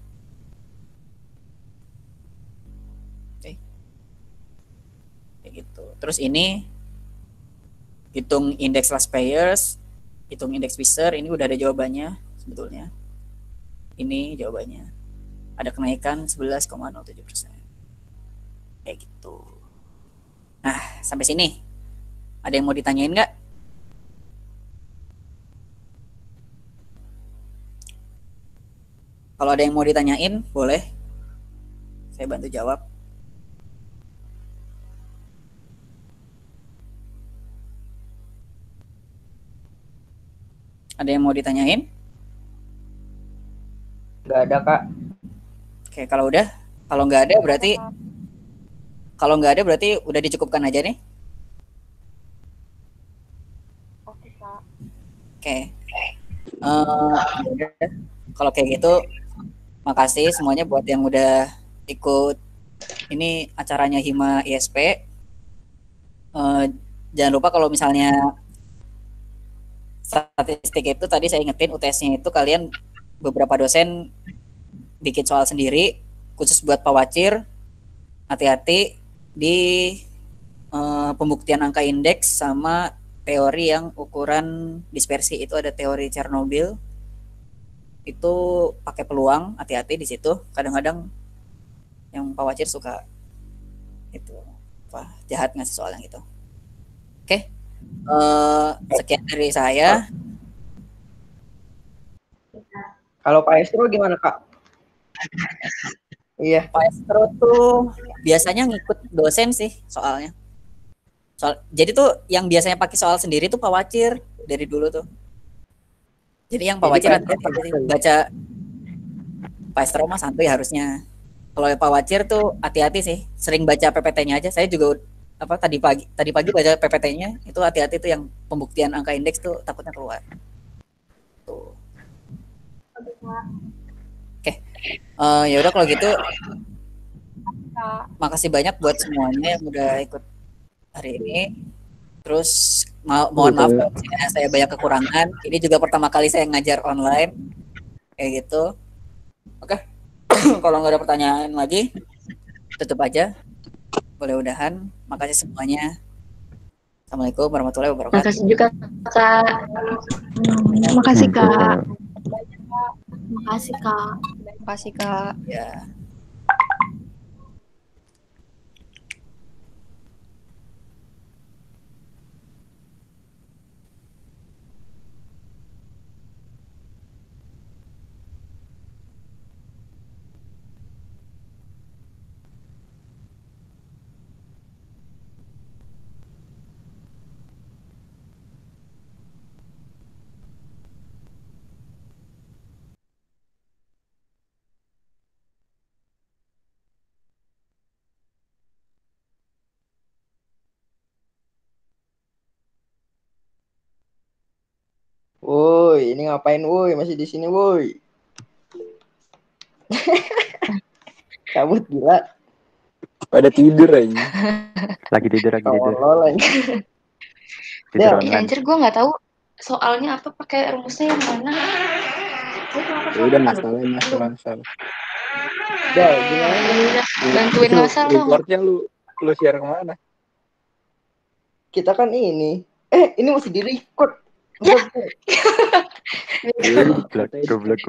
Speaker 1: Oke. Kayak gitu. Terus ini hitung indeks last payers, hitung indeks Fisher, ini udah ada jawabannya sebetulnya. Ini jawabannya. Ada kenaikan 11,07%. Kayak gitu. Nah, sampai sini ada yang mau ditanyain nggak? Kalau ada yang mau ditanyain, boleh. Saya bantu jawab. Ada yang mau ditanyain?
Speaker 2: Nggak ada, Kak.
Speaker 1: Oke, kalau nggak ada berarti udah dicukupkan aja nih.
Speaker 5: Oke, Kak.
Speaker 1: Oke. Yaudah. Kalau kayak gitu, makasih semuanya buat yang udah ikut ini acaranya Hima ISP. Jangan lupa kalau misalnya statistik itu tadi saya ingetin UTS-nya itu kalian beberapa dosen bikin soal sendiri khusus buat pawacir. Hati-hati di pembuktian angka indeks sama teori yang ukuran dispersi. Itu ada teori Chernobyl, itu pakai peluang, hati-hati di situ. Kadang-kadang yang pawacir suka itu jahat ngasih soal yang itu. Oke. Sekian dari saya.
Speaker 2: Kalau Pak Estro gimana, Kak? Iya.
Speaker 1: Pak Estro tuh biasanya ngikut dosen sih soalnya. Jadi tuh yang biasanya pakai soal sendiri tuh pawacir dari dulu tuh. Jadi yang pawacir baca Pak Estro mah santuy harusnya. Kalau pawacir tuh hati-hati sih, sering baca PPT-nya aja. Saya juga tadi pagi baca PPT-nya, itu hati-hati tuh yang pembuktian angka indeks tuh takutnya keluar. Tuh. Oke. Ya udah kalau gitu. Makasih banyak buat semuanya yang udah ikut hari ini. Terus mohon maaf kalau saya banyak kekurangan. Ini juga pertama kali saya ngajar online kayak gitu. Oke. Kalau nggak ada pertanyaan lagi, tutup aja. Boleh udahan. Makasih semuanya. Assalamualaikum warahmatullahi wabarakatuh.
Speaker 3: Makasih juga Kak.
Speaker 6: Makasih Kak.
Speaker 4: Makasih Kak.
Speaker 6: Makasih Kak.
Speaker 1: Ya.
Speaker 2: Woi, ini ngapain woi? Masih di sini woi. Cabut gila.
Speaker 7: Pada tidur aja.
Speaker 8: Lagi tidur.
Speaker 3: Ya, anjir gue nggak tahu soalnya apa, pakai rumusnya yang mana.
Speaker 7: Ya udah masalah.
Speaker 2: Ya, gimana nih?
Speaker 3: Bantuin masal dong.
Speaker 7: Reportnya lu share kemana?
Speaker 2: Kita kan ini. Ini masih di record.
Speaker 3: Ya.
Speaker 8: Goblok.